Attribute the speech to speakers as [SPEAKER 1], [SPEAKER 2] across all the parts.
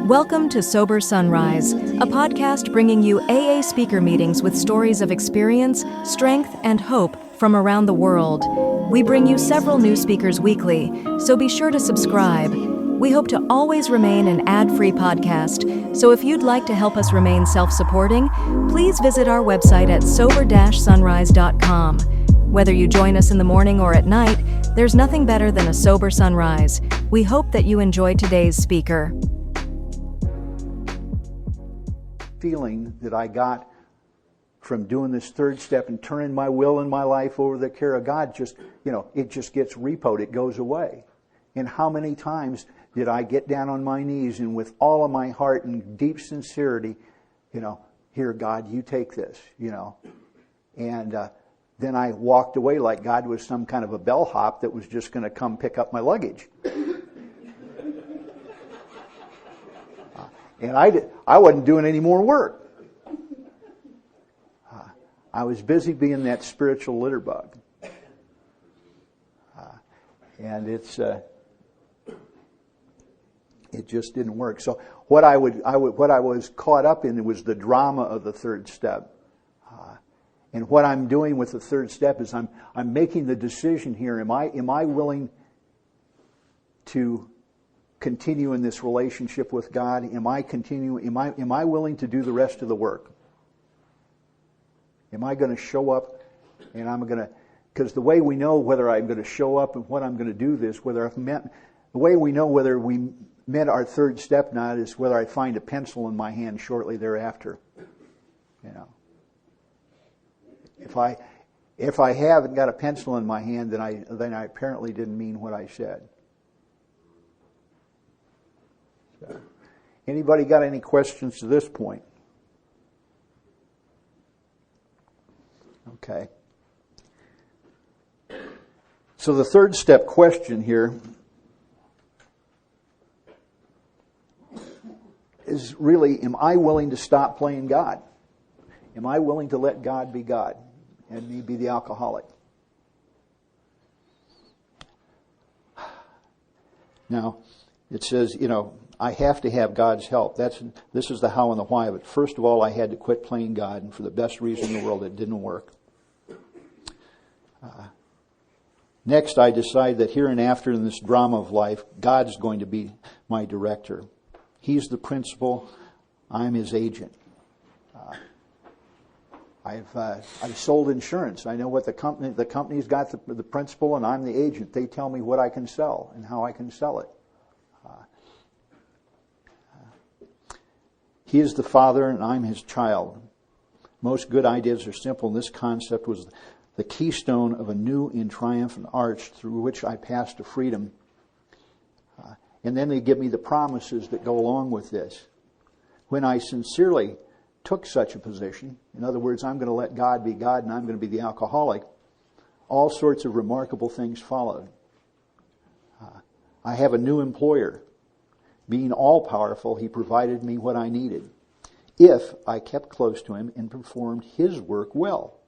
[SPEAKER 1] Welcome to Sober Sunrise, a podcast bringing you AA speaker meetings with stories of experience, strength, and hope from around the world. We bring you several new speakers weekly, so be sure to subscribe. We hope to always remain an ad-free podcast, so if you'd like to help us remain self-supporting, please visit our website at sober-sunrise.com. Whether you join us in the morning or at night, there's nothing better than a sober sunrise. We hope that you enjoy today's speaker.
[SPEAKER 2] Feeling that I got from doing this third step and turning my will and my life over to the care of God, it just gets repoed. It goes away. And how many times did I get down on my knees and with all of my heart and deep sincerity, here, God, you take this, and then I walked away like God was some kind of a bellhop that was just going to come pick up my luggage. And I wasn't doing any more work. I was busy being that spiritual litterbug. And it just didn't work. So what I was caught up in was the drama of the third step. And what I'm doing with the third step is I'm making the decision here. Am I willing to continue in this relationship with God? Am I willing to do the rest of the work? Am I going to show up and because the way we know whether I'm going to show up and what I'm going to do this, the way we know whether we met our third step or not is whether I find a pencil in my hand shortly thereafter. If I haven't got a pencil in my hand, then I apparently didn't mean what I said. So, anybody got any questions to this point? Okay. So the third step question here is really, am I willing to stop playing God? Am I willing to let God be God and me be the alcoholic? Now, it says, I have to have God's help. This is the how and the why of it. First of all, I had to quit playing God, and for the best reason in the world, it didn't work. Next, I decide that here and after in this drama of life, God's going to be my director. He's the principal. I'm his agent. I've sold insurance. I know what the company's got the principal, and I'm the agent. They tell me what I can sell and how I can sell it. He is the father, and I'm his child. Most good ideas are simple, and this concept was the keystone of a new and triumphant arch through which I passed to freedom. And then they give me the promises that go along with this. When I sincerely took such a position, in other words, I'm going to let God be God and I'm going to be the alcoholic, all sorts of remarkable things followed. I have a new employer. Being all-powerful, he provided me what I needed, if I kept close to him and performed his work well.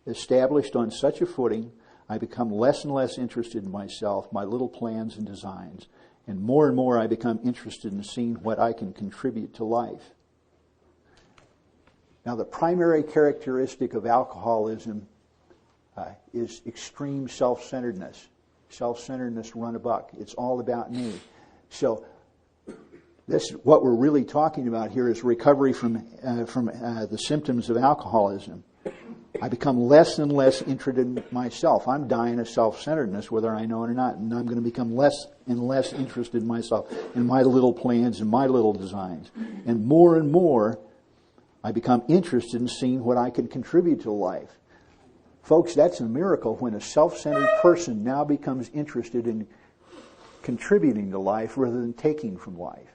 [SPEAKER 2] Established on such a footing, I become less and less interested in myself, my little plans and designs, and more I become interested in seeing what I can contribute to life. Now, the primary characteristic of alcoholism is extreme self-centeredness. Self-centeredness run amok. It's all about me. So, what we're really talking about here is recovery from the symptoms of alcoholism. I become less and less interested in myself. I'm dying of self-centeredness, whether I know it or not, and I'm going to become less and less interested in myself, in my little plans and my little designs. And more, I become interested in seeing what I can contribute to life. Folks, that's a miracle when a self-centered person now becomes interested in contributing to life rather than taking from life.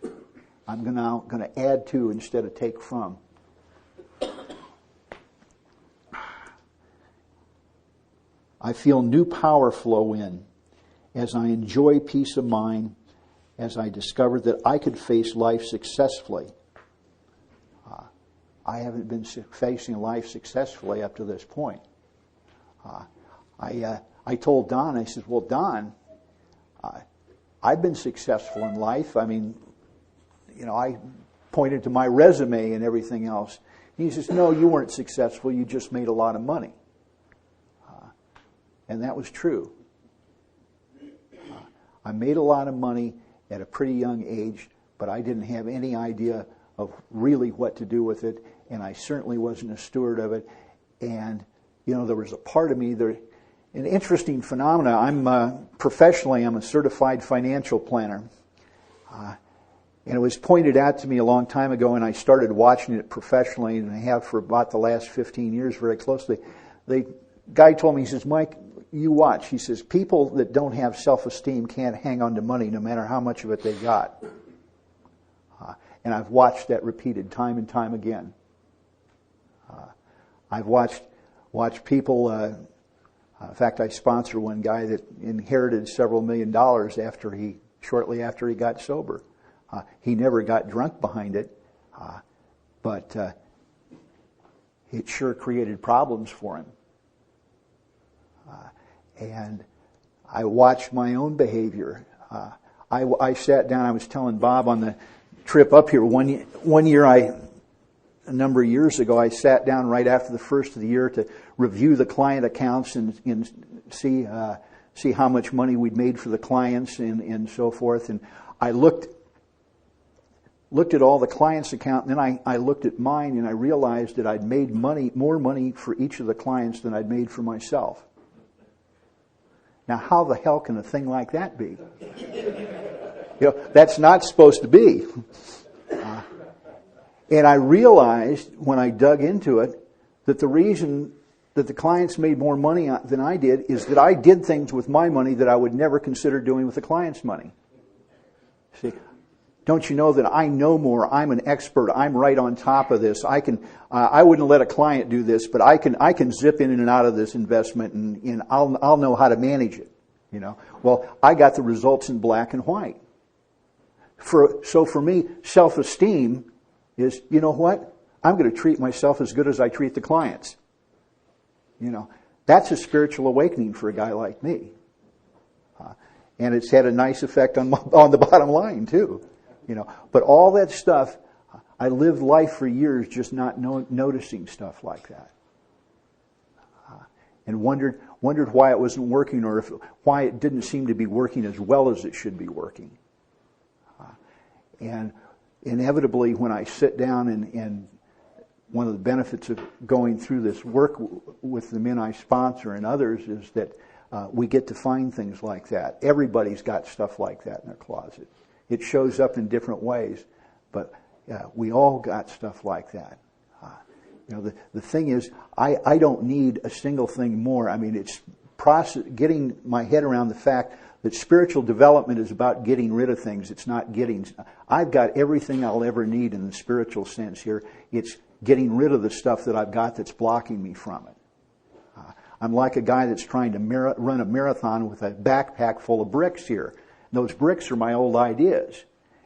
[SPEAKER 2] I'm now going to add to instead of take from. I feel new power flow in as I enjoy peace of mind, as I discover that I could face life successfully. I haven't been facing life successfully up to this point. I told Don, I said, well, Don, I've been successful in life. I mean, I pointed to my resume and everything else. He says, no, you weren't successful. You just made a lot of money. And that was true. I made a lot of money at a pretty young age, but I didn't have any idea of really what to do with it, and I certainly wasn't a steward of it. And, there was a part of me there. An interesting phenomena. Professionally, I'm a certified financial planner. And it was pointed out to me a long time ago, and I started watching it professionally, and I have for about the last 15 years very closely. The guy told me, he says, Mike, you watch. He says, people that don't have self-esteem can't hang on to money no matter how much of it they got. And I've watched that repeated time and time again. I've watched people... in fact, I sponsor one guy that inherited several $1 million shortly after he got sober. He never got drunk behind it, but it sure created problems for him. And I watched my own behavior. I sat down. I was telling Bob on the trip up here one year. A number of years ago, I sat down right after the first of the year to review the client accounts and see how much money we'd made for the clients and so forth. And I looked at all the clients' account, and then I looked at mine, and I realized that I'd made more money for each of the clients than I'd made for myself. Now, how the hell can a thing like that be? That's not supposed to be. And I realized when I dug into it that the reason that the clients made more money than I did is that I did things with my money that I would never consider doing with the client's money. See, don't you know that I know more? I'm an expert. I'm right on top of this. I wouldn't let a client do this, but I can zip in and out of this investment, and I'll know how to manage it. Well, I got the results in black and white. So for me, self-esteem is, you know what? I'm going to treat myself as good as I treat the clients. That's a spiritual awakening for a guy like me. And it's had a nice effect on the bottom line too. But all that stuff, I lived life for years just not noticing stuff like that. And wondered why it wasn't working, or why it didn't seem to be working as well as it should be working. And inevitably, when I sit down and one of the benefits of going through this work with the men I sponsor and others is that we get to find things like that. Everybody's got stuff like that in their closet. It shows up in different ways, but we all got stuff like that. The thing is, I don't need a single thing more. I mean, it's getting my head around the fact that spiritual development is about getting rid of things. It's not getting... I've got everything I'll ever need in the spiritual sense here. It's getting rid of the stuff that I've got that's blocking me from it. I'm like a guy that's trying to run a marathon with a backpack full of bricks here. Those bricks are my old ideas.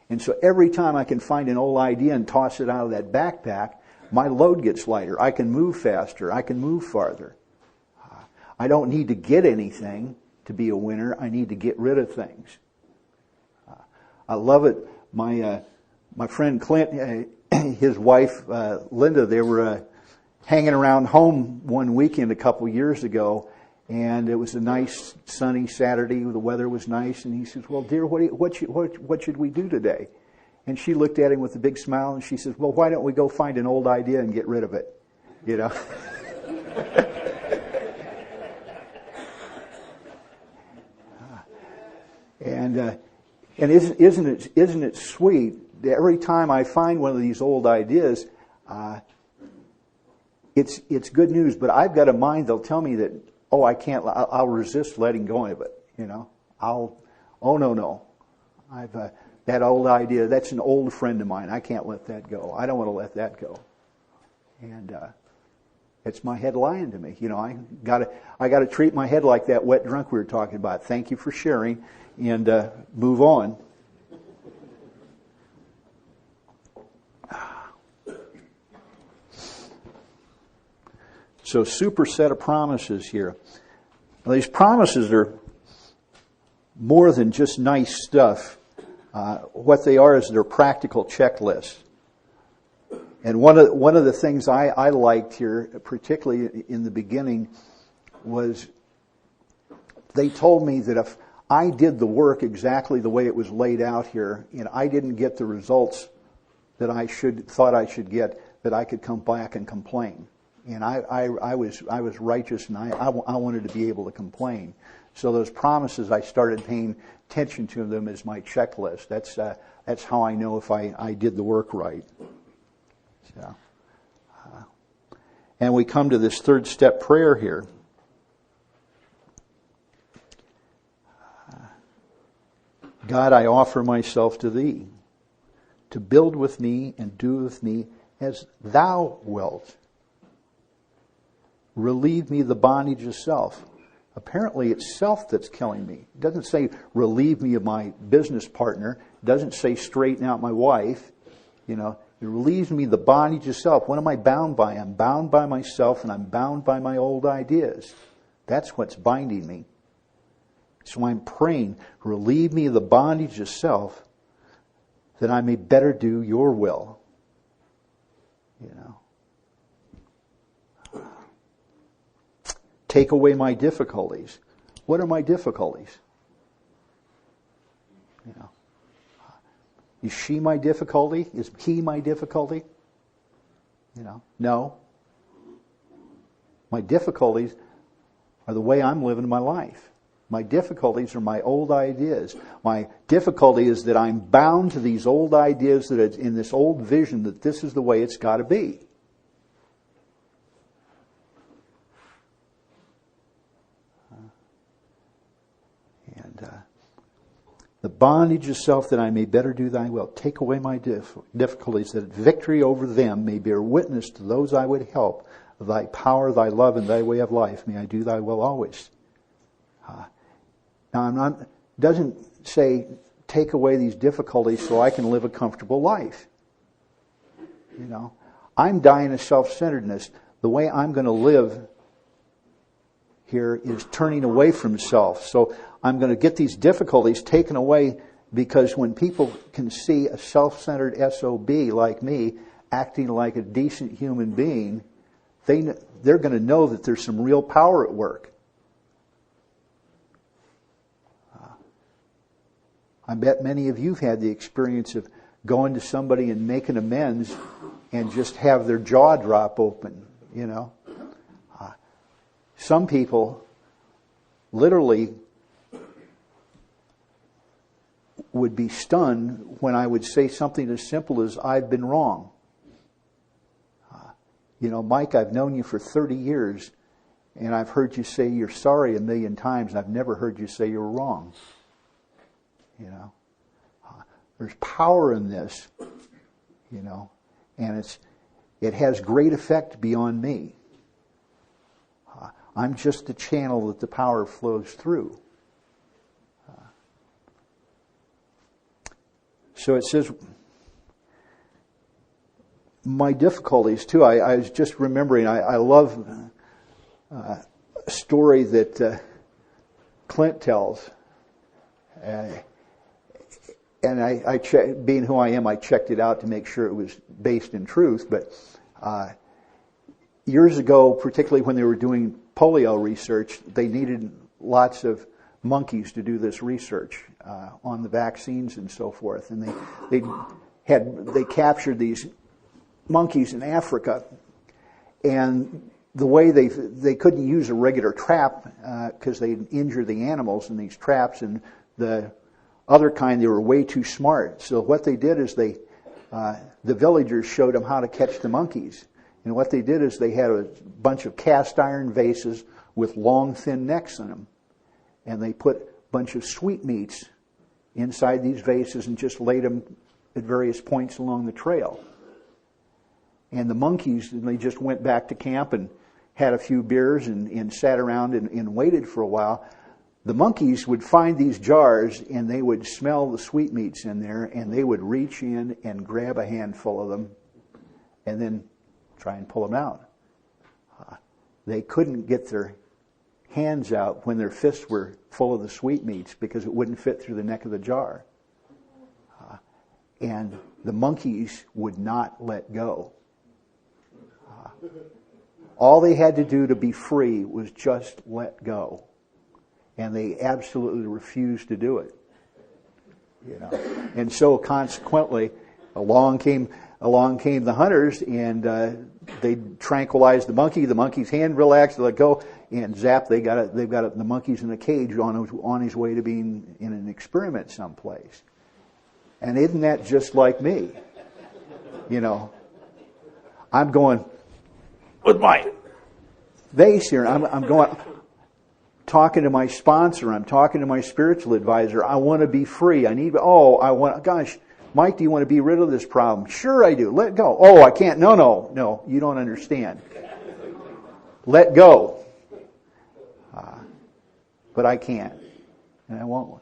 [SPEAKER 2] And so every time I can find an old idea and toss it out of that backpack, my load gets lighter. I can move faster. I can move farther. I don't need to get anything to be a winner. I need to get rid of things. I love it. My friend Clint, his wife Linda, they were hanging around home one weekend a couple years ago, and it was a nice sunny Saturday. The weather was nice, and he says, "Well, dear, what should we do today?" And she looked at him with a big smile, and she says, "Well, why don't we go find an old idea and get rid of it?" And isn't it sweet that every time I find one of these old ideas, it's good news. But I've got a mind that'll tell me that, I can't. I'll resist letting go of it. No. That old idea. That's an old friend of mine. I can't let that go. I don't want to let that go. And it's my head lying to me. I got to treat my head like that wet drunk we were talking about. Thank you for sharing, and move on. So, super set of promises here. Now, these promises are more than just nice stuff. What they are is they're practical checklists. And one of the things I liked here, particularly in the beginning, was they told me that if I did the work exactly the way it was laid out here, and I didn't get the results that I thought I should get, that I could come back and complain. And I was righteous, and I wanted to be able to complain. So those promises, I started paying attention to them as my checklist. That's how I know if I did the work right. So, and we come to this third step prayer here. God, I offer myself to Thee, to build with me and do with me as Thou wilt. Relieve me the bondage of self. Apparently it's self that's killing me. It doesn't say relieve me of my business partner. It doesn't say straighten out my wife. It relieves me the bondage of self. What am I bound by? I'm bound by myself, and I'm bound by my old ideas. That's what's binding me. So I'm praying, relieve me of the bondage of self, that I may better do Your will. Take away my difficulties. What are my difficulties? Is she my difficulty? Is he my difficulty? No. My difficulties are the way I'm living my life. My difficulties are my old ideas. My difficulty is that I'm bound to these old ideas, that it's in this old vision that this is the way it's got to be. The bondage of self, that I may better do Thy will. Take away my difficulties, that victory over them may bear witness to those I would help of Thy power, Thy love, and Thy way of life. May I do Thy will always. Now, doesn't say take away these difficulties so I can live a comfortable life. I'm dying of self-centeredness. The way I'm going to live here is turning away from self. So I'm going to get these difficulties taken away, because when people can see a self-centered SOB like me acting like a decent human being, they're going to know that there's some real power at work. I bet many of you have had the experience of going to somebody and making amends and just have their jaw drop open, Some people literally would be stunned when I would say something as simple as, I've been wrong. Mike, I've known you for 30 years, and I've heard you say you're sorry a million times, and I've never heard you say you're wrong. There's power in this, and it has great effect beyond me. I'm just the channel that the power flows through. So it says, my difficulties too. I was just remembering, I love a story that Clint tells. And I being who I am, I checked it out to make sure it was based in truth. But years ago, particularly when they were doing polio research, they needed lots of monkeys to do this research on the vaccines and so forth. And they captured these monkeys in Africa, and the way they couldn't use a regular trap because they'd injure the animals in these traps, and the other kind, they were way too smart. So what they did is the villagers showed them how to catch the monkeys. And what they did is they had a bunch of cast iron vases with long, thin necks in them. And they put a bunch of sweetmeats inside these vases and just laid them at various points along the trail. And the monkeys, they just went back to camp and had a few beers and sat around and waited for a while. The monkeys would find these jars, and they would smell the sweetmeats in there, and they would reach in and grab a handful of them and then try and pull them out. They couldn't get their hands out when their fists were full of the sweetmeats because it wouldn't fit through the neck of the jar. And the monkeys would not let go. All they had to do to be free was just let go. And they absolutely refused to do it. You know, and so consequently, along came the hunters, and they tranquilized the monkey. The monkey's hand relaxed, let go, and zap, they've got the monkey's in a cage on his way to being in an experiment someplace. And isn't that just like me? You know, I'm going with my vase here. I'm going, talking to my sponsor. I'm talking to my spiritual advisor. I want to be free. Gosh, Mike, do you want to be rid of this problem? Sure I do. Let go. Oh, I can't. No, you don't understand. Let go. But I can't. And I won't.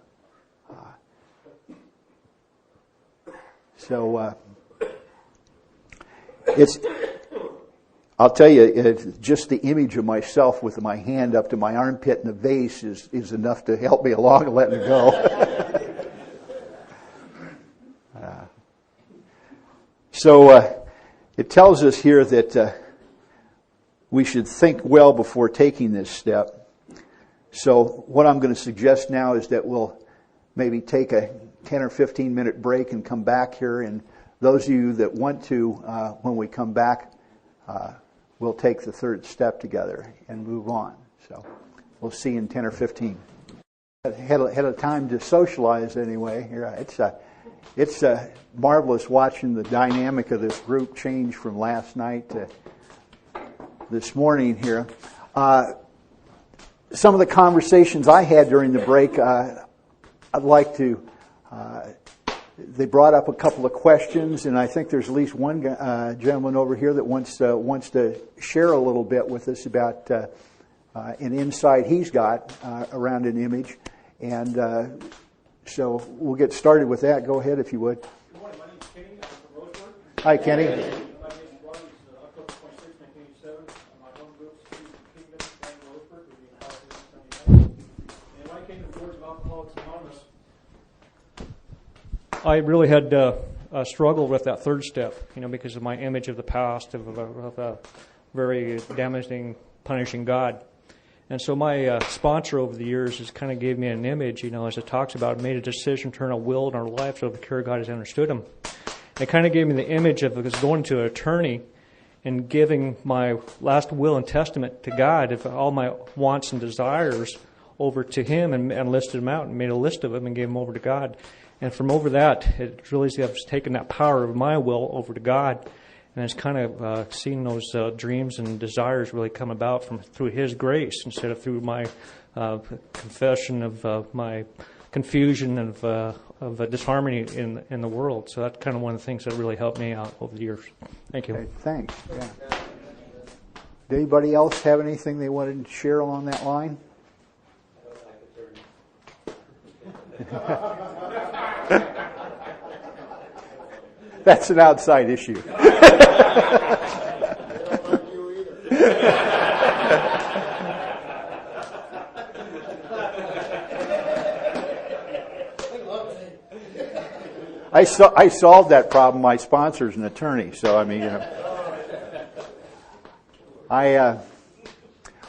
[SPEAKER 2] I'll tell you, just the image of myself with my hand up to my armpit in the vase is enough to help me along and let me go. It tells us here that we should think well before taking this step. So what I'm going to suggest now is that we'll maybe take a 10 or 15 minute break and come back here. And those of you that want to, when we come back, we'll take the third step together and move on. So we'll see you in 10 or 15. Had a time to socialize anyway. It's marvelous watching the dynamic of this group change from last night to this morning here. Some of the conversations I had during the break, I'd like to. They brought up a couple of questions, and I think there's at least one gentleman over here that wants to share a little bit with us about an insight he's got around an image. And so we'll get started with that. Go ahead, if you would.
[SPEAKER 3] Good morning. My name's Kenny. I'm from Roseburg.
[SPEAKER 2] Hi, Kenny.
[SPEAKER 3] My name is Ron. He's October 26, 1987. My home group's Kingman and Roseburg. We're being hired here in 1990. And when I came to the doors of Alcoholics Anonymous, I really had struggled with that third step, because of my image of the past, of a very damaging, punishing God. And so my sponsor over the years has kind of gave me an image, as it talks about, made a decision, turn a will in our life so the care of God has understood him. It kind of gave me the image of going to an attorney and giving my last will and testament to God, of all my wants and desires, over to him and listed them out and made a list of them and gave them over to God. And from over that, it really has taken that power of my will over to God, and it's kind of seen those dreams and desires really come about through his grace instead of through my confession of my confusion of disharmony in the world. So that's kind of one of the things that really helped me out over the years. Thank you.
[SPEAKER 2] Okay, thanks. Yeah. Did anybody else have anything they wanted to share along that line? That's an outside issue. I solved that problem. My sponsor's an attorney, so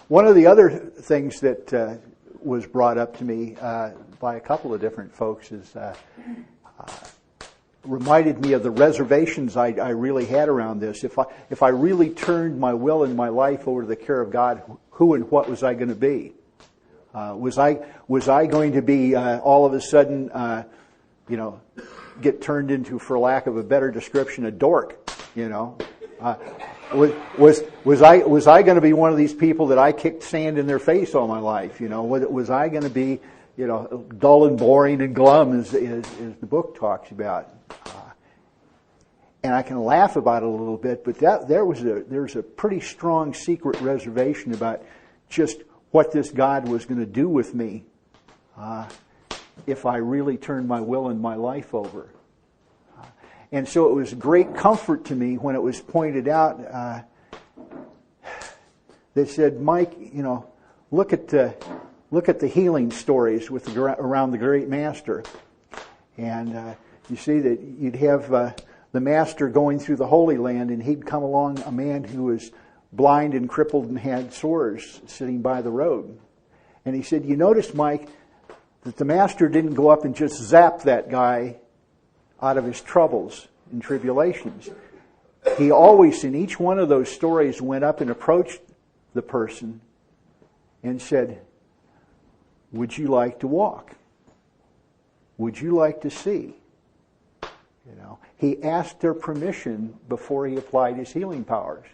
[SPEAKER 2] one of the other things that was brought up to me by a couple of different folks is reminded me of the reservations I really had around this. If I really turned my will and my life over to the care of God, who and what was I going to be? Was I going to be all of a sudden, get turned into, for lack of a better description, a dork? Was I going to be one of these people that I kicked sand in their face all my life? Was I going to be, dull and boring and glum as the book talks about? And I can laugh about it a little bit, but there's a pretty strong secret reservation about just what this God was going to do with me if I really turned my will and my life over. And so it was a great comfort to me when it was pointed out. They said, Mike, look at the healing stories around the great master. And you see that you'd have the master going through the Holy Land, and he'd come along a man who was blind and crippled and had sores sitting by the road. And he said, you notice, Mike, that the master didn't go up and just zap that guy out of his troubles and tribulations. He always, in each one of those stories, went up and approached the person and said, would you like to walk? Would you like to see? You know, he asked their permission before he applied his healing powers.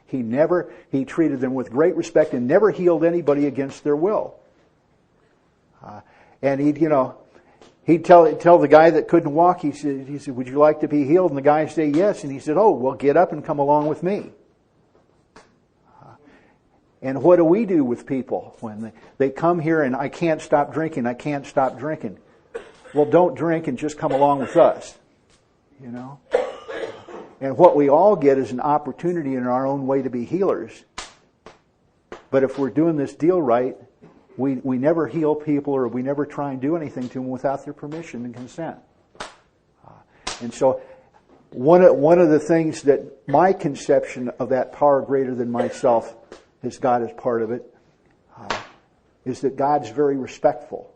[SPEAKER 2] He treated them with great respect and never healed anybody against their will. And he'd tell the guy that couldn't walk, he said, would you like to be healed? And the guy would say yes. And he said, oh, well, get up and come along with me. And what do we do with people when they come here and I can't stop drinking, I can't stop drinking? Well, don't drink and just come along with us. You know? And what we all get is an opportunity in our own way to be healers. But if we're doing this deal right, we never heal people, or we never try and do anything to them without their permission and consent. And so one of the things that my conception of that power greater than myself, as God is part of it, is that God's very respectful.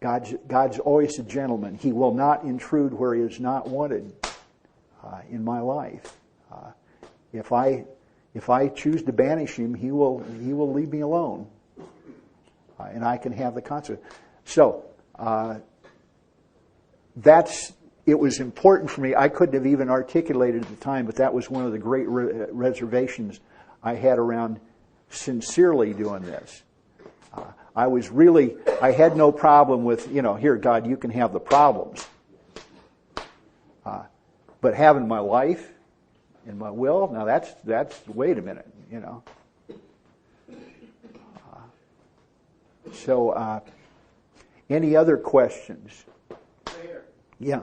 [SPEAKER 2] God's always a gentleman. He will not intrude where he is not wanted in my life. If I choose to banish him, he will leave me alone, and I can have the consequence. So it was important for me. I couldn't have even articulated at the time, but that was one of the great reservations I had around sincerely doing this. I had no problem with, here, God, you can have the problems. But having my life and my will, now that's wait a minute, So, any other questions?
[SPEAKER 4] Right here.
[SPEAKER 2] Yeah.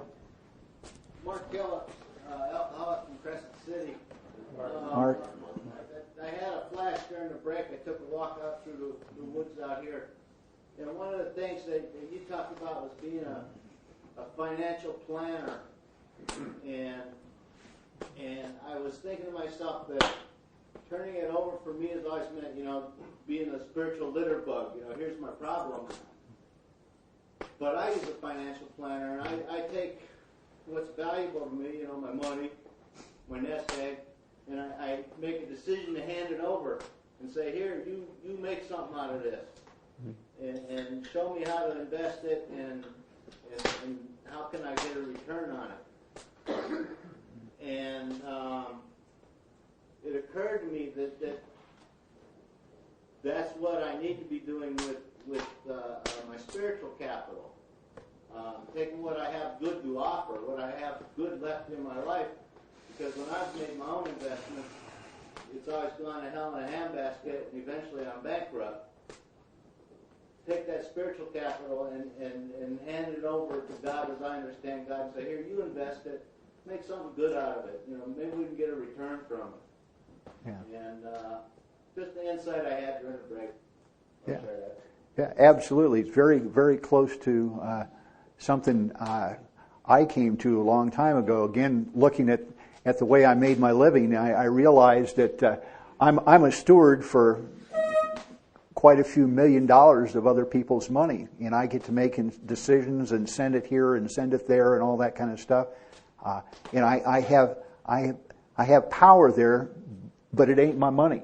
[SPEAKER 4] Mark Gillett, alcoholic from Crescent City.
[SPEAKER 2] Mark.
[SPEAKER 4] I had a flash during the break. I took a walk out through the woods out here. And one of the things that you talked about was being a financial planner. And I was thinking to myself that turning it over for me has always meant, being a spiritual litterbug. Here's my problem. But I use a financial planner, and I take what's valuable to me, my money, my nest egg, and I make a decision to hand it over and say, here, you make something out of this. And show me how to invest it and how can I get a return on it. And it occurred to me that's what I need to be doing with my spiritual capital. Taking what I have good to offer, what I have good left in my life, because when I've made my own investments, it's always gone to hell in a handbasket, and eventually I'm bankrupt. Take that spiritual capital and hand it over to God as I understand God, and say, here, you invest it, make something good out of it. Maybe we can get a return from it. Yeah. And just the insight I had during the break.
[SPEAKER 2] Yeah, absolutely. It's very, very close to something I came to a long time ago. Again, looking at the way I made my living, I realized that I'm a steward for quite a few $1 million of other people's money, and I get to make decisions and send it here and send it there and all that kind of stuff. And I have power there, but it ain't my money.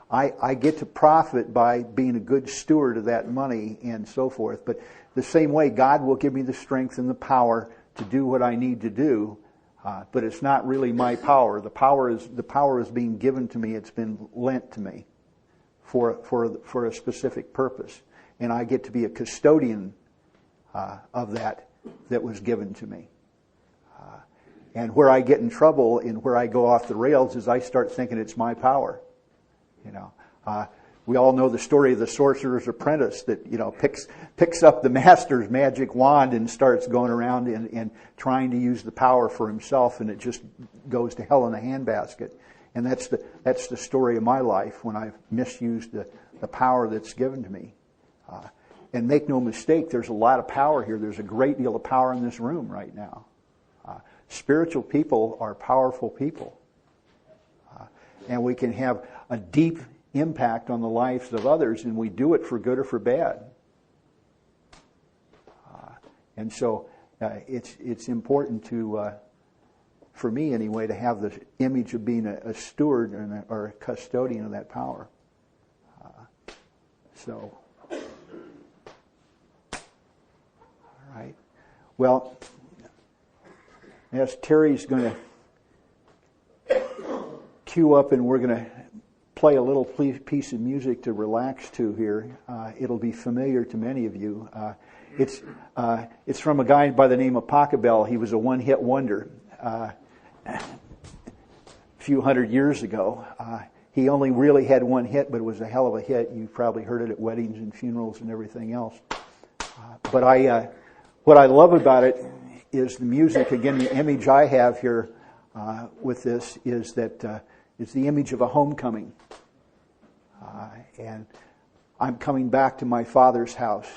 [SPEAKER 2] I get to profit by being a good steward of that money and so forth. But the same way, God will give me the strength and the power to do what I need to do. But it's not really my power. The power is being given to me. It's been lent to me for a specific purpose, and I get to be a custodian of that was given to me. And where I get in trouble and where I go off the rails is I start thinking it's my power. We all know the story of the sorcerer's apprentice that picks up the master's magic wand and starts going around and trying to use the power for himself, and it just goes to hell in a handbasket. And that's the story of my life when I've misused the power that's given to me. And make no mistake, there's a lot of power here. There's a great deal of power in this room right now. Spiritual people are powerful people. And we can have a deep impact on the lives of others, and we do it for good or for bad. And so it's important to, for me anyway, to have the image of being a steward or a custodian of that power. All right. Well, as Terry's going to cue up and we're going to play a little piece of music to relax to here, it'll be familiar to many of you. It's from a guy by the name of Pachelbel. He was a one-hit wonder a few hundred years ago. He only really had one hit, but it was a hell of a hit. You probably heard it at weddings and funerals and everything else. But what I love about it is the music. Again, the image I have here with this is that it's the image of a homecoming. And I'm coming back to my Father's house.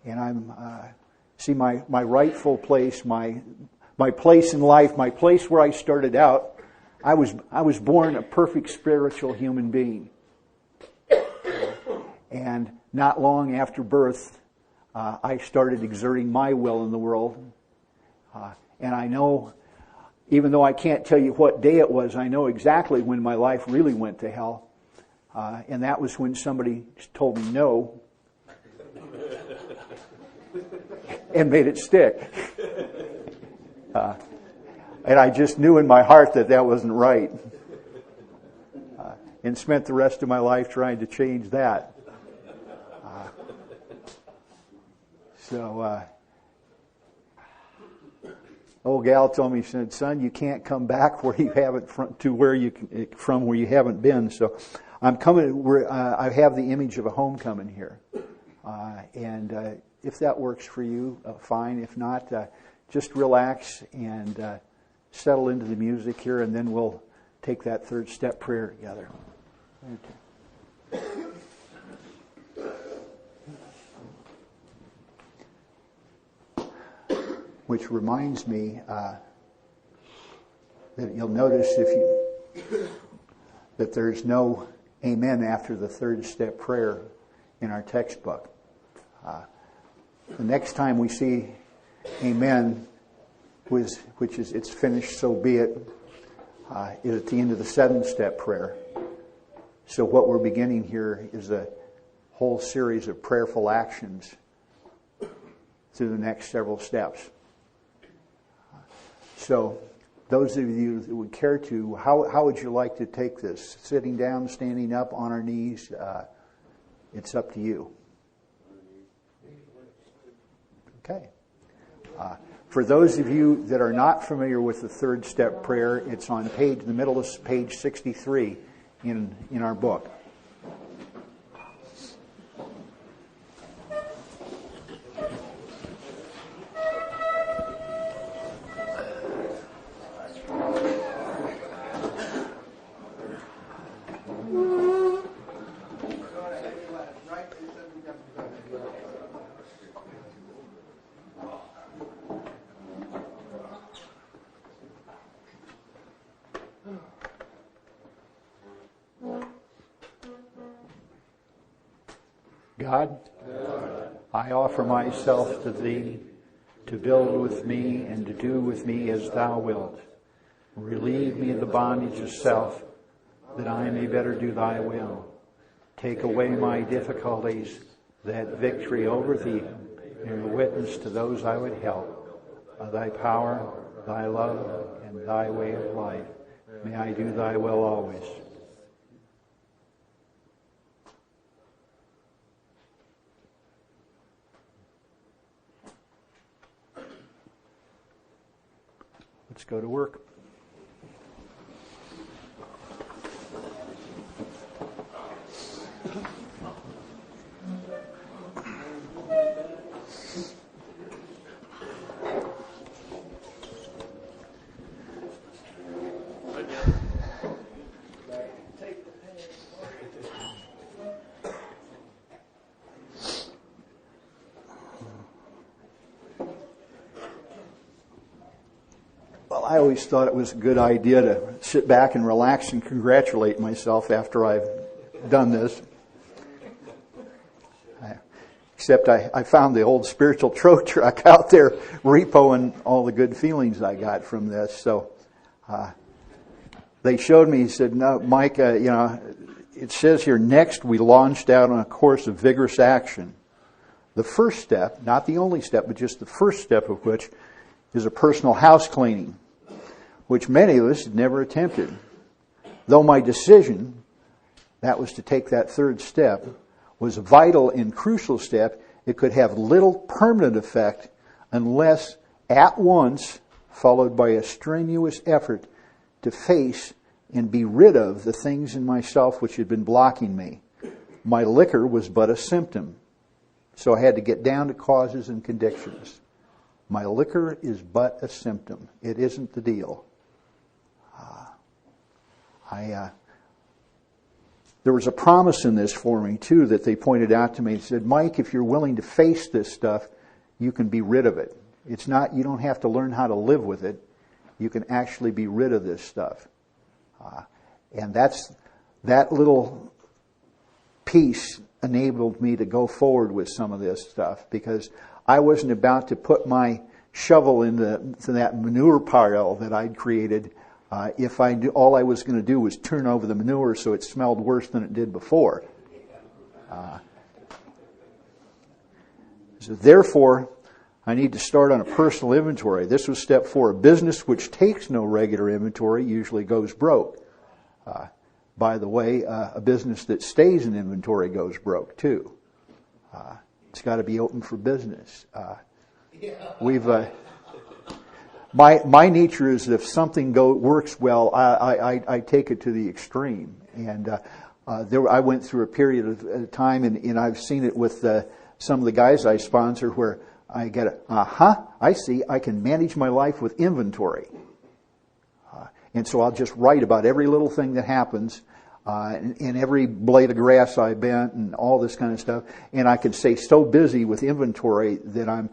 [SPEAKER 2] And I'm see my rightful place, my place in life, my place where I started out. I was born a perfect spiritual human being. And not long after birth, I started exerting my will in the world. And I know, even though I can't tell you what day it was, I know exactly when my life really went to hell. And that was when somebody told me no and made it stick. And I just knew in my heart that wasn't right. And spent the rest of my life trying to change that. Old gal told me, she said, "Son, you can't come back where you haven't from where you haven't been." So I'm coming. I have the image of a homecoming here, and if that works for you, fine. If not, just relax and settle into the music here, and then we'll take that third step prayer together. Okay. Which reminds me that you'll notice that there's no amen after the third step prayer in our textbook. The next time we see amen, which is it's finished, so be it, is at the end of the 7-step prayer. So what we're beginning here is a whole series of prayerful actions through the next several steps. So those of you that would care to, how would you like to take this? Sitting down, standing up, on our knees? It's up to you. Okay. For those of you that are not familiar with the third step prayer, it's on the middle of page 63 in our book. God, I offer myself to Thee to build with me and to do with me as Thou wilt. Relieve me of the bondage of self, that I may better do Thy will. Take away my difficulties, that victory over Thee may be a witness to those I would help. By Thy power, Thy love, and Thy way of life, may I do Thy will always. Let's go to work. Well, I always thought it was a good idea to sit back and relax and congratulate myself after I've done this. Except I found the old spiritual tow truck out there repoing all the good feelings I got from this. So they showed me, he said, no, Mike, it says here, next we launched out on a course of vigorous action. The first step, not the only step, but just the first step of which is a personal house cleaning, which many of us had never attempted. Though my decision, that was to take that third step, was a vital and crucial step, it could have little permanent effect unless at once followed by a strenuous effort to face and be rid of the things in myself which had been blocking me. My liquor was but a symptom, so I had to get down to causes and conditions. My liquor is but a symptom. It isn't the deal. There was a promise in this for me, too, that they pointed out to me. They said, Mike, if you're willing to face this stuff, you can be rid of it. It's not, you don't have to learn how to live with it. You can actually be rid of this stuff. And that little piece enabled me to go forward with some of this stuff, because I wasn't about to put my shovel into that manure pile that I'd created. If all I was going to do was turn over the manure so it smelled worse than it did before. So therefore, I need to start on a personal inventory. This was step 4. A business which takes no regular inventory usually goes broke. By the way, a business that stays in inventory goes broke too. It's got to be open for business. My nature is that if something works well, I take it to the extreme. And I went through a period of time, and I've seen it with some of the guys I sponsor, where I get I see, I can manage my life with inventory. And so I'll just write about every little thing that happens, and every blade of grass I bent, and all this kind of stuff. And I can stay so busy with inventory that I'm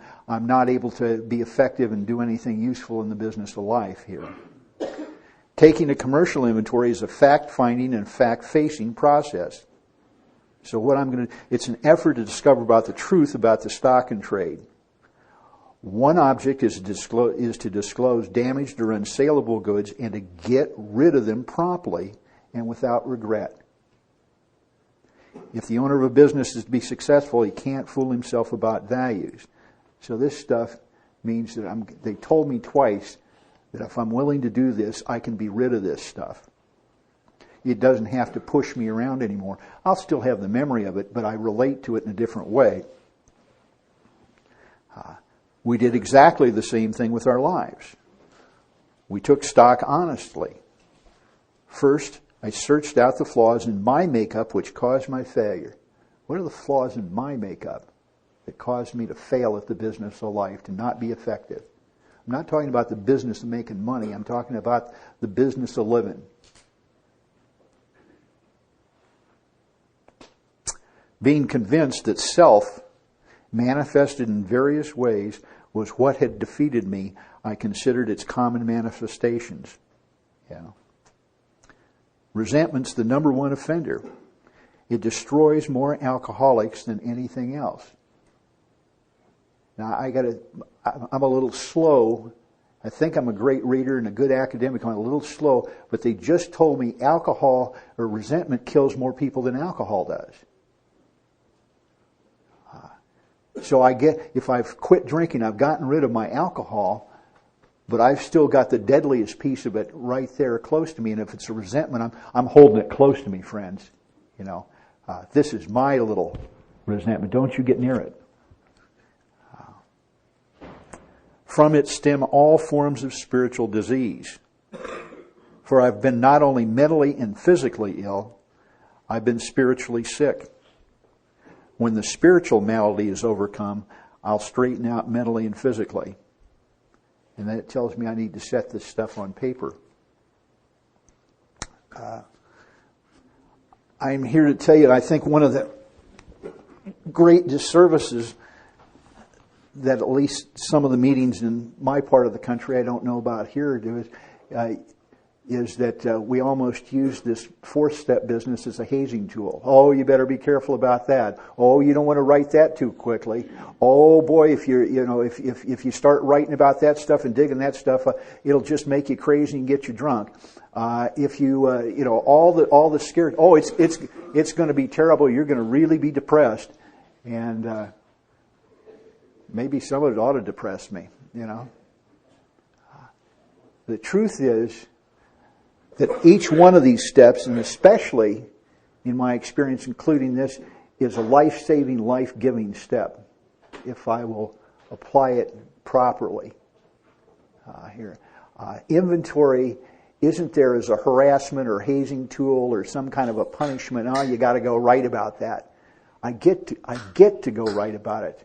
[SPEAKER 2] not able to be effective and do anything useful in the business of life here. Taking a commercial inventory is a fact-finding and fact-facing process. So what it's an effort to discover about the truth about the stock and trade. One object is to disclose damaged or unsaleable goods and to get rid of them promptly and without regret. If the owner of a business is to be successful, he can't fool himself about values. So this stuff means that they told me twice that if I'm willing to do this, I can be rid of this stuff. It doesn't have to push me around anymore. I'll still have the memory of it, but I relate to it in a different way. We did exactly the same thing with our lives. We took stock honestly. First, I searched out the flaws in my makeup which caused my failure. What are the flaws in my makeup that caused me to fail at the business of life, to not be effective? I'm not talking about the business of making money. I'm talking about the business of living. Being convinced that self, manifested in various ways, was what had defeated me, I considered its common manifestations. Resentment's the number one offender. It destroys more alcoholics than anything else. Now, I'm a little slow. I think I'm a great reader and a good academic. I'm a little slow, but they just told me alcohol or resentment kills more people than alcohol does. So if I've quit drinking, I've gotten rid of my alcohol, but I've still got the deadliest piece of it right there close to me. And if it's a resentment, I'm holding it close to me, friends. This is my little resentment. Don't you get near it. From it stem all forms of spiritual disease. For I've been not only mentally and physically ill, I've been spiritually sick. When the spiritual malady is overcome, I'll straighten out mentally and physically. And that tells me I need to set this stuff on paper. I'm here to tell you, I think one of the great disservices that at least some of the meetings in my part of the country, I don't know about here, is that we almost use this fourth step business as a hazing tool. Oh, you better be careful about that. Oh, you don't want to write that too quickly. Oh boy, if if you start writing about that stuff and digging that stuff, it'll just make you crazy and get you drunk. If you all the scared, oh, it's going to be terrible. You're going to really be depressed, and maybe some of it ought to depress me. The truth is that each one of these steps, and especially in my experience, including this, is a life-saving, life-giving step if I will apply it properly. Inventory isn't there as a harassment or hazing tool or some kind of a punishment. Oh, you got to go write about that. I get to go write about it.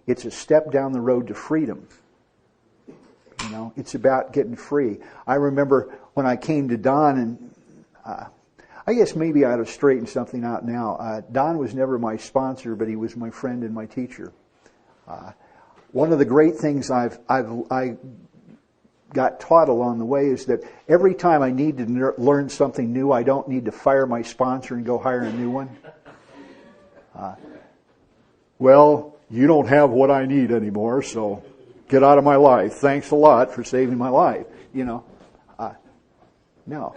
[SPEAKER 2] It's a step down the road to freedom. It's about getting free. I remember when I came to Don, and I guess maybe I ought to straighten something out now. Don was never my sponsor, but he was my friend and my teacher. One of the great things I got taught along the way is that every time I need to learn something new, I don't need to fire my sponsor and go hire a new one. Well, you don't have what I need anymore, so get out of my life. Thanks a lot for saving my life. No.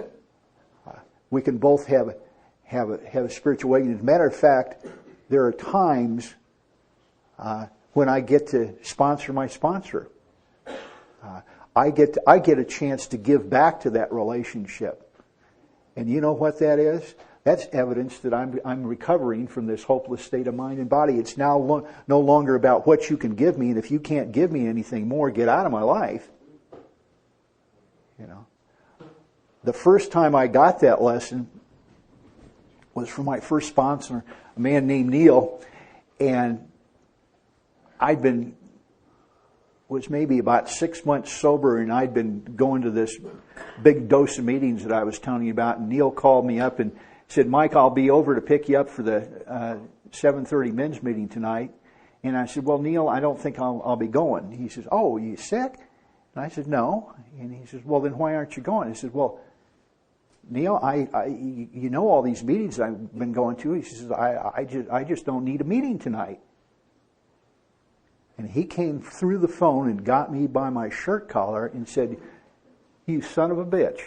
[SPEAKER 2] We can both have a spiritual awakening. As a matter of fact, there are times when I get to sponsor my sponsor. I get a chance to give back to that relationship. And you know what that is? That's evidence that I'm recovering from this hopeless state of mind and body. It's now no longer about what you can give me, and if you can't give me anything more, get out of my life. The first time I got that lesson was from my first sponsor, a man named Neil, and was maybe about 6 months sober, and I'd been going to this big dose of meetings that I was telling you about, and Neil called me up and said, Mike, I'll be over to pick you up for the 7:30 men's meeting tonight. And I said, well, Neil, I don't think I'll be going. He says, oh, are you sick? And I said, no. And he says, well, then why aren't you going? I said, well, Neil, you know all these meetings I've been going to. He says, I just don't need a meeting tonight. And he came through the phone and got me by my shirt collar and said, you son of a bitch.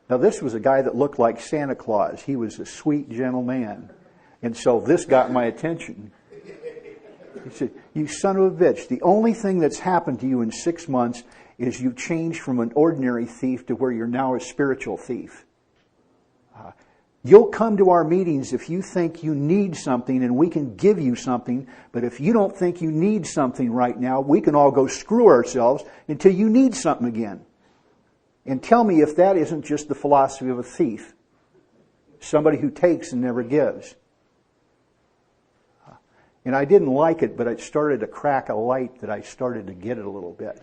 [SPEAKER 2] Now, this was a guy that looked like Santa Claus. He was a sweet, gentle man. And so this got my attention. He said, you son of a bitch, the only thing that's happened to you in 6 months is you've changed from an ordinary thief to where you're now a spiritual thief. You'll come to our meetings if you think you need something and we can give you something. But if you don't think you need something right now, we can all go screw ourselves until you need something again. And tell me if that isn't just the philosophy of a thief. Somebody who takes and never gives. And I didn't like it, but it started to crack a light that I started to get it a little bit.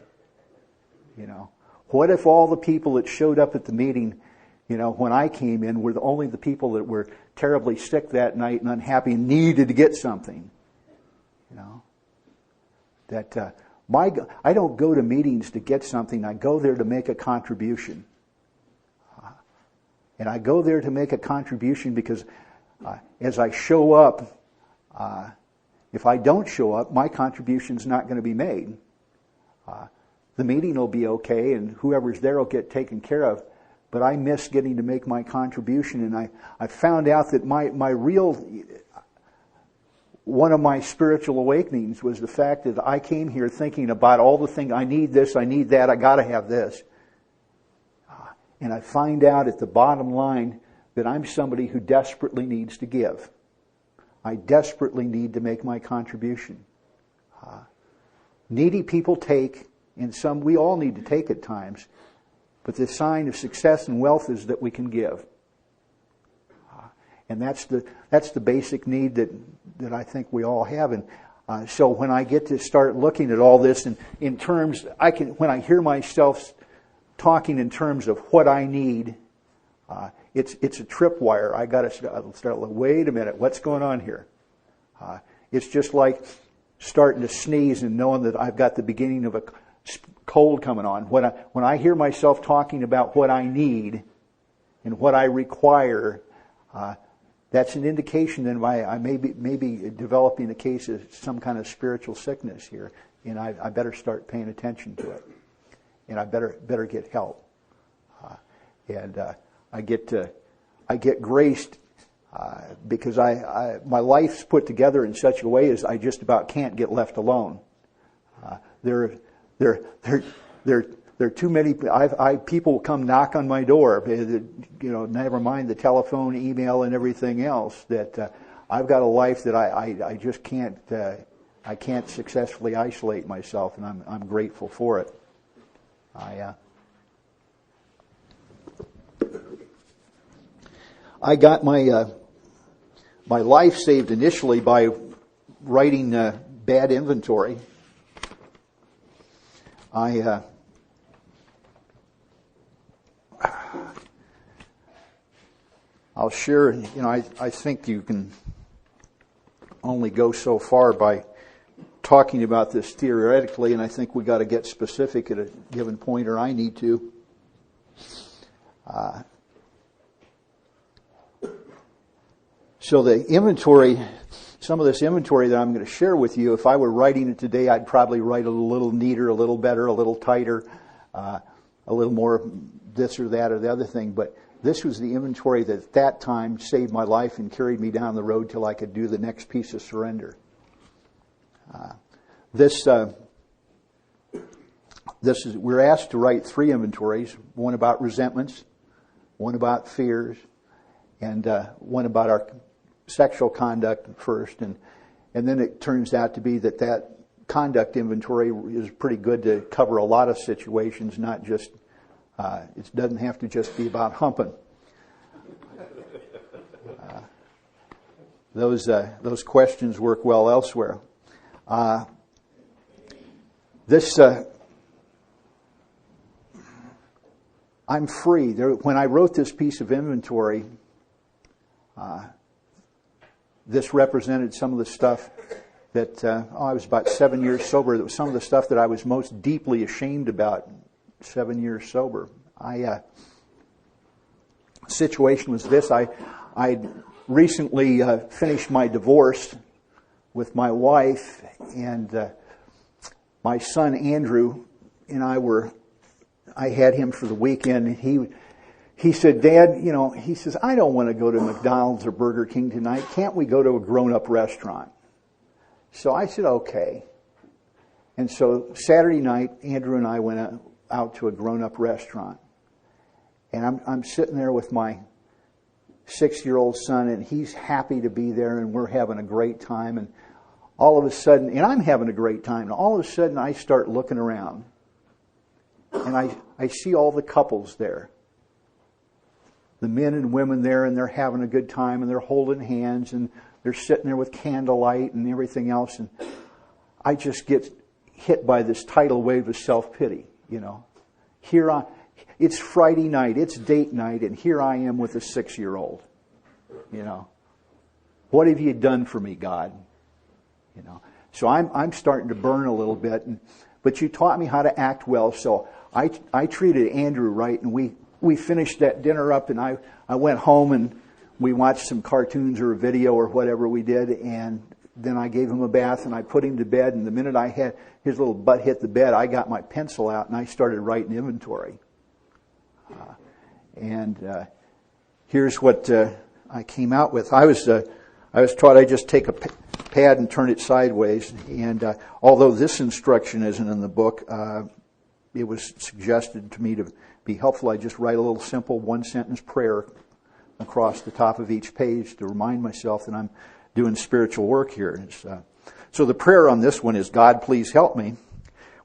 [SPEAKER 2] What if all the people that showed up at the meeting, when I came in, were only the people that were terribly sick that night and unhappy and needed to get something? I don't go to meetings to get something. I go there to make a contribution. And I go there to make a contribution because as I show up, if I don't show up, my contribution's not going to be made. The meeting will be okay, and whoever's there will get taken care of. But I miss getting to make my contribution, and I found out that my real... One of my spiritual awakenings was the fact that I came here thinking about all the things, I need this, I need that, I got to have this. And I find out at the bottom line that I'm somebody who desperately needs to give. I desperately need to make my contribution. Needy people take, and we all need to take at times, but the sign of success and wealth is that we can give. And that's the basic need that I think we all have. And so when I get to start looking at all this in terms, when I hear myself talking in terms of what I need, it's a tripwire. I got to start. Wait a minute, what's going on here? It's just like starting to sneeze and knowing that I've got the beginning of a cold coming on. When I hear myself talking about what I need and what I require, that's an indication that I may be developing a case of some kind of spiritual sickness here, and I better start paying attention to it, and I better get help. I get graced because my life's put together in such a way as I just about can't get left alone. There are too many. People come knock on my door. Never mind the telephone, email, and everything else. That I've got a life that I just can't. I can't successfully isolate myself, and I'm grateful for it. I got my life saved initially by writing bad inventory. I'll share, I think you can only go so far by talking about this theoretically, and I think we got to get specific at a given point, or I need to. So the inventory, some of this inventory that I'm going to share with you, if I were writing it today, I'd probably write a little neater, a little better, a little tighter, a little more this or that or the other thing. But this was the inventory that at that time saved my life and carried me down the road till I could do the next piece of surrender. We're asked to write 3 inventories, one about resentments, one about fears, and one about our sexual conduct first. And then it turns out to be that conduct inventory is pretty good to cover a lot of situations, not just, it doesn't have to just be about humping. Those questions work well elsewhere. I'm free. When I wrote this piece of inventory, this represented some of the stuff that I was about 7 years sober. It was some of the stuff that I was most deeply ashamed about 7 years sober. Situation was this. I recently finished my divorce with my wife, and my son Andrew and I had him for the weekend, and he said, Dad, he says, I don't want to go to McDonald's or Burger King tonight. Can't we go to a grown-up restaurant? So I said, okay. And so Saturday night, Andrew and I went out to a grown-up restaurant. And I'm sitting there with my 6-year-old son, and he's happy to be there, and we're having a great time. And all of a sudden, and I'm having a great time, and all of a sudden I start looking around. And I see all the couples there. The men and women there, and they're having a good time, and they're holding hands, and they're sitting there with candlelight and everything else. And I just get hit by this tidal wave of self-pity, It's Friday night, it's date night, and here I am with a 6-year-old. What have you done for me, God? So I'm starting to burn a little bit, but you taught me how to act well, so I treated Andrew right, and we finished that dinner up, and I went home and we watched some cartoons or a video or whatever we did, and then I gave him a bath and I put him to bed, and the minute I had his little butt hit the bed, I got my pencil out and I started writing inventory. Here's what I came out with. I was taught I just take a pad and turn it sideways, and although this instruction isn't in the book, it was suggested to me to be helpful. I just write a little simple 1-sentence prayer across the top of each page to remind myself that I'm doing spiritual work here. So the prayer on this one is, God, please help me.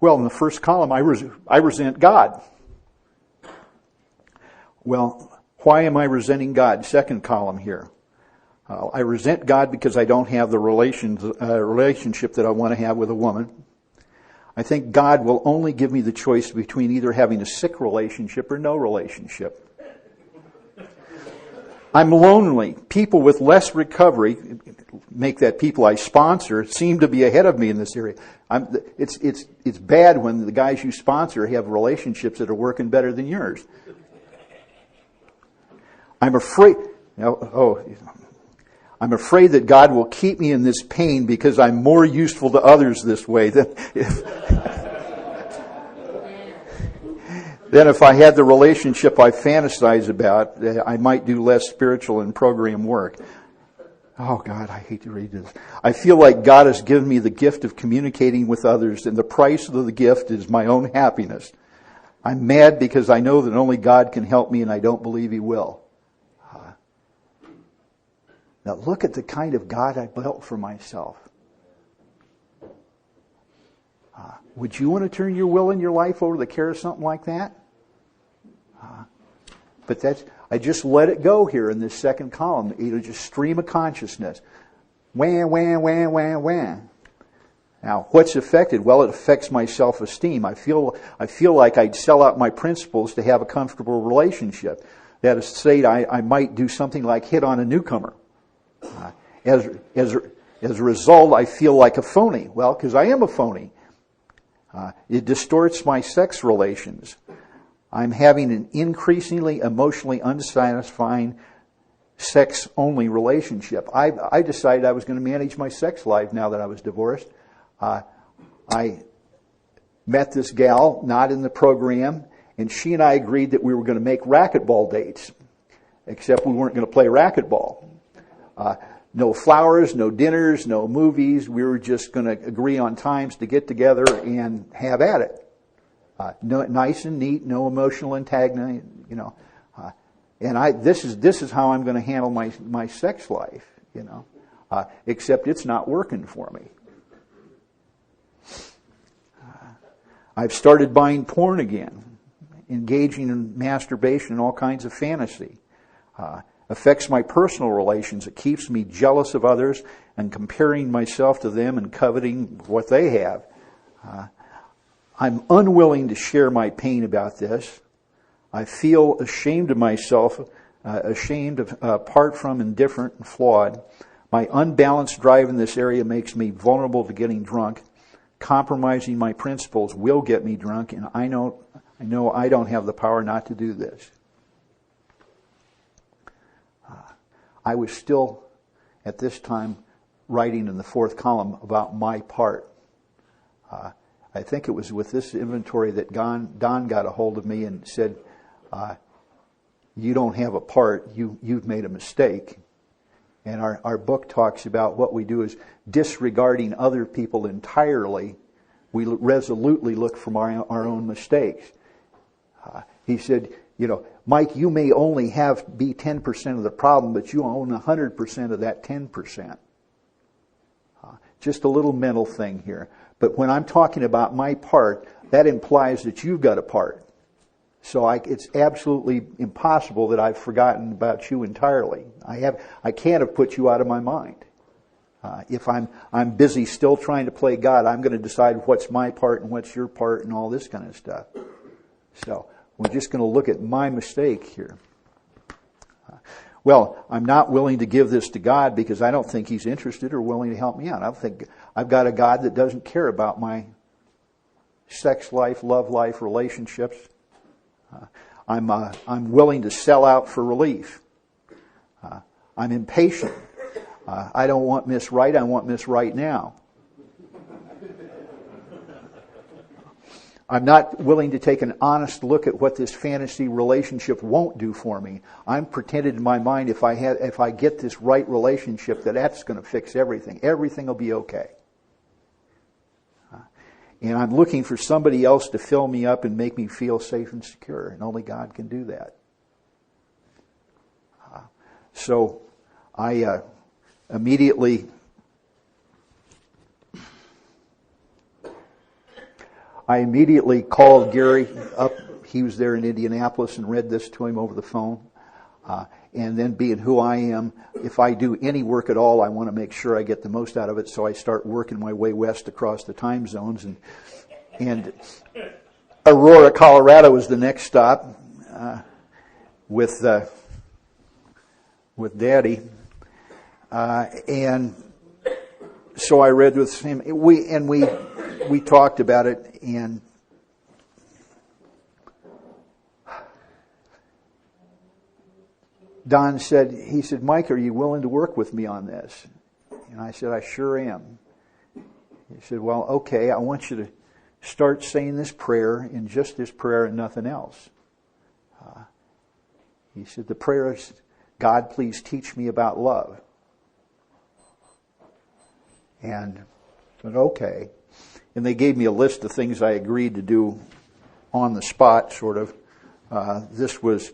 [SPEAKER 2] Well, in the first column, I resent God. Well, why am I resenting God? Second column here. I resent God because I don't have the relationship that I want to have with a woman. I think God will only give me the choice between either having a sick relationship or no relationship. I'm lonely. People with less recovery, make that people I sponsor, seem to be ahead of me in this area. It's bad when the guys you sponsor have relationships that are working better than yours. I'm afraid that God will keep me in this pain because I'm more useful to others this way than if I had the relationship I fantasize about. I might do less spiritual and program work. Oh God, I hate to read this. I feel like God has given me the gift of communicating with others, and the price of the gift is my own happiness. I'm mad because I know that only God can help me, and I don't believe He will. Now look at the kind of God I built for myself. Would you want to turn your will and your life over to the care of something like that? But I just let it go here in this second column. Just stream of consciousness. Wham, wham, wham, wham, wham. Now, what's affected? Well, it affects my self-esteem. I feel like I'd sell out my principles to have a comfortable relationship. That is to say, I might do something like hit on a newcomer. As a result, I feel like a phony. Well, because I am a phony. It distorts my sex relations. I'm having an increasingly emotionally unsatisfying sex-only relationship. I decided I was going to manage my sex life now that I was divorced. I met this gal, not in the program, and she and I agreed that we were going to make racquetball dates, except we weren't going to play racquetball. No flowers, no dinners, no movies. We were just going to agree on times to get together and have at it. Nice and neat, no emotional antagonism, and this is how I'm going to handle my sex life, except it's not working for me. I've started buying porn again, engaging in masturbation and all kinds of fantasy. Affects my personal relations. It keeps me jealous of others and comparing myself to them and coveting what they have. I'm unwilling to share my pain about this. I feel ashamed of myself, apart from, indifferent and flawed. My unbalanced drive in this area makes me vulnerable to getting drunk. Compromising my principles will get me drunk, and I know I don't have the power not to do this. I was still, at this time, writing in the fourth column about my part. I think it was with this inventory that Don got a hold of me and said, you don't have a part, you've made a mistake. And our book talks about what we do is disregarding other people entirely. We resolutely look from our own mistakes. He said, Mike, you may only be 10% of the problem, but you own 100% of that 10%. Just a little mental thing here. But when I'm talking about my part, that implies that you've got a part. So it's absolutely impossible that I've forgotten about you entirely. I can't have put you out of my mind. If I'm busy still trying to play God, I'm going to decide what's my part and what's your part and all this kind of stuff. So we're just going to look at my mistake here. Well, I'm not willing to give this to God because I don't think He's interested or willing to help me out. I think I've got a God that doesn't care about my sex life, love life, relationships. I'm willing to sell out for relief. I'm impatient. I don't want Miss Right. I want Miss Right now. I'm not willing to take an honest look at what this fantasy relationship won't do for me. I'm pretending in my mind if I get this right relationship that's going to fix everything. Everything will be okay. And I'm looking for somebody else to fill me up and make me feel safe and secure. And only God can do that. So I immediately called Gary up. He was there in Indianapolis and read this to him over the phone. And then being who I am, if I do any work at all, I want to make sure I get the most out of it. So I start working my way west across the time zones. And Aurora, Colorado was the next stop with with Daddy, and so I read with him. We talked about it, and Don said, he said, "Mike, are you willing to work with me on this?" And I said, "I sure am." He said, "Well, okay, I want you to start saying this prayer, and just this prayer and nothing else." He said, "The prayer is, God, please teach me about love." And I said, "Okay." And they gave me a list of things I agreed to do on the spot, sort of. This was,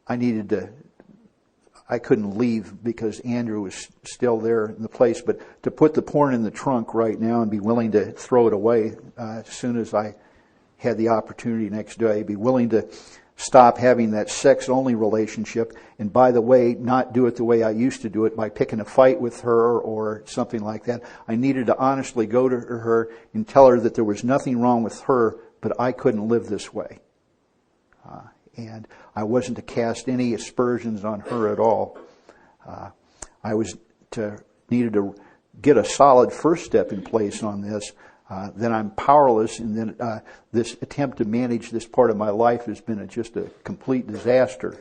[SPEAKER 2] I couldn't leave because Andrew was still there in the place, but to put the porn in the trunk right now and be willing to throw it away as soon as I had the opportunity next day, be willing to stop having that sex-only relationship, and by the way, not do it the way I used to do it by picking a fight with her or something like that. I needed to honestly go to her and tell her that there was nothing wrong with her, but I couldn't live this way. And I wasn't to cast any aspersions on her at all. I needed to get a solid first step in place on this. Then I'm powerless, and then this attempt to manage this part of my life has been just a complete disaster.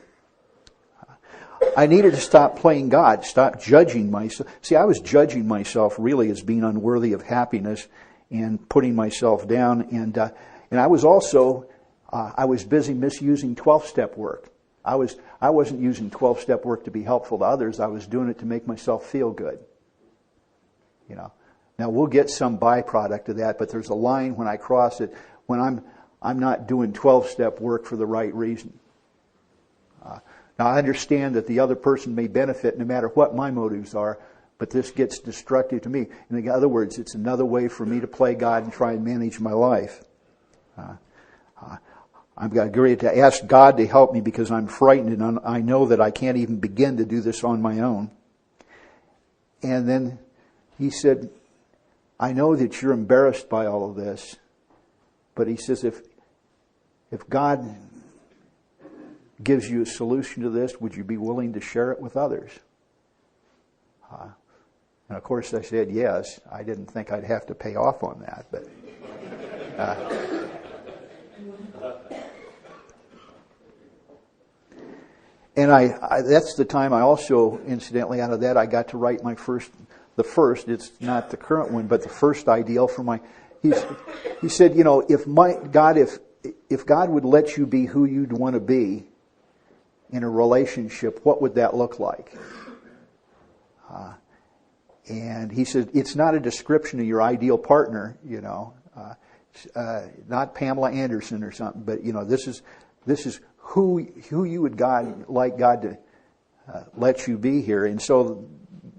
[SPEAKER 2] I needed to stop playing God, stop judging myself. See, I was judging myself really as being unworthy of happiness and putting myself down. And I was also, I was busy misusing 12-step work. I wasn't using 12-step work to be helpful to others. I was doing it to make myself feel good. You know. Now we'll get some byproduct of that, but there's a line when I cross it when I'm not doing 12-step work for the right reason. Now I understand that the other person may benefit no matter what my motives are, but this gets destructive to me. In other words, it's another way for me to play God and try and manage my life. I've got to ask God to help me because I'm frightened and I know that I can't even begin to do this on my own. And then he said, "I know that you're embarrassed by all of this," but he says, if God gives you a solution to this, would you be willing to share it with others? And of course I said yes. I didn't think I'd have to pay off on that, but and that's the time I also, incidentally, out of that I got to write my first, it's not the current one, but the first ideal for my, he said, you know, if God would let you be who you'd want to be in a relationship, what would that look like? And he said, it's not a description of your ideal partner, you know, not Pamela Anderson or something, but you know, this is who you would like God to let you be here. And so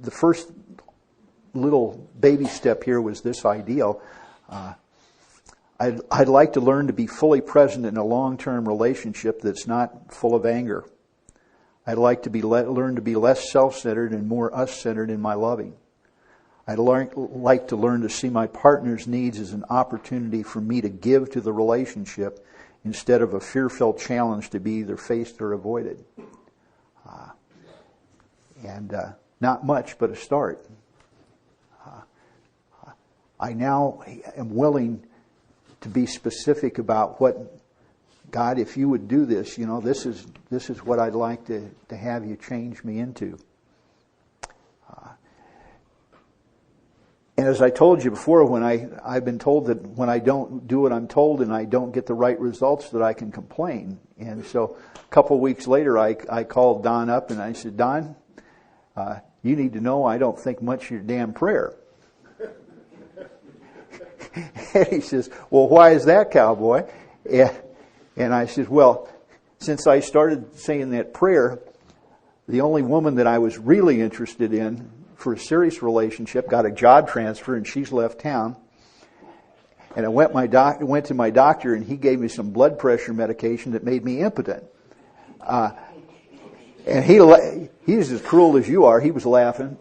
[SPEAKER 2] the first little baby step here was this ideal. I'd like to learn to be fully present in a long-term relationship that's not full of anger. I'd like to learn to be less self-centered and more us-centered in my loving. I'd like to learn to see my partner's needs as an opportunity for me to give to the relationship instead of a fear-filled challenge to be either faced or avoided. Not much, but a start. I now am willing to be specific about what, God, if you would do this, you know, this is what I'd like to have you change me into. And as I told you before, when I've been told that when I don't do what I'm told and I don't get the right results, that I can complain. And so a couple of weeks later, I called Don up and I said, Don, you need to know I don't think much of your damn prayer. And he says, well, why is that, cowboy? And I said, well, since I started saying that prayer, the only woman that I was really interested in for a serious relationship got a job transfer and she's left town. And I went to my doctor and he gave me some blood pressure medication that made me impotent. And he's as cruel as you are. He was laughing.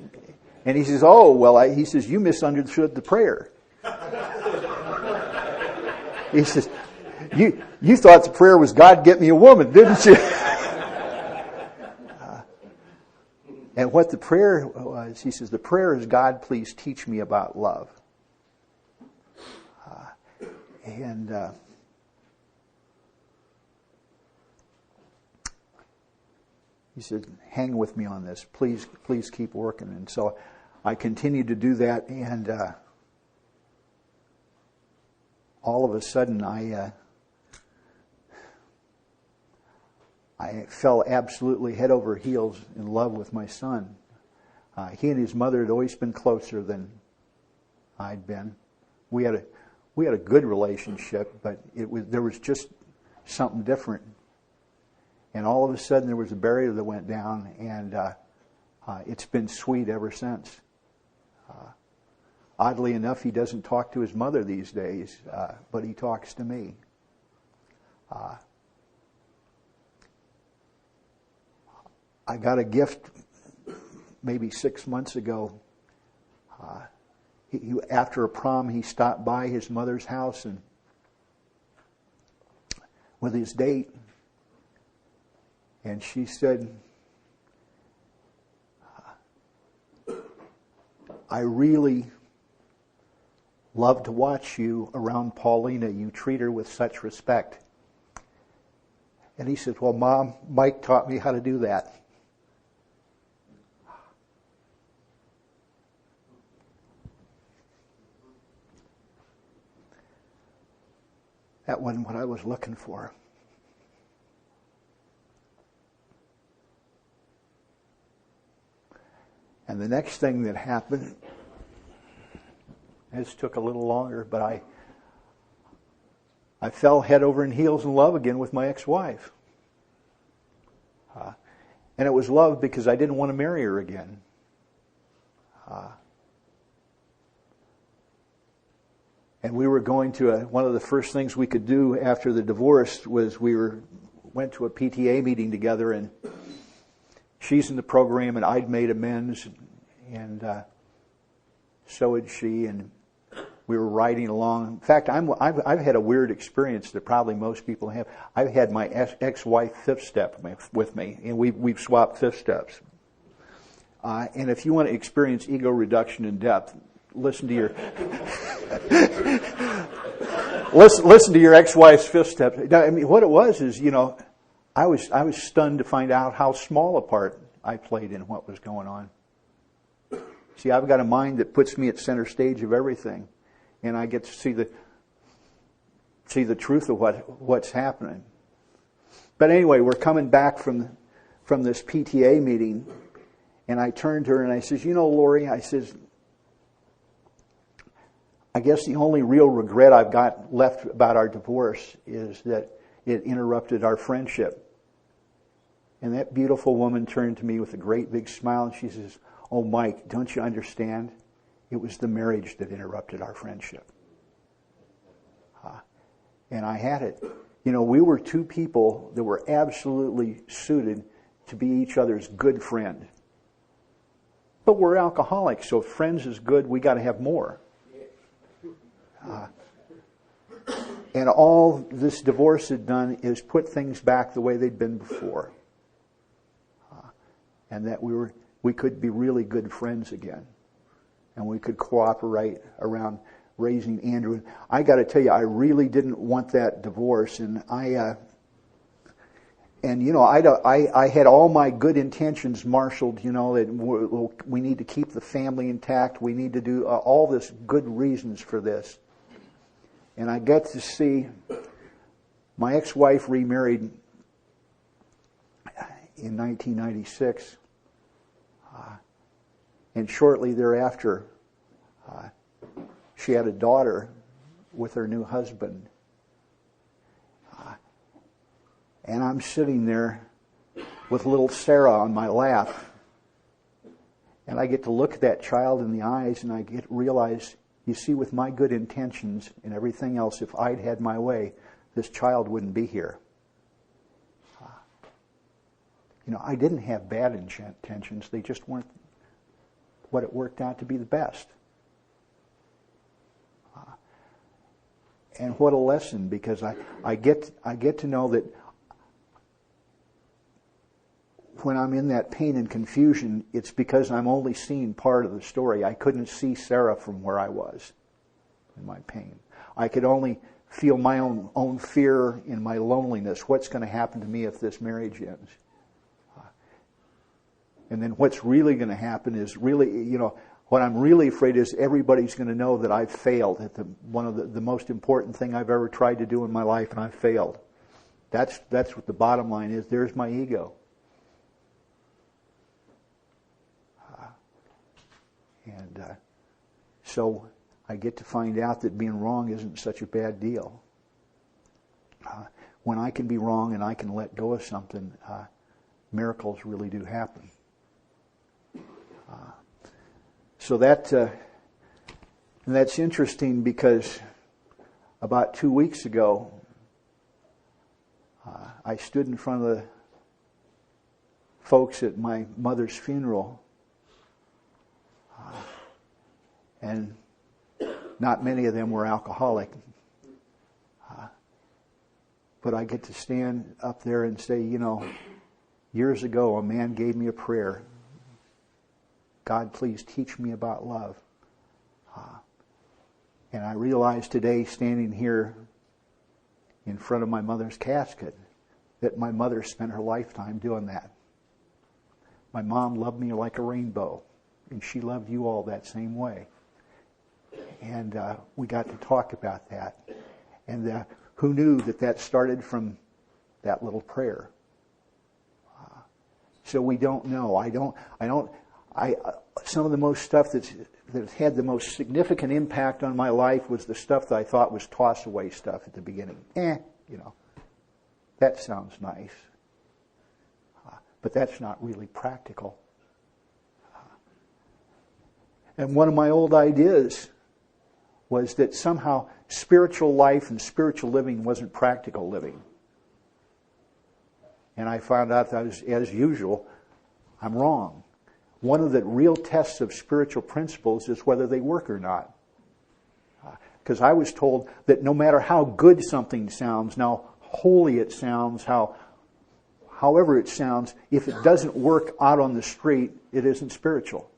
[SPEAKER 2] And he says, oh, well, he says, you misunderstood the prayer. He says, you thought the prayer was, God, get me a woman, didn't you? And what the prayer was, he says, the prayer is, God, please teach me about love. And he said, hang with me on this. Please keep working. And so I continued to do that, and all of a sudden I fell absolutely head over heels in love with my son. He and his mother had always been closer than I'd been. We had a good relationship, but there was just something different. And all of a sudden there was a barrier that went down, and it's been sweet ever since. Oddly enough, he doesn't talk to his mother these days, but he talks to me. I got a gift maybe 6 months ago. After a prom, he stopped by his mother's house and with his date, and she said, I really love to watch you around Paulina. You treat her with such respect. And he said, well, Mom, Mike taught me how to do that. That wasn't what I was looking for. And the next thing that happened, this took a little longer, but I fell head over heels in love again with my ex-wife. And it was love because I didn't want to marry her again. And we were going to one of the first things we could do after the divorce was went to a PTA meeting together, and she's in the program, and I'd made amends, and so had she, and we were riding along. In fact, I've had a weird experience that probably most people have. I've had my ex-wife fifth step with me, and we've swapped fifth steps. And if you want to experience ego reduction in depth, listen to your listen to your ex-wife's fifth step. I mean, what it was is, I was stunned to find out how small a part I played in what was going on. See, I've got a mind that puts me at center stage of everything, and I get to see the truth of what's happening. But anyway, we're coming back from this PTA meeting, and I turned to her and I says, Lori, I says, I guess the only real regret I've got left about our divorce is that it interrupted our friendship. And that beautiful woman turned to me with a great big smile, and she says, oh, Mike, don't you understand? It was the marriage that interrupted our friendship. And I had it. We were two people that were absolutely suited to be each other's good friend. But we're alcoholics, so if friends is good, we got to have more. And all this divorce had done is put things back the way they'd been before. And that we could be really good friends again. And we could cooperate around raising Andrew. I got to tell you, I really didn't want that divorce, and I had all my good intentions marshaled, that we need to keep the family intact. We need to do all this good reasons for this. And I got to see my ex-wife remarried in 1996. And shortly thereafter, she had a daughter with her new husband. And I'm sitting there with little Sarah on my lap. And I get to look at that child in the eyes, and I get to realize, you see, with my good intentions and everything else, if I'd had my way, this child wouldn't be here. I didn't have bad intentions. They just weren't what it worked out to be the best. And what a lesson, because I get to know that when I'm in that pain and confusion, it's because I'm only seeing part of the story. I couldn't see Sarah from where I was in my pain. I could only feel my own fear in my loneliness. What's going to happen to me if this marriage ends? And then what's really going to happen is really, what I'm really afraid is everybody's going to know that I've failed at one of the most important thing I've ever tried to do in my life, and I've failed. That's what the bottom line is. There's my ego. So I get to find out that being wrong isn't such a bad deal. When I can be wrong and I can let go of something, miracles really do happen. So that's interesting because about 2 weeks ago, I stood in front of the folks at my mother's funeral, and not many of them were alcoholic. But I get to stand up there and say, years ago a man gave me a prayer. God, please teach me about love. And I realize today, standing here in front of my mother's casket, that my mother spent her lifetime doing that. My mom loved me like a rainbow, and she loved you all that same way. And we got to talk about that. And who knew that started from that little prayer? So we don't know. Some of the most stuff that had the most significant impact on my life was the stuff that I thought was toss away stuff at the beginning. That sounds nice. But that's not really practical. And one of my old ideas was that somehow spiritual life and spiritual living wasn't practical living. And I found out that, as usual, I'm wrong. One of the real tests of spiritual principles is whether they work or not. Because I was told that no matter how good something sounds, how holy it sounds, however it sounds, if it doesn't work out on the street, it isn't spiritual.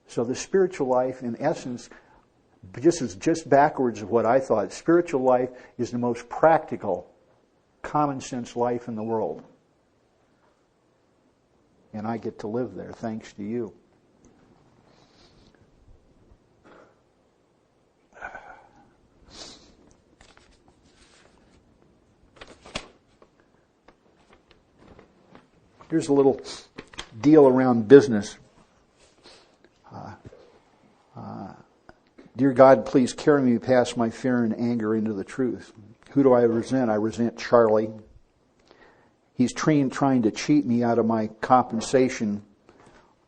[SPEAKER 2] So the spiritual life, in essence, just backwards of what I thought. Spiritual life is the most practical, common sense life in the world. And I get to live there thanks to you. Here's a little deal around business. Dear God, please carry me past my fear and anger into the truth. Who do I resent? I resent Charlie. He's trying to cheat me out of my compensation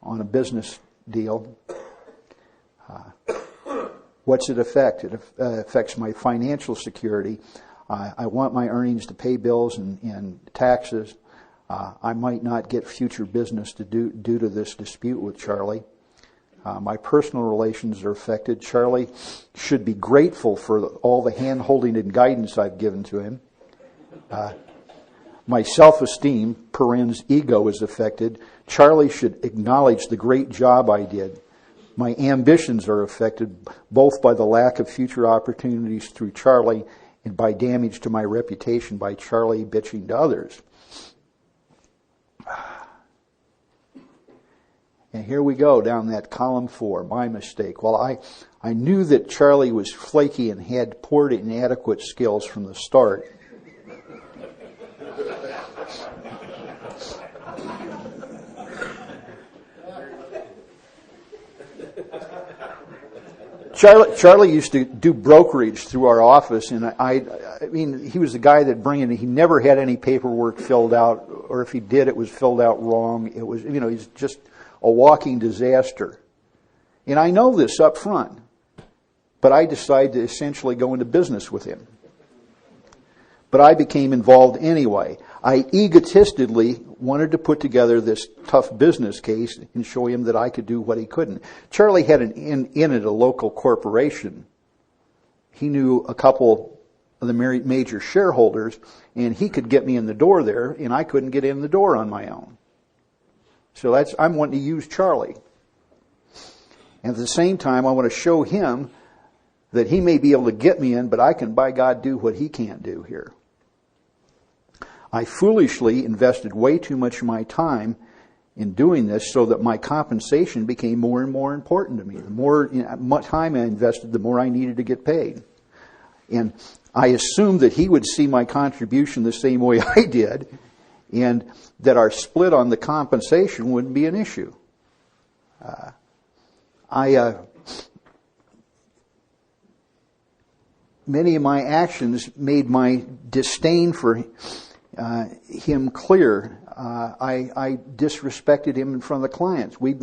[SPEAKER 2] on a business deal. What's it affect? It affects my financial security. I want my earnings to pay bills and taxes. I might not get future business due to this dispute with Charlie. My personal relations are affected. Charlie should be grateful for all the hand-holding and guidance I've given to him. My self-esteem, parens ego, is affected. Charlie should acknowledge the great job I did. My ambitions are affected both by the lack of future opportunities through Charlie and by damage to my reputation by Charlie bitching to others. And here we go down that column 4, my mistake. Well, I knew that Charlie was flaky and had poor and inadequate skills from the start. Charlie used to do brokerage through our office, and I mean, he was the guy that he never had any paperwork filled out, or if he did, it was filled out wrong. It was, he's just a walking disaster. And I know this up front, but I decided to essentially go into business with him. But I became involved anyway. I egotistically wanted to put together this tough business case and show him that I could do what he couldn't. Charlie had in it a local corporation. He knew a couple the major shareholders, and he could get me in the door there, and I couldn't get in the door on my own. So I'm wanting to use Charlie. And at the same time, I want to show him that he may be able to get me in, but I can, by God, do what he can't do here. I foolishly invested way too much of my time in doing this so that my compensation became more and more important to me. The more time I invested, the more I needed to get paid. And I assumed that he would see my contribution the same way I did, and that our split on the compensation wouldn't be an issue. Many of my actions made my disdain for him clear. I disrespected him in front of the clients. We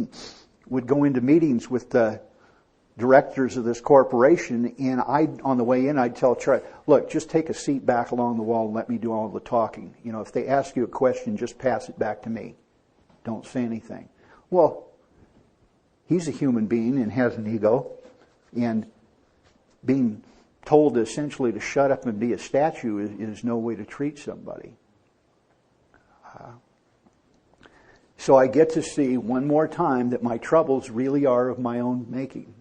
[SPEAKER 2] would go into meetings with the directors of this corporation, and on the way in, I'd tell Charlie, look, just take a seat back along the wall and let me do all the talking. You know, if they ask you a question, just pass it back to me. Don't say anything. Well, he's a human being and has an ego, and being told essentially to shut up and be a statue is no way to treat somebody. So I get to see one more time that my troubles really are of my own making.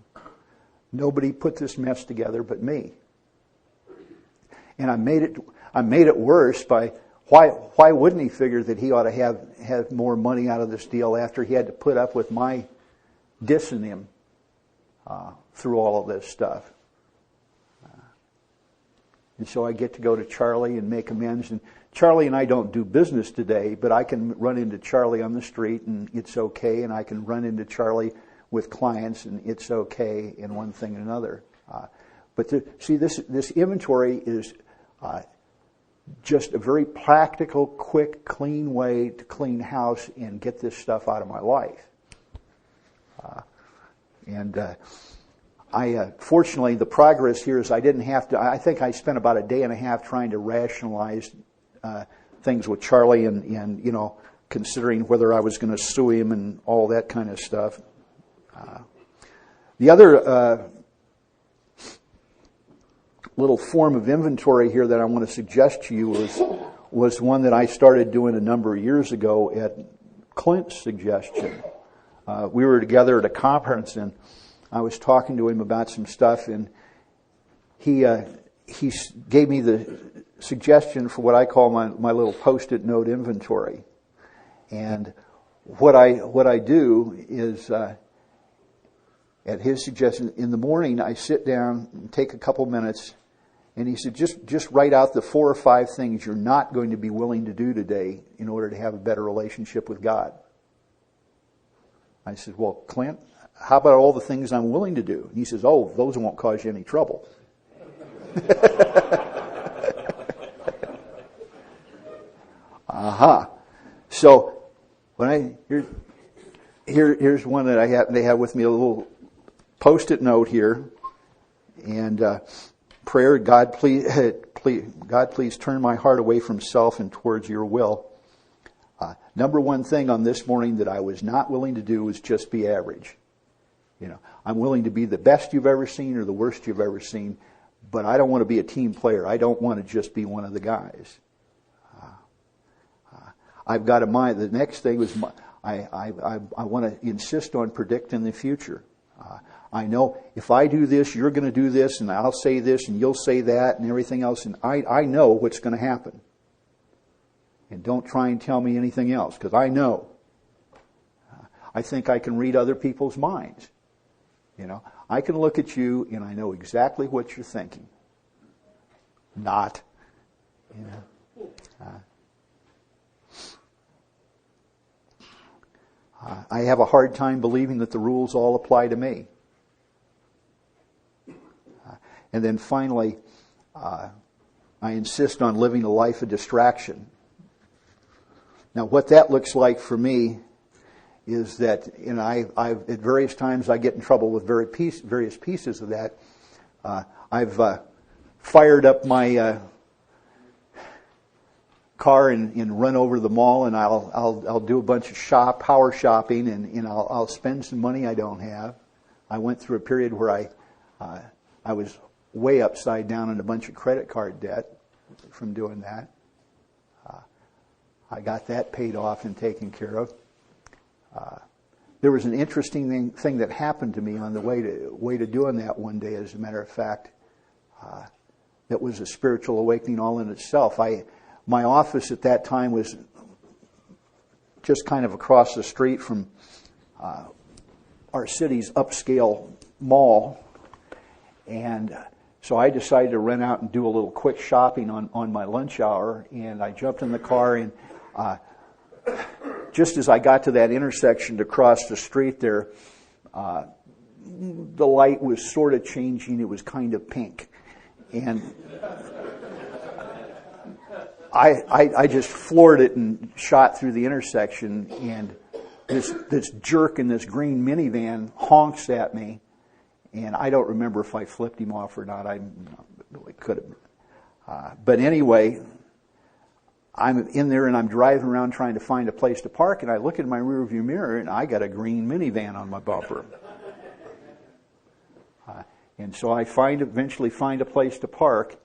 [SPEAKER 2] Nobody put this mess together but me. And I made it worse by why wouldn't he figure that he ought to have more money out of this deal after he had to put up with my dissing him through all of this stuff. And so I get to go to Charlie and make amends. And Charlie and I don't do business today, but I can run into Charlie on the street and it's okay. And I can run into Charlie with clients and it's okay, and one thing and another. But this inventory is just a very practical, quick, clean way to clean house and get this stuff out of my life. Fortunately, the progress here is I didn't have to. I think I spent about a day and a half trying to rationalize things with Charlie, and considering whether I was going to sue him and all that kind of stuff. The other little form of inventory here that I want to suggest to you was one that I started doing a number of years ago at Clint's suggestion. We were together at a conference, and I was talking to him about some stuff, and he gave me the suggestion for what I call my little Post-it note inventory. And what I do is, at his suggestion, in the morning I sit down and take a couple minutes, and he said, just write out the 4 or 5 things you're not going to be willing to do today in order to have a better relationship with God. I said, well, Clint, how about all the things I'm willing to do? And he says, oh, those won't cause you any trouble. Aha. So when here's one that they have with me, a little Post-it note here, and prayer. God, please turn my heart away from self and towards your will. Number one thing on this morning that I was not willing to do was just be average. I'm willing to be the best you've ever seen or the worst you've ever seen, but I don't want to be a team player. I don't want to just be one of the guys. I've got a mind. The next thing was I want to insist on predicting the future. I know if I do this, you're going to do this, and I'll say this, and you'll say that, and everything else, and I know what's going to happen. And don't try and tell me anything else, because I know. I think I can read other people's minds. I can look at you, and I know exactly what you're thinking. Not. I have a hard time believing that the rules all apply to me. And then finally, I insist on living a life of distraction. Now, what that looks like for me is that, I've at various times I get in trouble with various pieces of that. I've fired up my car and run over to the mall, and I'll do a bunch of power shopping, and I'll spend some money I don't have. I went through a period where I was way upside down in a bunch of credit card debt from doing that. I got that paid off and taken care of. There was an interesting thing that happened to me on the way to doing that one day, as a matter of fact. That was a spiritual awakening all in itself. My office at that time was just kind of across the street from our city's upscale mall. And so I decided to run out and do a little quick shopping on my lunch hour. And I jumped in the car, and just as I got to that intersection to cross the street there, the light was sort of changing. It was kind of pink. And I just floored it and shot through the intersection, and this jerk in this green minivan honks at me, and I don't remember if I flipped him off or not. I could have. But anyway, I'm in there and I'm driving around trying to find a place to park, and I look in my rearview mirror and I got a green minivan on my bumper. And so I eventually find a place to park,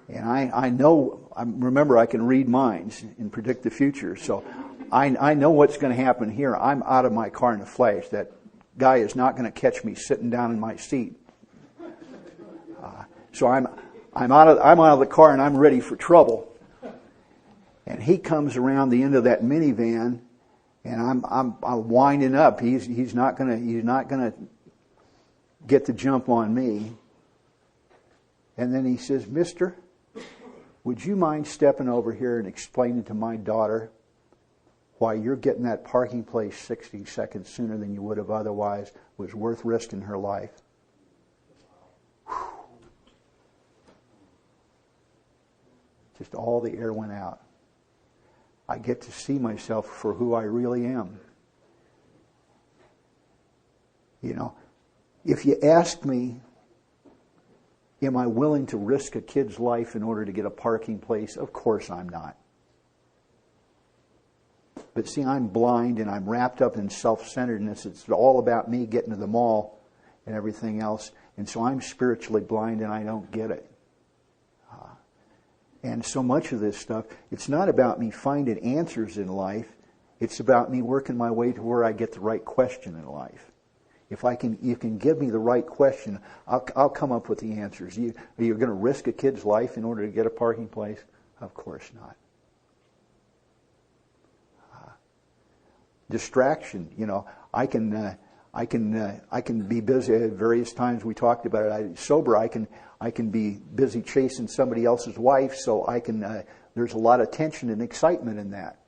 [SPEAKER 2] and remember I can read minds and predict the future. So I know what's going to happen here. I'm out of my car in a flash. That guy is not going to catch me sitting down in my seat. So I'm out of the car and I'm ready for trouble. And he comes around the end of that minivan, and I'm winding up. He's not gonna get the jump on me. And then he says, "Mister, would you mind stepping over here and explaining to my daughter why you're getting that parking place 60 seconds sooner than you would have otherwise was worth risking her life?" Whew. Just all the air went out. I get to see myself for who I really am. You know, if you ask me, am I willing to risk a kid's life in order to get a parking place? Of course I'm not. But see, I'm blind and I'm wrapped up in self-centeredness. It's all about me getting to the mall and everything else. And so I'm spiritually blind and I don't get it. And so much of this stuff, it's not about me finding answers in life. It's about me working my way to where I get the right question in life. If you can give me the right question, I'll come up with the answers. You're going to risk a kid's life in order to get a parking place? Of course not. Distraction, you know, I can be busy at various times. We talked about it. Sober, I can be busy chasing somebody else's wife, so there's a lot of tension and excitement in that.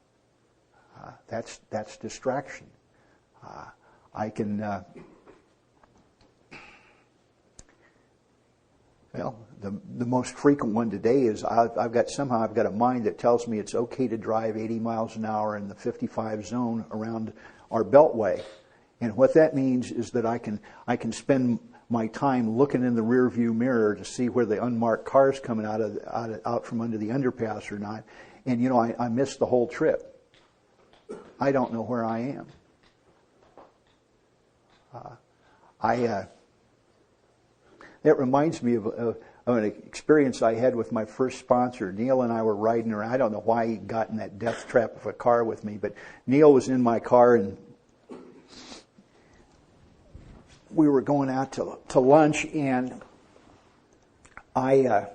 [SPEAKER 2] That's distraction. The most frequent one today is I've got a mind that tells me it's okay to drive 80 miles an hour in the 55 zone around our beltway. And what that means is that I can spend my time looking in the rearview mirror to see where the unmarked car's coming out from under the underpass or not. And you know, I missed the whole trip. I don't know where I am. That reminds me of an experience I had with my first sponsor. Neil and I were riding around. I don't know why he got in that death trap of a car with me, but Neil was in my car and we were going out to lunch, and we were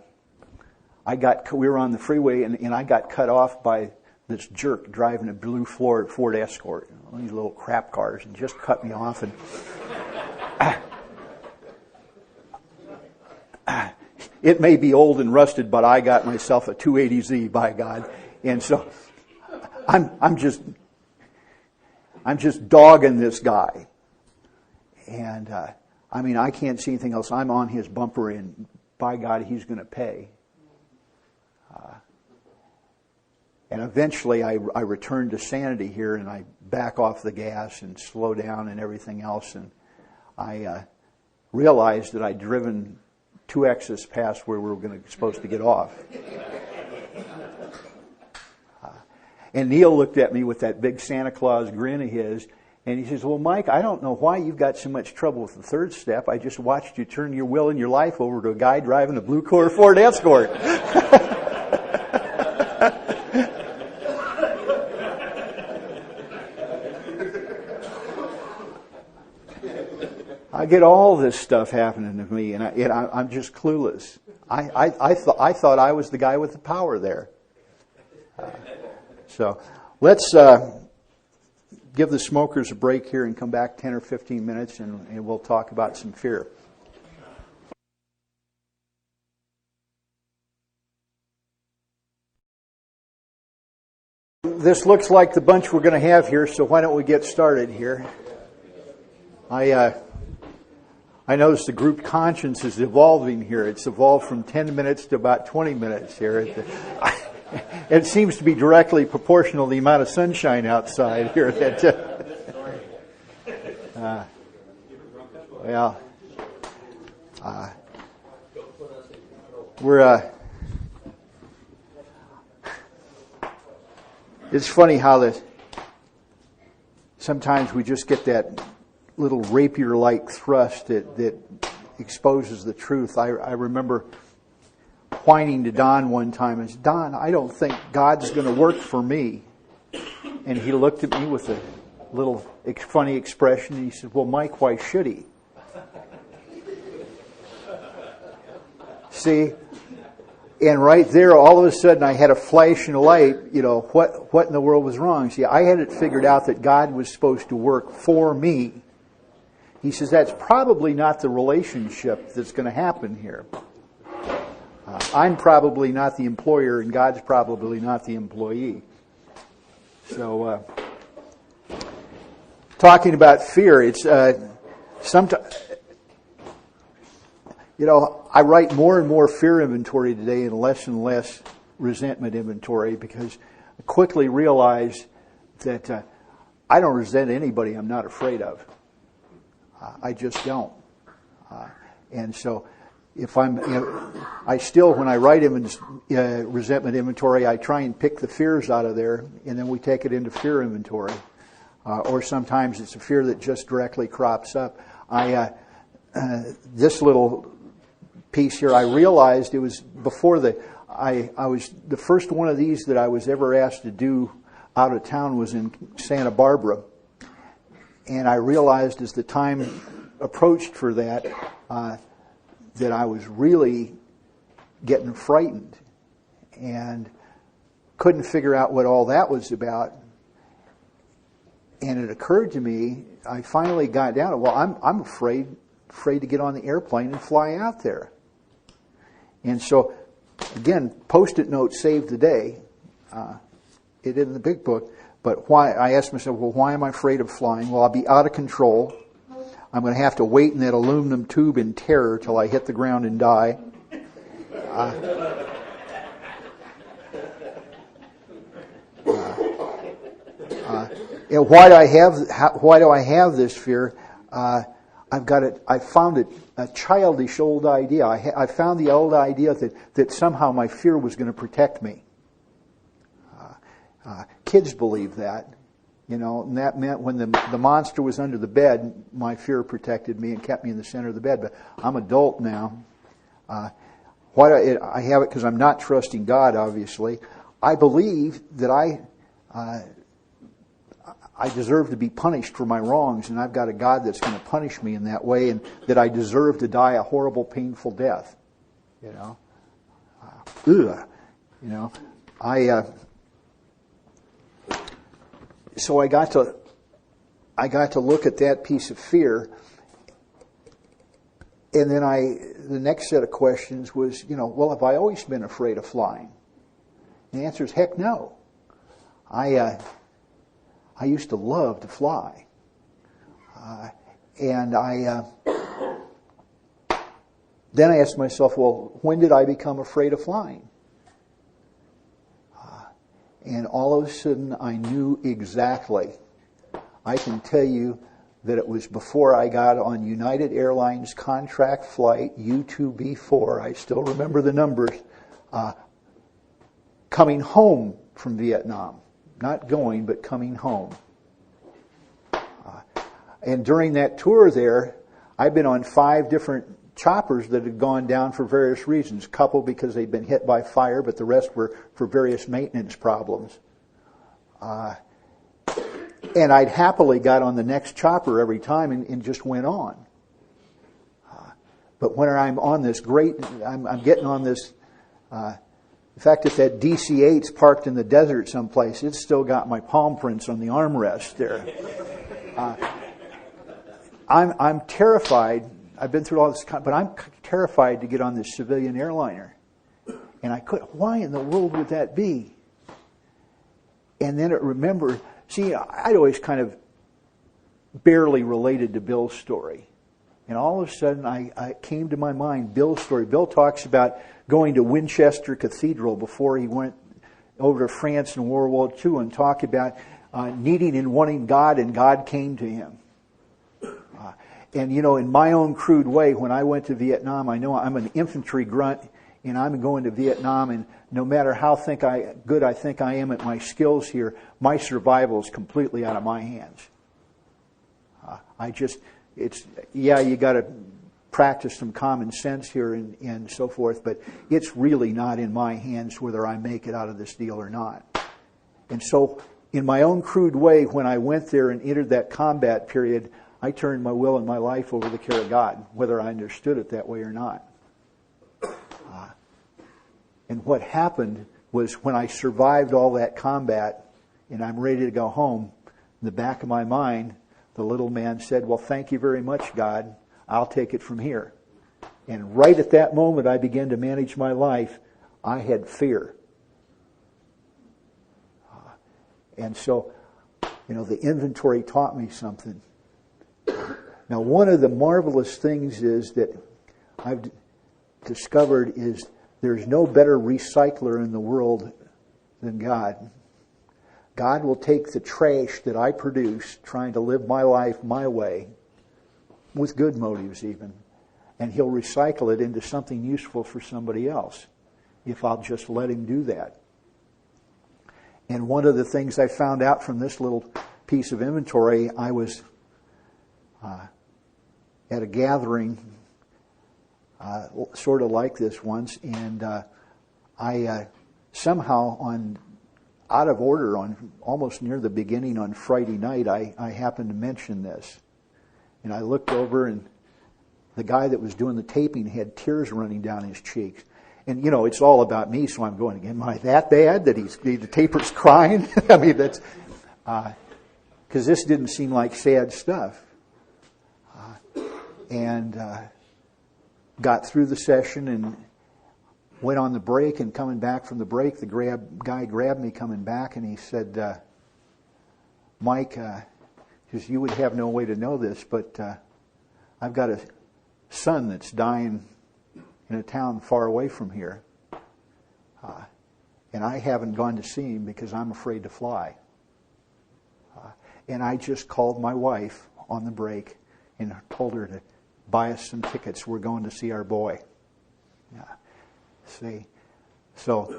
[SPEAKER 2] on the freeway, and I got cut off by this jerk driving a blue Ford Escort, these little crap cars, and just cut me off. And it may be old and rusted, but I got myself a 280Z, by God, and so I'm just dogging this guy. And, I can't see anything else. I'm on his bumper, and by God, he's going to pay. And eventually I return to sanity here, and I back off the gas and slow down and everything else. And I realized that I'd driven 2 exits past where we were supposed to get off. And Neil looked at me with that big Santa Claus grin of his, And he says, well, Mike, I don't know why you've got so much trouble with the third step. I just watched you turn your will and your life over to a guy driving a blue collar Ford Escort. I get all this stuff happening to me, and I'm just clueless. I thought I was the guy with the power there. So let's give the smokers a break here and come back 10 or 15 minutes, and we'll talk about some fear. This looks like the bunch we're going to have here, so why don't we get started here? I notice the group conscience is evolving here. It's evolved from 10 minutes to about 20 minutes here. It seems to be directly proportional to the amount of sunshine outside here. It's funny how sometimes we just get that little rapier-like thrust that exposes the truth. I remember whining to Don one time and said, Don, I don't think God's going to work for me. And he looked at me with a little funny expression and he said, well, Mike, why should he? See? And right there, all of a sudden, I had a flash and a light, what in the world was wrong? See, I had it figured out that God was supposed to work for me. He says, that's probably not the relationship that's going to happen here. I'm probably not the employer, and God's probably not the employee. So, talking about fear, it's sometimes, I write more and more fear inventory today and less resentment inventory because I quickly realize that I don't resent anybody I'm not afraid of. I just don't. And so if when I write resentment inventory, I try and pick the fears out of there, and then we take it into fear inventory. Or sometimes it's a fear that just directly crops up. This little piece here, I realized it was before I was the first one of these that I was ever asked to do out of town was in Santa Barbara. And I realized as the time approached for that I was really getting frightened and couldn't figure out what all that was about. And it occurred to me, I finally got down to, well, I'm afraid to get on the airplane and fly out there. And so, again, Post-it note saved the day. It in the big book. But why? I asked myself, well, why am I afraid of flying? Well, I'll be out of control. I'm going to have to wait in that aluminum tube in terror till I hit the ground and die. And why do I have this fear? I found a childish old idea. I found the old idea that somehow my fear was going to protect me. Kids believe that, and that meant when the monster was under the bed, my fear protected me and kept me in the center of the bed. But I'm adult now. I have it because I'm not trusting God, obviously. I believe that I deserve to be punished for my wrongs, and I've got a God that's going to punish me in that way, and that I deserve to die a horrible, painful death. So I got to look at that piece of fear, and then the next set of questions was, well, have I always been afraid of flying? And the answer is heck no. I used to love to fly, and then I asked myself, well, when did I become afraid of flying? And all of a sudden, I knew exactly. I can tell you that it was before I got on United Airlines contract flight U2B4. I still remember the numbers. Coming home from Vietnam. Not going, but coming home. And during that tour there, I've been on 5 different choppers that had gone down for various reasons. A couple because they'd been hit by fire, but the rest were for various maintenance problems. And I'd happily got on the next chopper every time and just went on. But when I'm on this I'm getting on this, in fact, if that DC-8's parked in the desert someplace, it's still got my palm prints on the armrest there. I'm terrified. I've been through all this, but I'm terrified to get on this civilian airliner. And I couldn't. Why in the world would that be? And then I'd always kind of barely related to Bill's story. And all of a sudden, I came to my mind Bill's story. Bill talks about going to Winchester Cathedral before he went over to France in World War II and talked about needing and wanting God, and God came to him. And, in my own crude way, when I went to Vietnam, I know I'm an infantry grunt, and I'm going to Vietnam, and no matter how good I think I am at my skills here, my survival is completely out of my hands. You got to practice some common sense here and so forth, but it's really not in my hands whether I make it out of this deal or not. And so, in my own crude way, when I went there and entered that combat period, I turned my will and my life over to the care of God, whether I understood it that way or not. And what happened was when I survived all that combat and I'm ready to go home, in the back of my mind, the little man said, "Well, thank you very much, God. I'll take it from here." And right at that moment I began to manage my life. I had fear. And so, the inventory taught me something. Now, one of the marvelous things is that I've discovered is there's no better recycler in the world than God. God will take the trash that I produce, trying to live my life my way, with good motives even, and He'll recycle it into something useful for somebody else, if I'll just let Him do that. And one of the things I found out from this little piece of inventory, I was at a gathering sort of like this once, and I somehow out of order on almost near the beginning on Friday night, I happened to mention this. And I looked over, and the guy that was doing the taping had tears running down his cheeks. And, it's all about me, so I'm going, am I that bad that the taper's crying? I mean, that's... because this didn't seem like sad stuff. And got through the session and went on the break, and coming back from the break, the guy grabbed me coming back, and he said, "Mike, because you would have no way to know this, but I've got a son that's dying in a town far away from here, and I haven't gone to see him because I'm afraid to fly." And I just called my wife on the break and told her to buy us some tickets. We're going to see our boy. See, so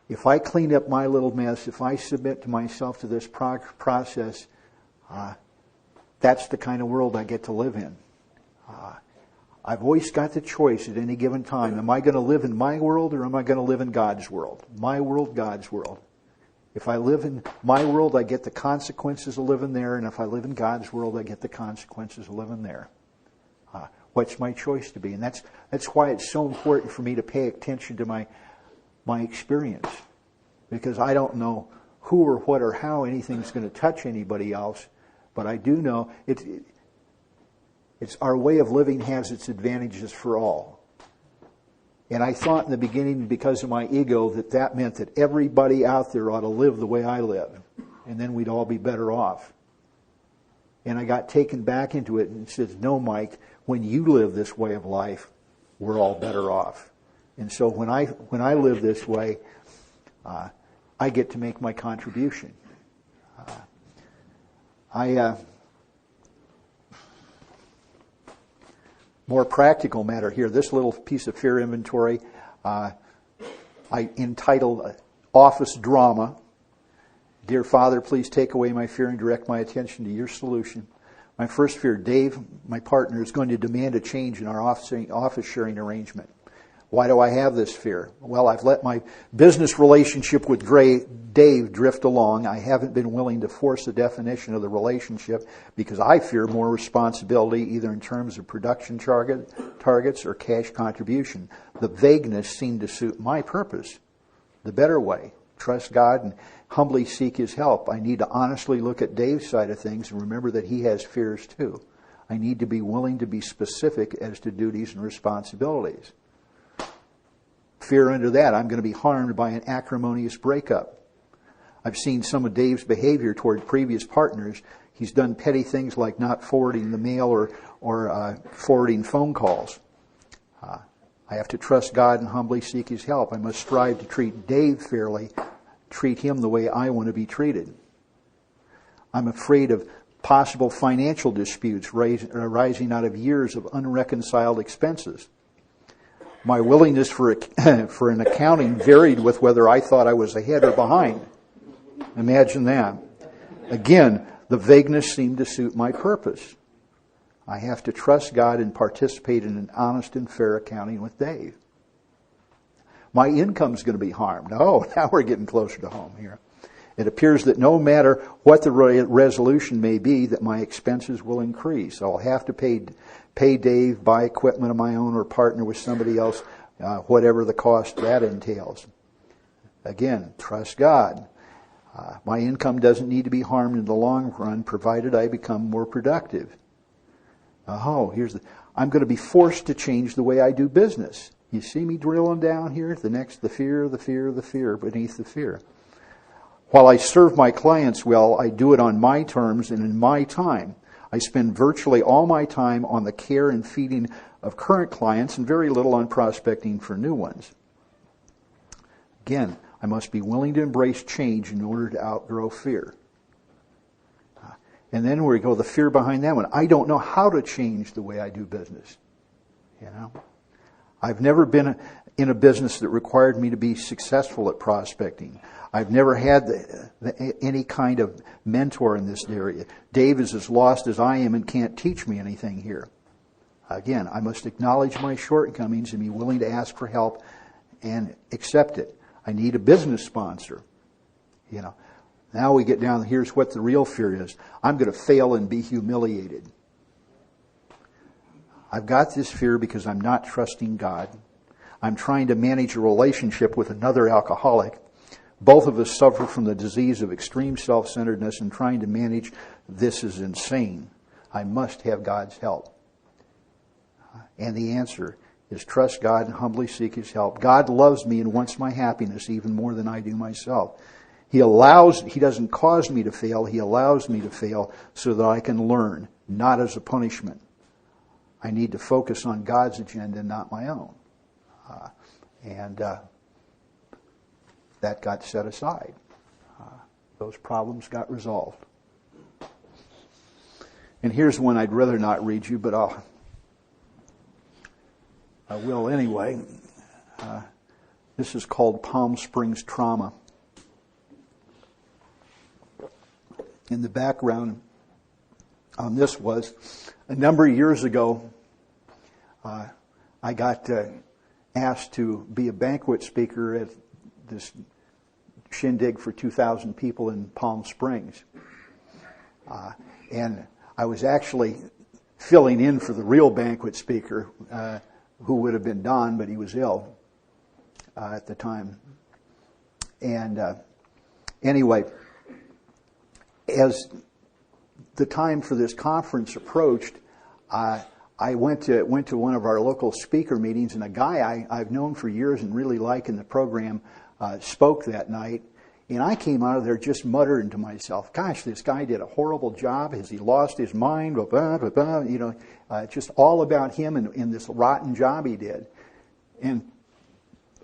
[SPEAKER 2] if I clean up my little mess, if I submit to myself to this process, that's the kind of world I get to live in. I've always got the choice at any given time. Am I going to live in my world, or am I going to live in God's world? My world, God's world. If I live in my world, I get the consequences of living there, and if I live in God's world, I get the consequences of living there. What's my choice to be? And that's why it's so important for me to pay attention to my experience, because I don't know who or what or how anything's going to touch anybody else, but I do know it's our way of living has its advantages for all. And I thought in the beginning, because of my ego, that meant that everybody out there ought to live the way I live, and then we'd all be better off. And I got taken back into it and said, "No, Mike, when you live this way of life, we're all better off." And so when I live this way, I get to make my contribution. More practical matter here. This little piece of fear inventory, I entitled Office Drama. "Dear Father, please take away my fear and direct my attention to your solution. My first fear, Dave, my partner, is going to demand a change in our office sharing arrangement. Why do I have this fear? Well, I've let my business relationship with Dave drift along. I haven't been willing to force a definition of the relationship because I fear more responsibility, either in terms of production targets or cash contribution. The vagueness seemed to suit my purpose. The better way, trust God and humbly seek His help. I need to honestly look at Dave's side of things and remember that he has fears too. I need to be willing to be specific as to duties and responsibilities. Fear under that, I'm going to be harmed by an acrimonious breakup. I've seen some of Dave's behavior toward previous partners. He's done petty things like not forwarding the mail or forwarding phone calls. I have to trust God and humbly seek His help. I must strive to treat Dave fairly, treat him the way I want to be treated. I'm afraid of possible financial disputes arising out of years of unreconciled expenses. My willingness for an accounting varied with whether I thought I was ahead or behind. Imagine that. Again, the vagueness seemed to suit my purpose. I have to trust God and participate in an honest and fair accounting with Dave. My income's going to be harmed. Oh, now we're getting closer to home here. It appears that no matter what the resolution may be, that my expenses will increase. I'll have to pay Dave, buy equipment of my own, or partner with somebody else, whatever the cost that entails. Again, trust God. My income doesn't need to be harmed in the long run, provided I become more productive. I'm going to be forced to change the way I do business. You see me drilling down here? The fear beneath the fear. While I serve my clients well, I do it on my terms and in my time. I spend virtually all my time on the care and feeding of current clients and very little on prospecting for new ones. Again, I must be willing to embrace change in order to outgrow fear. And then we go, the fear behind that one. I don't know how to change the way I do business. I've never been in a business that required me to be successful at prospecting. I've never had any kind of mentor in this area. Dave is as lost as I am and can't teach me anything here. Again, I must acknowledge my shortcomings and be willing to ask for help and accept it. I need a business sponsor. Now we get down, here's what the real fear is. I'm going to fail and be humiliated. I've got this fear because I'm not trusting God. I'm trying to manage a relationship with another alcoholic. Both of us suffer from the disease of extreme self-centeredness, and trying to manage this is insane. I must have God's help. And the answer is trust God and humbly seek His help. God loves me and wants my happiness even more than I do myself. He doesn't cause me to fail. He allows me to fail so that I can learn, not as a punishment. I need to focus on God's agenda, not my own. That got set aside. Those problems got resolved. And here's one I'd rather not read you, but I will anyway. This is called Palm Springs Trauma. In the background on this was, a number of years ago, I got asked to be a banquet speaker at this shindig for 2,000 people in Palm Springs. And I was actually filling in for the real banquet speaker, who would have been Don, but he was ill at the time. And anyway, as the time for this conference approached, I went to one of our local speaker meetings, and a guy I've known for years and really like in the program spoke that night. And I came out of there just muttering to myself, gosh, this guy did a horrible job. Has he lost his mind? Blah, blah, blah. Just all about him and this rotten job he did. And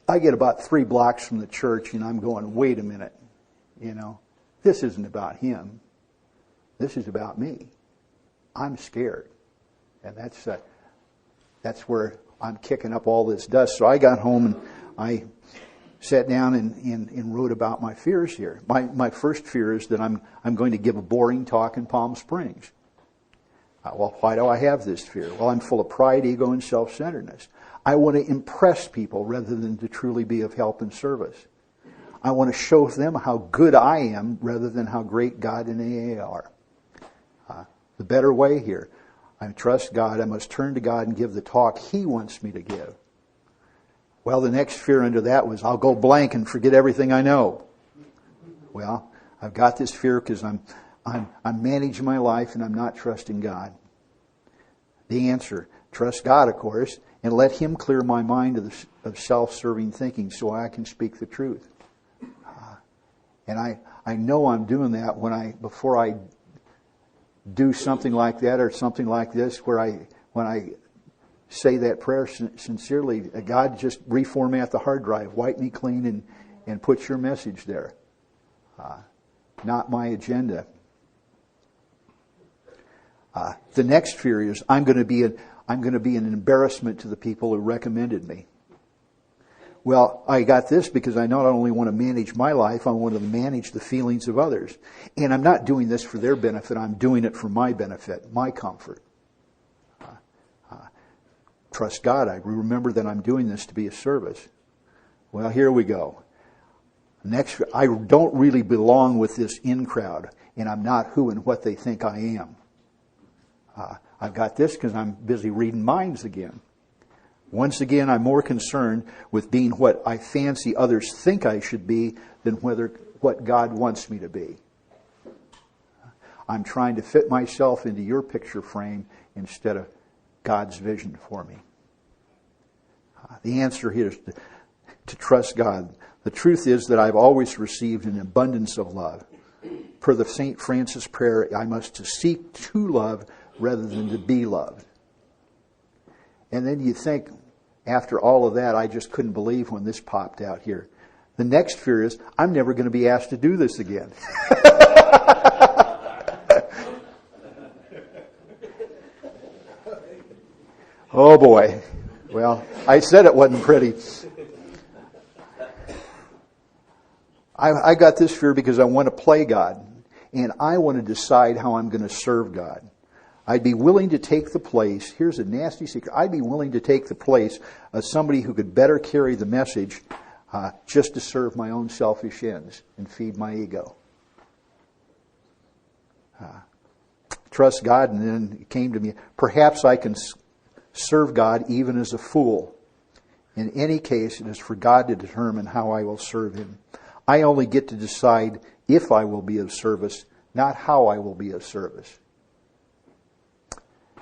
[SPEAKER 2] I get about 3 blocks from the church, and I'm going, wait a minute. This isn't about him. This is about me. I'm scared. And that's where I'm kicking up all this dust. So I got home and I sat down and wrote about my fears here. My first fear is that I'm going to give a boring talk in Palm Springs. Well, why do I have this fear? Well, I'm full of pride, ego, and self-centeredness. I want to impress people rather than to truly be of help and service. I want to show them how good I am rather than how great God and AA are. The better way here. I trust God. I must turn to God and give the talk He wants me to give. Well, the next fear under that was I'll go blank and forget everything I know. Well, I've got this fear because I'm managing my life and I'm not trusting God. The answer, trust God, of course, and let Him clear my mind of self-serving thinking so I can speak the truth. And I know I'm doing that before I do something like that or something like this, when I say that prayer sincerely, God, just reformat the hard drive, wipe me clean, and put your message there. Not my agenda. The next fear is I'm going to be an embarrassment to the people who recommended me. Well, I got this because I not only want to manage my life, I want to manage the feelings of others. And I'm not doing this for their benefit. I'm doing it for my benefit, my comfort. Trust God. I remember that I'm doing this to be a service. Well, here we go. Next, I don't really belong with this in crowd, and I'm not who and what they think I am. I've got this because I'm busy reading minds again. Once again, I'm more concerned with being what I fancy others think I should be than what God wants me to be. I'm trying to fit myself into your picture frame instead of God's vision for me. The answer here is to trust God. The truth is that I've always received an abundance of love. Per the St. Francis prayer, I must seek to love rather than to be loved. And then you think, after all of that, I just couldn't believe when this popped out here. The next fear is, I'm never going to be asked to do this again. Oh boy. Well, I said it wasn't pretty. I got this fear because I want to play God. And I want to decide how I'm going to serve God. I'd be willing to take the place, here's a nasty secret, I'd be willing to take the place of somebody who could better carry the message just to serve my own selfish ends and feed my ego. Trust God, and then it came to me, perhaps I can serve God even as a fool. In any case, it is for God to determine how I will serve Him. I only get to decide if I will be of service, not how I will be of service.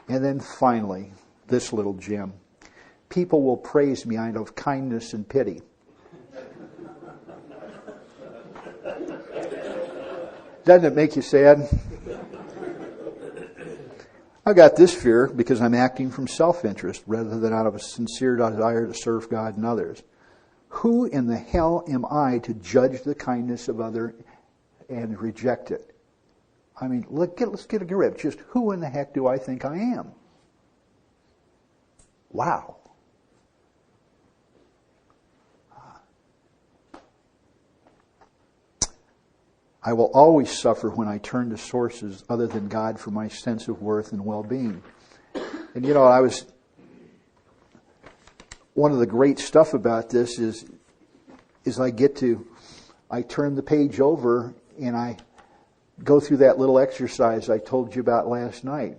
[SPEAKER 2] And then finally, this little gem. People will praise me out of kindness and pity. Doesn't it make you sad? I got this fear because I'm acting from self-interest rather than out of a sincere desire to serve God and others. Who in the hell am I to judge the kindness of others and reject it? I mean, let's get a grip. Just who in the heck do I think I am? Wow. I will always suffer when I turn to sources other than God for my sense of worth and well-being. And one of the great stuff about this is I turn the page over and I go through that little exercise I told you about last night.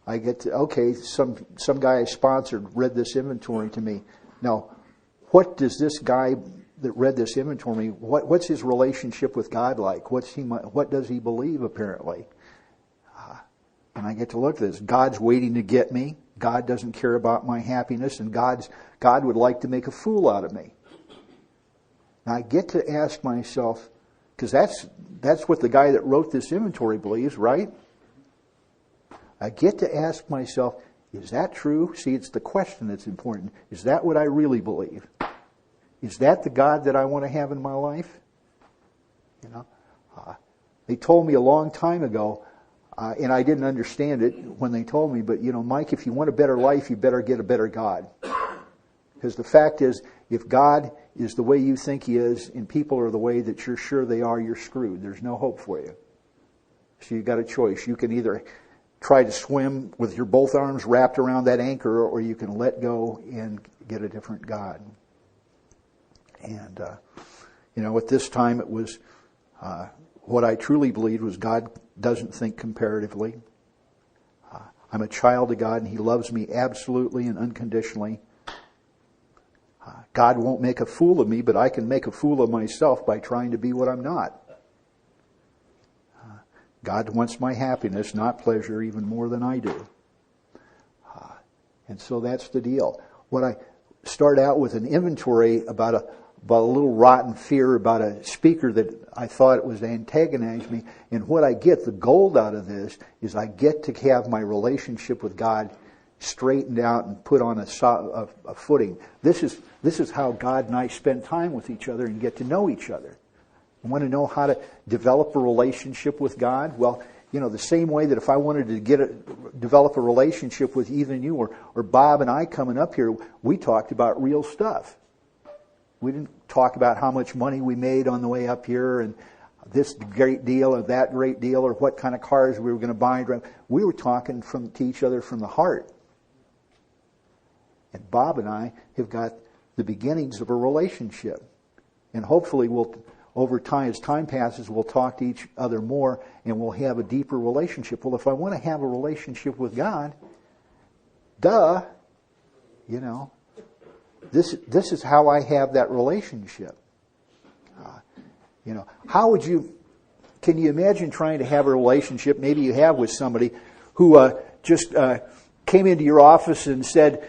[SPEAKER 2] I get to, okay, some guy I sponsored read this inventory to me. Now, what does this guy that read this inventory, what's his relationship with God like? What does he believe, apparently? And I get to look at this. God's waiting to get me. God doesn't care about my happiness, and God would like to make a fool out of me. Now I get to ask myself, because that's what the guy that wrote this inventory believes, right? I get to ask myself, is that true? See, it's the question that's important. Is that what I really believe? Is that the God that I want to have in my life? They told me a long time ago, and I didn't understand it when they told me, but Mike, if you want a better life, you better get a better God. Because the fact is, if God is the way you think He is, and people are the way that you're sure they are, you're screwed. There's no hope for you. So you've got a choice. You can either try to swim with your both arms wrapped around that anchor, or you can let go and get a different God. And, at this time it was what I truly believed was God doesn't think comparatively. I'm a child of God, and He loves me absolutely and unconditionally. God won't make a fool of me, but I can make a fool of myself by trying to be what I'm not. God wants my happiness, not pleasure, even more than I do. And so that's the deal. When I start out with an inventory about a little rotten fear about a speaker that I thought was antagonizing me, and what I get, the gold out of this, is I get to have my relationship with God straightened out and put on a footing. This is how God and I spend time with each other and get to know each other. You want to know how to develop a relationship with God? Well, the same way that if I wanted to develop a relationship with either you or Bob and I coming up here, we talked about real stuff. We didn't talk about how much money we made on the way up here and this great deal or that great deal or what kind of cars we were going to buy. We were talking to each other from the heart. And Bob and I have got the beginnings of a relationship. And hopefully over time, as time passes, we'll talk to each other more and we'll have a deeper relationship. Well, if I want to have a relationship with God, this is how I have that relationship. Can you imagine trying to have a relationship, maybe you have with somebody who just came into your office and said,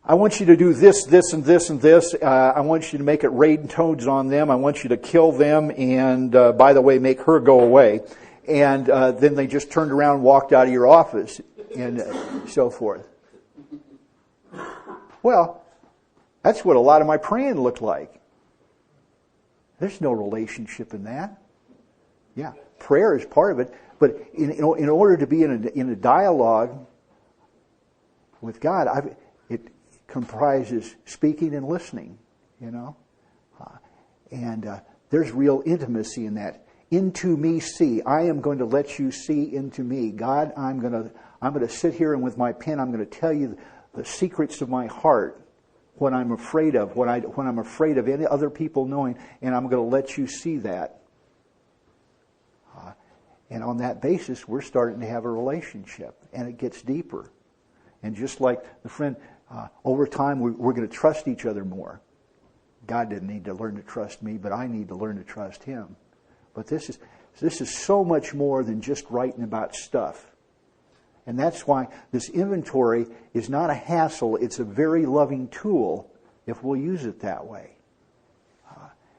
[SPEAKER 2] I want you to do this, this, and this, and this. I want you to make it rain toads on them. I want you to kill them. And by the way, make her go away. And then they just turned around and walked out of your office and so forth. Well, that's what a lot of my praying looked like. There's no relationship in that. Yeah, prayer is part of it. But in order to be in a dialogue with God, it comprises speaking and listening, and there's real intimacy in that. Into me see. I am going to let you see into me. God, I'm going to sit here and with my pen I'm going to tell you the secrets of my heart, what I'm afraid of, when I'm afraid of any other people knowing, and I'm going to let you see that. And on that basis, we're starting to have a relationship, and it gets deeper. And just like the friend, over time, we're going to trust each other more. God didn't need to learn to trust me, but I need to learn to trust Him. But this is so much more than just writing about stuff. And that's why this inventory is not a hassle. It's a very loving tool if we'll use it that way.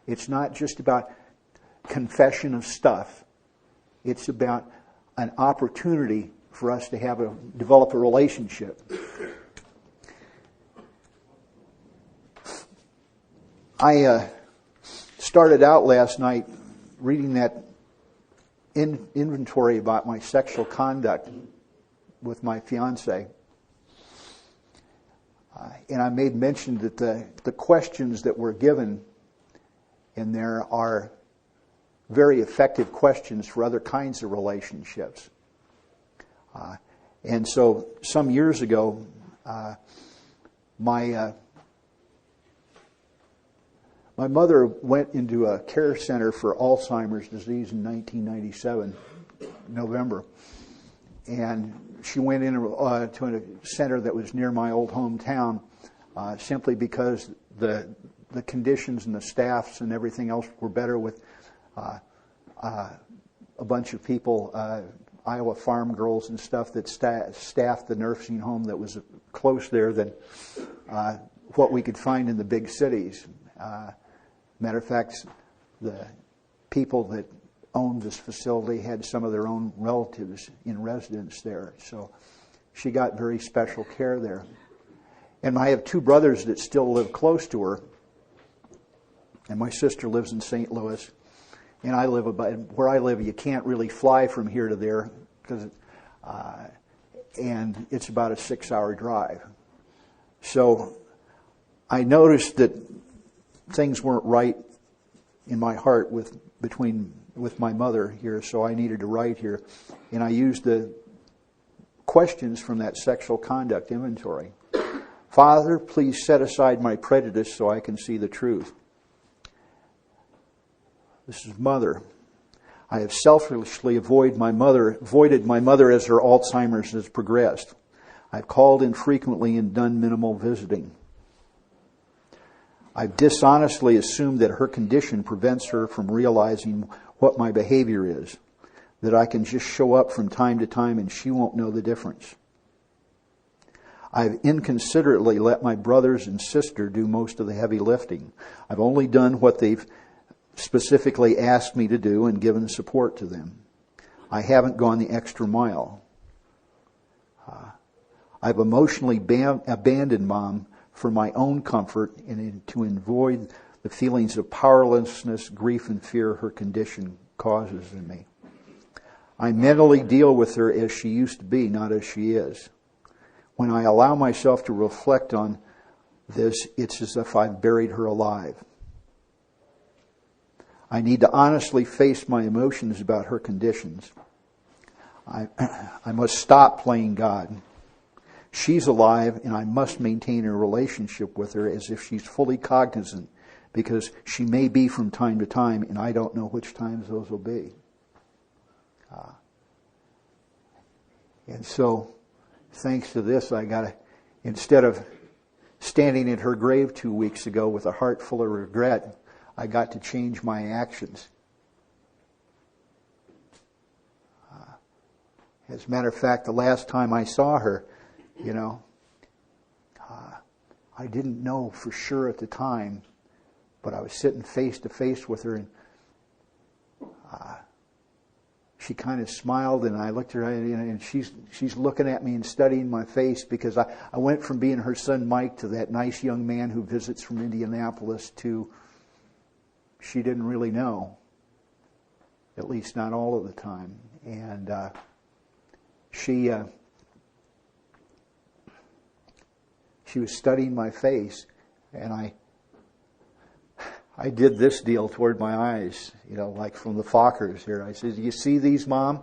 [SPEAKER 2] It's not just about confession of stuff. It's about an opportunity for us to develop a relationship. I started out last night reading that inventory about my sexual conduct with my fiance. And I made mention that the questions that were given in there are very effective questions for other kinds of relationships. And so some years ago, my mother went into a care center for Alzheimer's disease in 1997, November. And she went into a center that was near my old hometown simply because the conditions and the staffs and everything else were better with a bunch of people, Iowa farm girls and stuff that staffed the nursing home that was close there than what we could find in the big cities. Matter of fact, the people that owned this facility had some of their own relatives in residence there. So she got very special care there. And I have two brothers that still live close to her. And my sister lives in St. Louis. And I live where I live, you can't really fly from here to there, and it's about a 6-hour drive. So I noticed that things weren't right in my heart with my mother here, so I needed to write here. And I used the questions from that sexual conduct inventory. Father, please set aside my prejudice so I can see the truth. This is Mother. I have selfishly avoided my mother as her Alzheimer's has progressed. I've called infrequently and done minimal visiting. I've dishonestly assumed that her condition prevents her from realizing what my behavior is, that I can just show up from time to time and she won't know the difference. I've inconsiderately let my brothers and sister do most of the heavy lifting. I've only done what they've specifically asked me to do and given support to them. I haven't gone the extra mile. I've emotionally abandoned Mom for my own comfort and to avoid the feelings of powerlessness, grief, and fear her condition causes in me. I mentally deal with her as she used to be, not as she is. When I allow myself to reflect on this, it's as if I've buried her alive. I need to honestly face my emotions about her conditions. I must stop playing God. She's alive, and I must maintain a relationship with her as if she's fully cognizant, because she may be from time to time, and I don't know which times those will be. And so, thanks to this, instead of standing at her grave 2 weeks ago with a heart full of regret, I got to change my actions. As a matter of fact, the last time I saw her, I didn't know for sure at the time, but I was sitting face to face with her, and she kind of smiled, and I looked at her, and she's looking at me and studying my face, because I went from being her son Mike to that nice young man who visits from Indianapolis to she didn't really know, at least not all of the time. And she was studying my face, and I did this deal toward my eyes, like from the Fockers here. I said, "Do you see these, Mom?"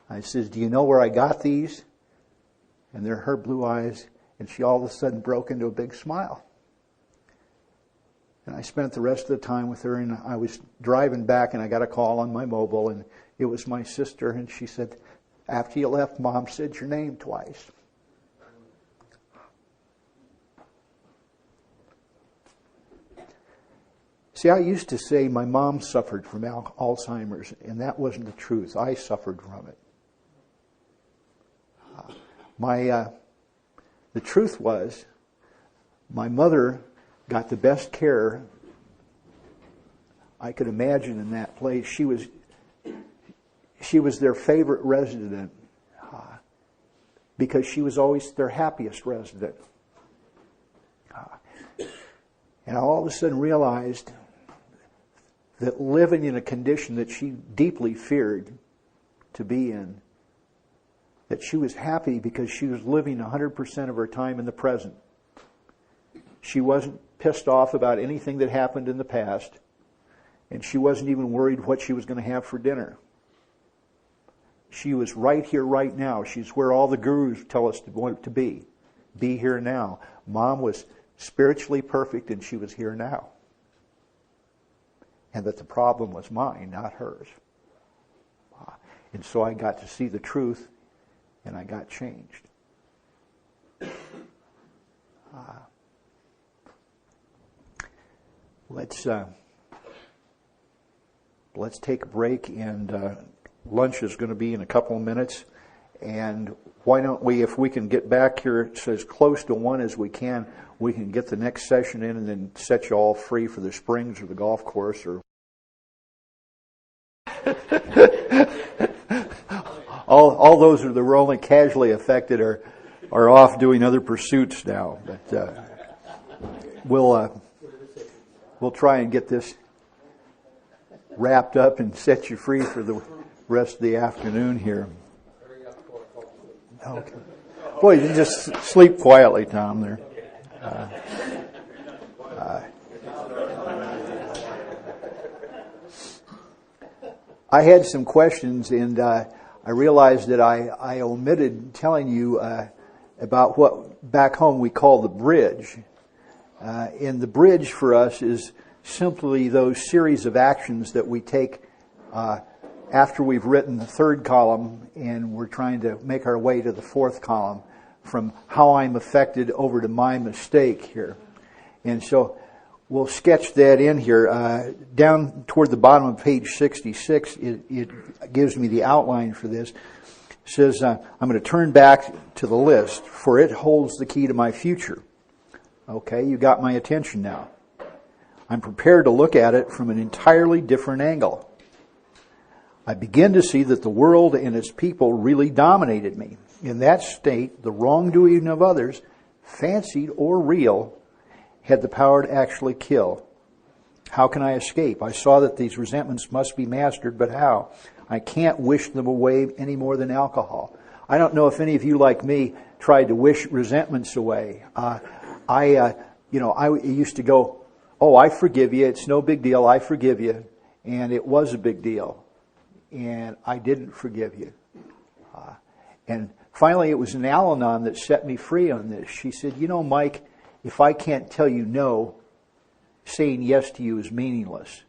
[SPEAKER 2] I says, "Do you know where I got these?" And they're her blue eyes, and she all of a sudden broke into a big smile. And I spent the rest of the time with her, and I was driving back, and I got a call on my mobile, and it was my sister, and she said, "After you left, Mom said your name twice." See, I used to say my mom suffered from Alzheimer's, and that wasn't the truth. I suffered from it. The truth was, my mother got the best care I could imagine in that place. She was their favorite resident because she was always their happiest resident. And I all of a sudden realized that living in a condition that she deeply feared to be in, that she was happy because she was living 100% of her time in the present. She wasn't pissed off about anything that happened in the past, and she wasn't even worried what she was going to have for dinner. She was right here, right now. She's where all the gurus tell us to be. Be here now. Mom was spiritually perfect, and she was here now. And that the problem was mine, not hers. And so I got to see the truth, and I got changed. Let's take a break, and lunch is going to be in a couple of minutes. And why don't we, if we can get back here as close to 1 as we can get the next session in and then set you all free for the Springs or the golf course or all those that were only casually affected are off doing other pursuits now. But we'll try and get this wrapped up and set you free for the rest of the afternoon here. Okay. Boy, you can just sleep quietly, Tom, there. I had some questions, and I realized that I omitted telling you about what back home we call the bridge. And the bridge for us is simply those series of actions that we take after we've written the third column and we're trying to make our way to the fourth column, from how I'm affected over to my mistake here. And so we'll sketch that in here. Down toward the bottom of page 66, it gives me the outline for this. It says, I'm going to turn back to the list, for it holds the key to my future. Okay, you got my attention now. I'm prepared to look at it from an entirely different angle. I begin to see that the world and its people really dominated me. In that state, the wrongdoing of others, fancied or real, had the power to actually kill. How can I escape? I saw that these resentments must be mastered, but how? I can't wish them away any more than alcohol. I don't know if any of you, like me, tried to wish resentments away. I used to go, oh, I forgive you. It's no big deal. I forgive you. And it was a big deal. And I didn't forgive you. And finally, it was an Al-Anon that set me free on this. She said, you know, Mike, if I can't tell you no, saying yes to you is meaningless.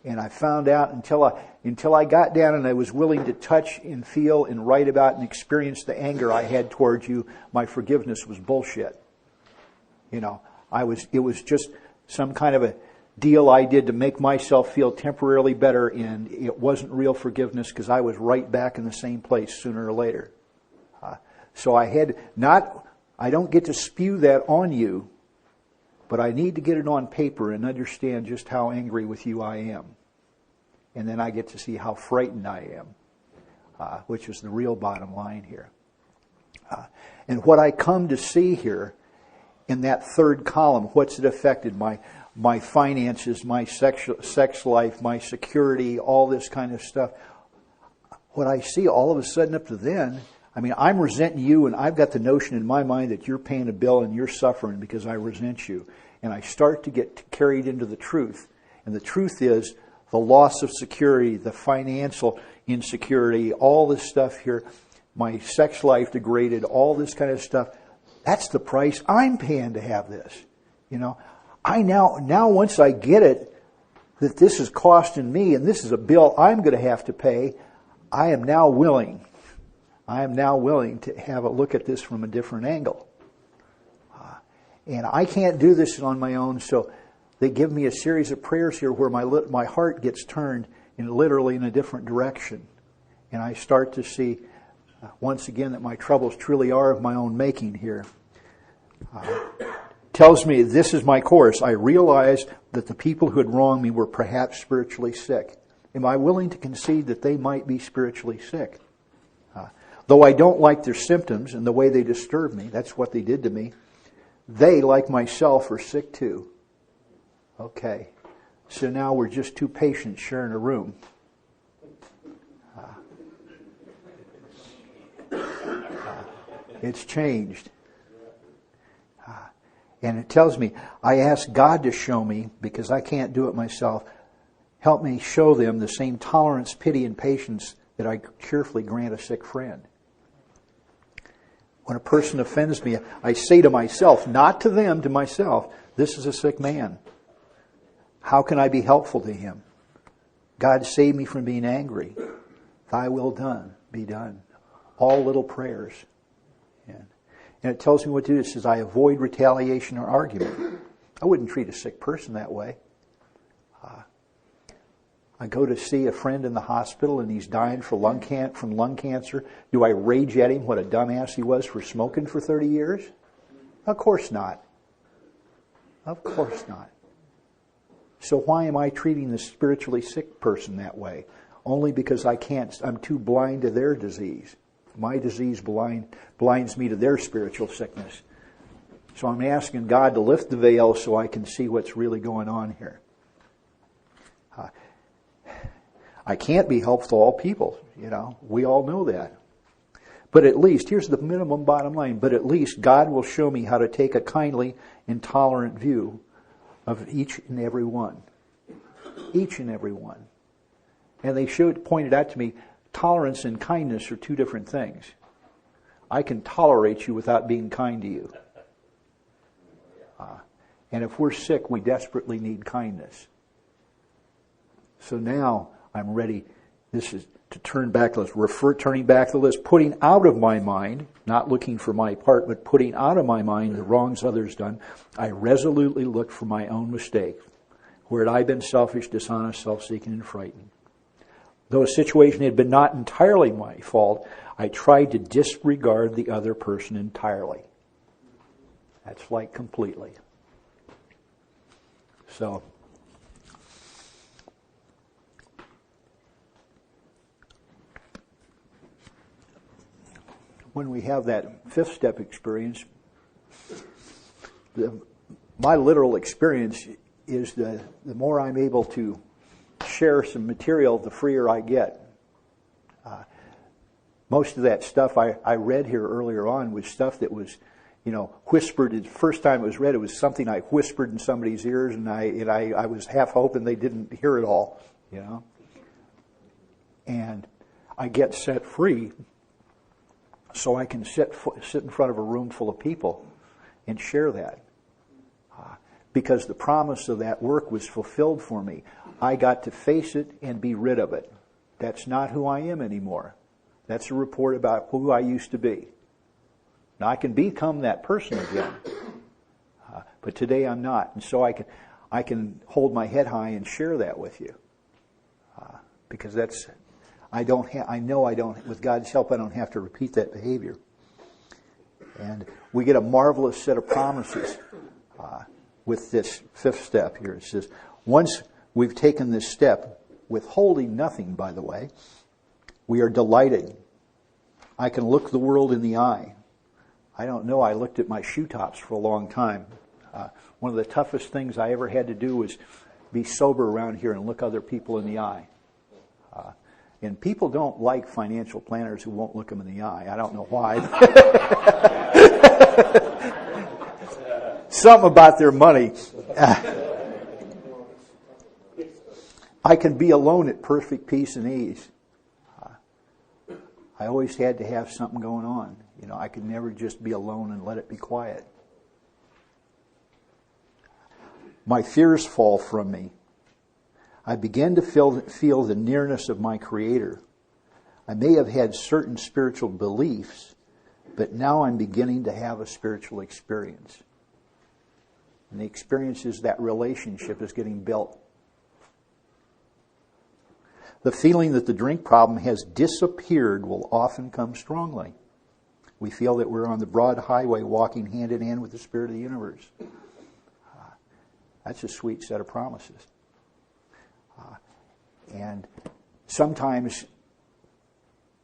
[SPEAKER 2] And I found out until I got down and I was willing to touch and feel and write about and experience the anger I had towards you, my forgiveness was bullshit. You know, it was just some kind of a deal I did to make myself feel temporarily better, and it wasn't real forgiveness because I was right back in the same place sooner or later. So I don't get to spew that on you, but I need to get it on paper and understand just how angry with you I am. And then I get to see how frightened I am, which is the real bottom line here. And what I come to see here in that third column, what's it affected? My finances, my sex life, my security, all this kind of stuff. What I see all of a sudden up to then, I mean, I'm resenting you, and I've got the notion in my mind that you're paying a bill and you're suffering because I resent you. And I start to get carried into the truth. And the truth is the loss of security, the financial insecurity, all this stuff here, my sex life degraded, all this kind of stuff. That's the price I'm paying to have this. You know, I now once I get it, that this is costing me and this is a bill I'm going to have to pay, I am now willing to have a look at this from a different angle. And I can't do this on my own, so they give me a series of prayers here where my heart gets turned literally in a different direction. And I start to see, once again, that my troubles truly are of my own making here. Tells me this is my course. I realize that the people who had wronged me were perhaps spiritually sick. Am I willing to concede that they might be spiritually sick? Though I don't like their symptoms and the way they disturb me, that's what they did to me, they, like myself, are sick too. Okay. So now we're just two patients sharing a room. It's changed. And it tells me, I ask God to show me, because I can't do it myself, help me show them the same tolerance, pity, and patience that I cheerfully grant a sick friend. When a person offends me, I say to myself, not to them, to myself, this is a sick man. How can I be helpful to him? God, save me from being angry. Thy will done, be done. All little prayers. And it tells me what to do. It says, I avoid retaliation or argument. I wouldn't treat a sick person that way. I go to see a friend in the hospital and he's dying from lung cancer. Do I rage at him what a dumbass he was for smoking for 30 years? Of course not. Of course not. So why am I treating the spiritually sick person that way? Only because I'm too blind to their disease. My disease blinds me to their spiritual sickness. So I'm asking God to lift the veil so I can see what's really going on here. I can't be helpful to all people, we all know that. But at least, here's the minimum bottom line, but at least God will show me how to take a kindly and tolerant view of each and every one. Each and every one. And they pointed out to me, Tolerance and kindness are two different things. I can tolerate you without being kind to you. And if we're sick, we desperately need kindness. So now I'm ready. This is to turn back the list. Turning back the list, putting out of my mind, not looking for my part, but putting out of my mind the wrongs others done. I resolutely looked for my own mistake. Where had I been selfish, dishonest, self-seeking, and frightened? Though a situation had been not entirely my fault, I tried to disregard the other person entirely. That's like completely. So, when we have that fifth step experience, my literal experience is the more I'm able to share some material, the freer I get. Most of that stuff I read here earlier on was stuff that was, whispered. The first time it was read, it was something I whispered in somebody's ears, and I was half hoping they didn't hear it all, And I get set free so I can sit in front of a room full of people and share that. Because the promise of that work was fulfilled for me. I got to face it and be rid of it. That's not who I am anymore. That's a report about who I used to be. Now I can become that person again, but today I'm not, and so I can hold my head high and share that with you, because I know I don't. With God's help, I don't have to repeat that behavior, and we get a marvelous set of promises with this fifth step here. It says, once we've taken this step, withholding nothing, by the way, we are delighted. I can look the world in the eye. I don't know, I looked at my shoe tops for a long time. One of the toughest things I ever had to do was be sober around here and look other people in the eye. And people don't like financial planners who won't look them in the eye. I don't know why. Something about their money. I can be alone at perfect peace and ease. I always had to have something going on. I could never just be alone and let it be quiet. My fears fall from me. I begin to feel the nearness of my Creator. I may have had certain spiritual beliefs, but now I'm beginning to have a spiritual experience. And the experience is that relationship is getting built. The feeling that the drink problem has disappeared will often come strongly. We feel that we're on the broad highway walking hand in hand with the Spirit of the universe. That's a sweet set of promises. And sometimes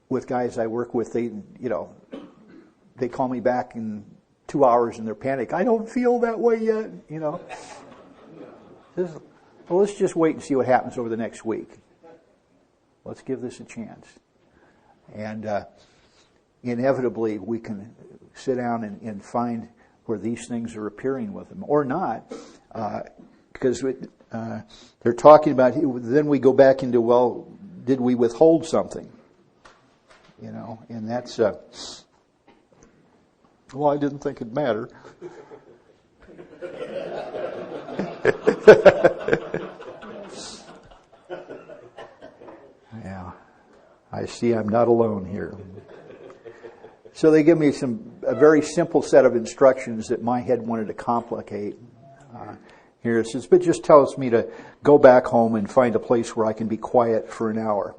[SPEAKER 2] with guys I work with, they call me back in 2 hours and they're panicked. I don't feel that way yet, Well, let's just wait and see what happens over the next week. Let's give this a chance. And inevitably we can sit down and find where these things are appearing with them. Or not, because they're talking about, then we go back into, well, did we withhold something? And that's, well, I didn't think it'd matter. Yeah, I see I'm not alone here. So they give me a very simple set of instructions that my head wanted to complicate. Here it says, but just tells me to go back home and find a place where I can be quiet for an hour.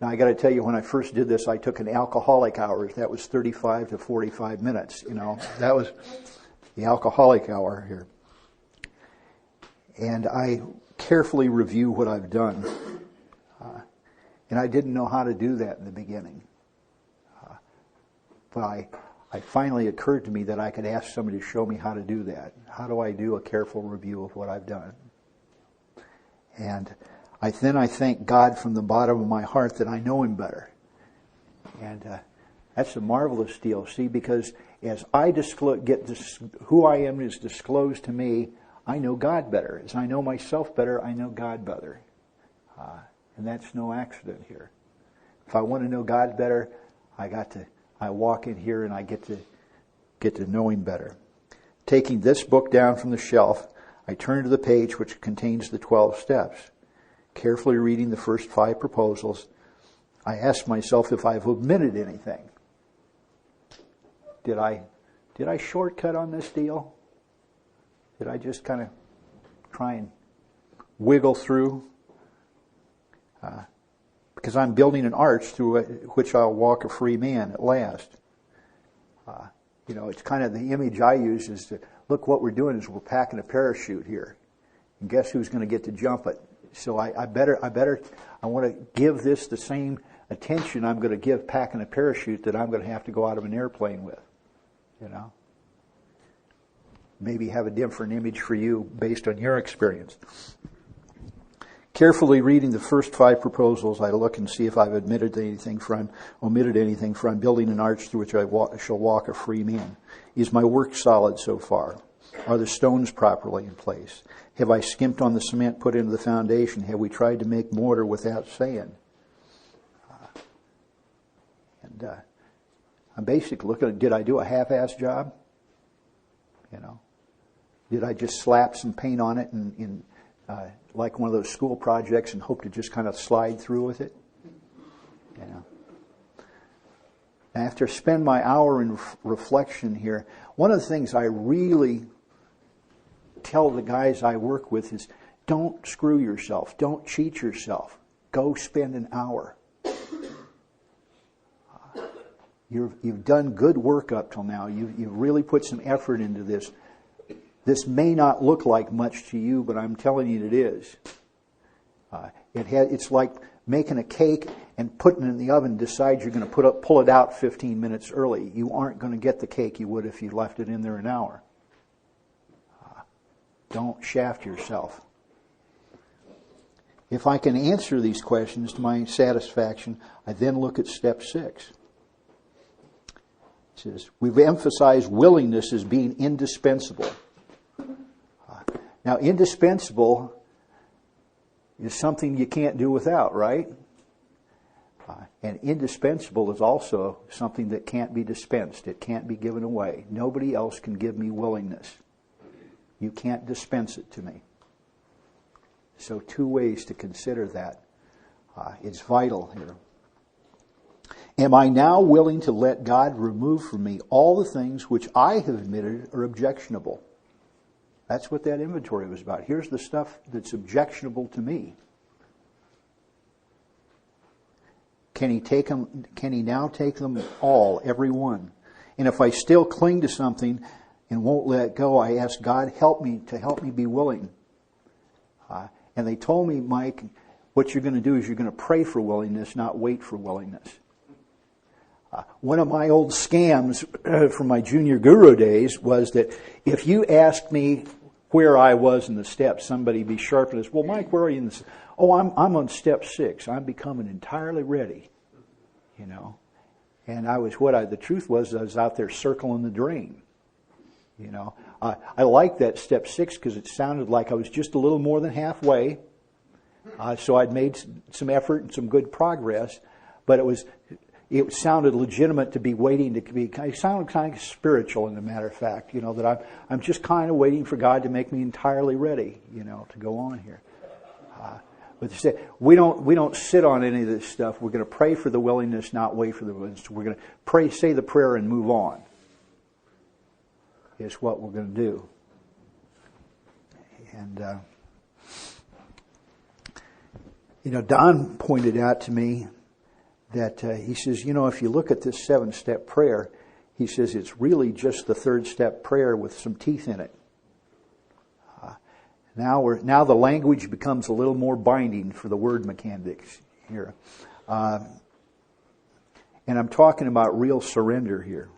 [SPEAKER 2] Now I got to tell you, when I first did this, I took an alcoholic hour. That was 35 to 45 minutes. That was the alcoholic hour here. And I carefully review what I've done. And I didn't know how to do that in the beginning. But I finally occurred to me that I could ask somebody to show me how to do that. How do I do a careful review of what I've done? And then I thank God from the bottom of my heart that I know Him better. And that's a marvelous deal, see, because as I who I am is disclosed to me, I know God better. As I know myself better, I know God better. And that's no accident here. If I want to know God better, I walk in here and I get to know Him better. Taking this book down from the shelf, I turn to the page which contains the 12 steps. Carefully reading the first 5 proposals, I ask myself if I've omitted anything. Did I shortcut on this deal? Did I just kind of try and wiggle through? Because I'm building an arch through which I'll walk a free man at last. It's kind of the image I use is to look, what we're doing is we're packing a parachute here. And guess who's going to get to jump it? So I want to give this the same attention I'm going to give packing a parachute that I'm going to have to go out of an airplane with. Maybe have a different image for you based on your experience. Carefully reading the first 5 proposals, I look and see if I've omitted anything from building an arch through which I shall walk a free man. Is my work solid so far? Are the stones properly in place? Have I skimped on the cement put into the foundation? Have we tried to make mortar without sand? I'm basically looking at, did I do a half-assed job? Did I just slap some paint on it and like one of those school projects and hope to just kind of slide through with it? After I spend my hour in reflection here, one of the things I really tell the guys I work with is, don't screw yourself. Don't cheat yourself. Go spend an hour. You've done good work up till now. You've really put some effort into this. This may not look like much to you, but I'm telling you it is. It's like making a cake and putting it in the oven. Decide you're going to pull it out 15 minutes early. You aren't going to get the cake you would if you left it in there an hour. Don't shaft yourself. If I can answer these questions to my satisfaction, I then look at step 6. It says, we've emphasized willingness as being indispensable. Now, indispensable is something you can't do without, right? And indispensable is also something that can't be dispensed. It can't be given away. Nobody else can give me willingness. You can't dispense it to me. So 2 ways to consider that. It's vital here. Am I now willing to let God remove from me all the things which I have admitted are objectionable? That's what that inventory was about. Here's the stuff that's objectionable to me. Can he now take them all, every one? And if I still cling to something and won't let it go, I ask God, help me be willing. And they told me, Mike, what you're going to do is you're going to pray for willingness, not wait for willingness. One of my old scams from my junior guru days was that if you asked me where I was in the steps, somebody be sharp and says, well, Mike, where are you in this? Oh, I'm on step 6. I'm becoming entirely ready. And the truth was I was out there circling the drain. I liked that step 6 because it sounded like I was just a little more than halfway. So I'd made some effort and some good progress, but it sounded legitimate to be waiting to be. It sounded kind of spiritual, in a matter of fact. That I'm just kind of waiting for God to make me entirely ready. To go on here. But they say we don't sit on any of this stuff. We're going to pray for the willingness, not wait for the willingness. We're going to pray, say the prayer, and move on. Is what we're going to do. And Don pointed out to me that he says, if you look at this 7-step prayer, he says it's really just the 3rd step prayer with some teeth in it. Now the language becomes a little more binding for the word McKenzie here. And I'm talking about real surrender here.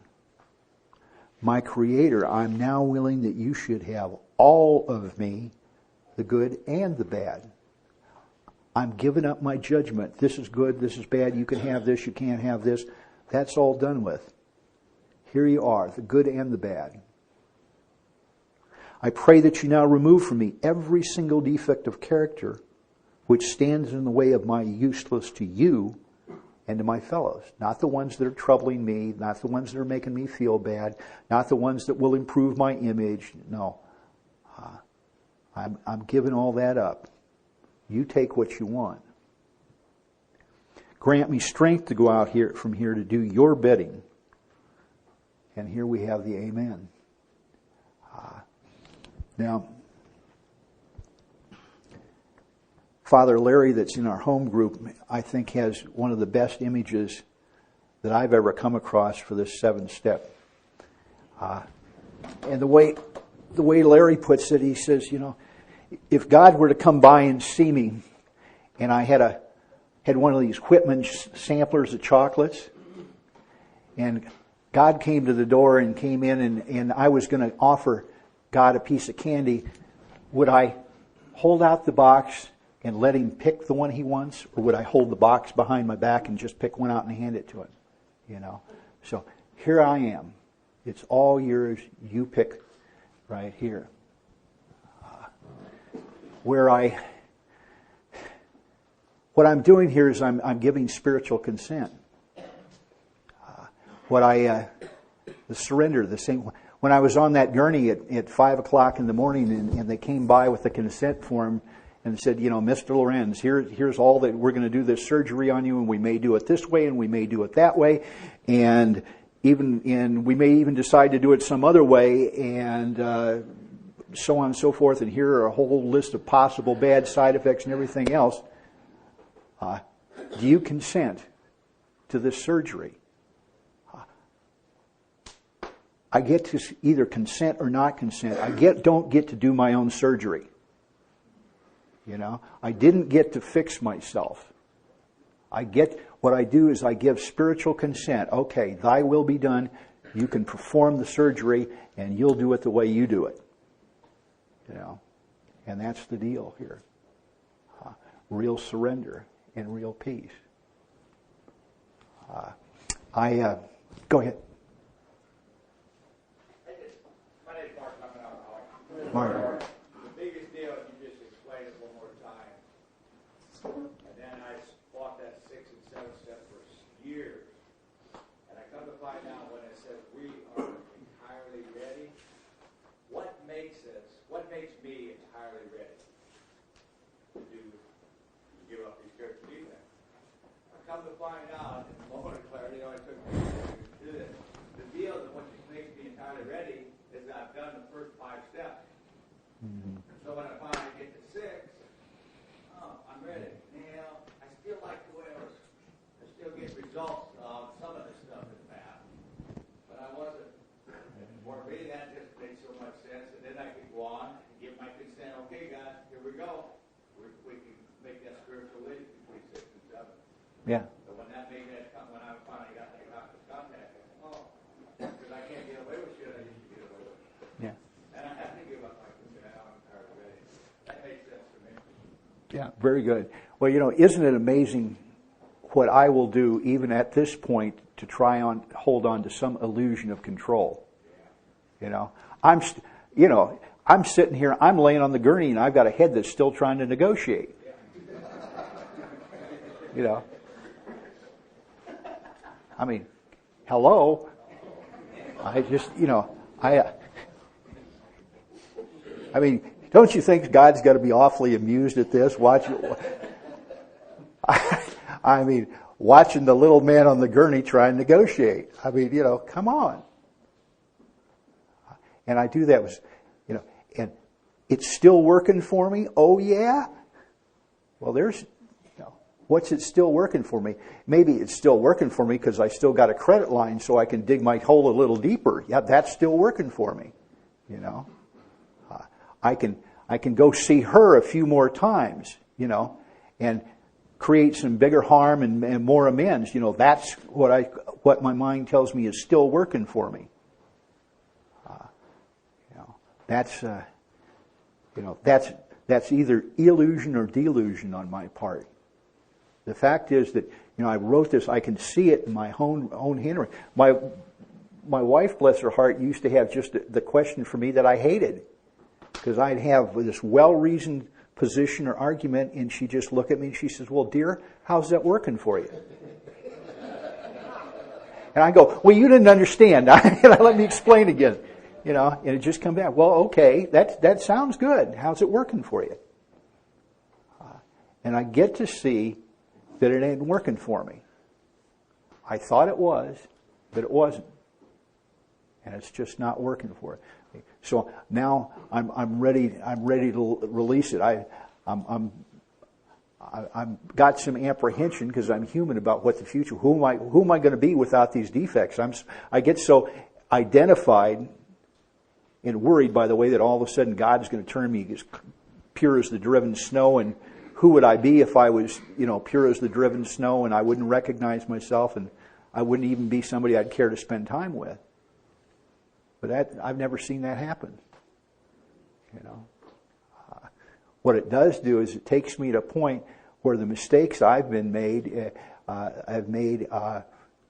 [SPEAKER 2] My Creator, I'm now willing that you should have all of me, the good and the bad. I'm giving up my judgment. This is good, this is bad, you can have this, you can't have this. That's all done with. Here you are, the good and the bad. I pray that you now remove from me every single defect of character which stands in the way of my useless to you and to my fellows. Not the ones that are troubling me, not the ones that are making me feel bad, not the ones that will improve my image. No. I'm giving all that up. You take what you want. Grant me strength to go out here from here to do your bidding. And here we have the amen. Now, Father Larry, that's in our home group, I think has one of the best images that I've ever come across for this 7 step. And the way Larry puts it, he says, if God were to come by and see me, and I had one of these Whitman samplers of chocolates, and God came to the door and came in, and I was going to offer God a piece of candy, would I hold out the box and let him pick the one he wants, or would I hold the box behind my back and just pick one out and hand it to him? So here I am. It's all yours. You pick right here. What I'm doing here is I'm giving spiritual consent. The surrender, the same. When I was on that gurney at 5 o'clock in the morning, and they came by with the consent form and said, Mr. Lorenz, here's all that we're going to do this surgery on you, and we may do it this way, and we may do it that way, and we may even decide to do it some other way, and so on and so forth. And here are a whole list of possible bad side effects and everything else. Do you consent to this surgery? I get to either consent or not consent. Don't get to do my own surgery. I didn't get to fix myself. What I do is I give spiritual consent. Okay, thy will be done. You can perform the surgery, and you'll do it the way you do it. And that's the deal here. Real surrender and real peace. Go ahead. Mark.
[SPEAKER 5] The biggest deal, you just explained it one more time. And then I fought that 6 and 7 step for years. And I come to find out when it says we are entirely ready, what makes me entirely ready to give up these character defects? I come to find out, in the moment of clarity, I took me to do this. The deal that what makes me entirely ready is that I've done the first 5 steps. Mm-hmm. So when I finally get to 6, I'm ready. I still like the way I still get results of some of this stuff in the past. But I wasn't. For me, that just made so much sense. And then I could go on and give my consent. Okay, God, here we go. We can make that spiritual leap between 6 and 7.
[SPEAKER 2] Yeah.
[SPEAKER 5] So when I finally got that contact, because I can't get away with shit I used to get away with.
[SPEAKER 2] Yeah.
[SPEAKER 5] And I have to give up my consent. I'm entirely ready. That makes sense to me.
[SPEAKER 2] Yeah, very good. Well, isn't it amazing what I will do even at this point to try on hold on to some illusion of control? I'm sitting here, I'm laying on the gurney, and I've got a head that's still trying to negotiate. I mean, hello. I just, I mean, don't you think God's got to be awfully amused at this? I mean, watching the little man on the gurney try and negotiate. I mean, come on. And I do that with, and it's still working for me. Oh yeah. Well, what's it still working for me? Maybe it's still working for me because I still got a credit line so I can dig my hole a little deeper. Yeah, that's still working for me. I can go see her a few more times, and create some bigger harm and more amends. That's what my mind tells me is still working for me. That's either illusion or delusion on my part. The fact is that, I wrote this, I can see it in my own handwriting. My wife, bless her heart, used to have just the question for me that I hated. Because I'd have this well-reasoned position or argument, and she'd just look at me and she says, well, dear, how's that working for you? And I go, well, you didn't understand. Let me explain again. And it just comes back. Well, okay, that sounds good. How's it working for you? And I get to see that it ain't working for me. I thought it was, but it wasn't. And it's just not working for me. So now I'm ready to release it. I'm got some apprehension because I'm human about what the future. Who am I going to be without these defects? I get so identified and worried by the way that all of a sudden God is going to turn me as pure as the driven snow. And who would I be if I was, pure as the driven snow, and I wouldn't recognize myself, and I wouldn't even be somebody I'd care to spend time with. But I've never seen that happen. What it does do is it takes me to a point where the mistakes I've made, the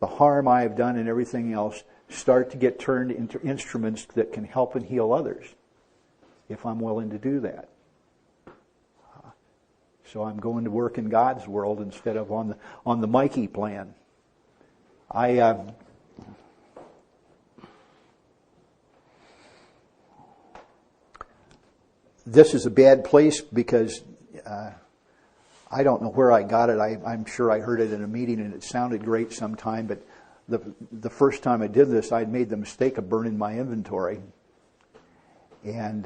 [SPEAKER 2] harm I have done and everything else start to get turned into instruments that can help and heal others, if I'm willing to do that. So I'm going to work in God's world instead of on the Mikey plan. This is a bad place because I don't know where I got it. I'm sure I heard it in a meeting and it sounded great sometime, but the first time I did this, I'd made the mistake of burning my inventory. And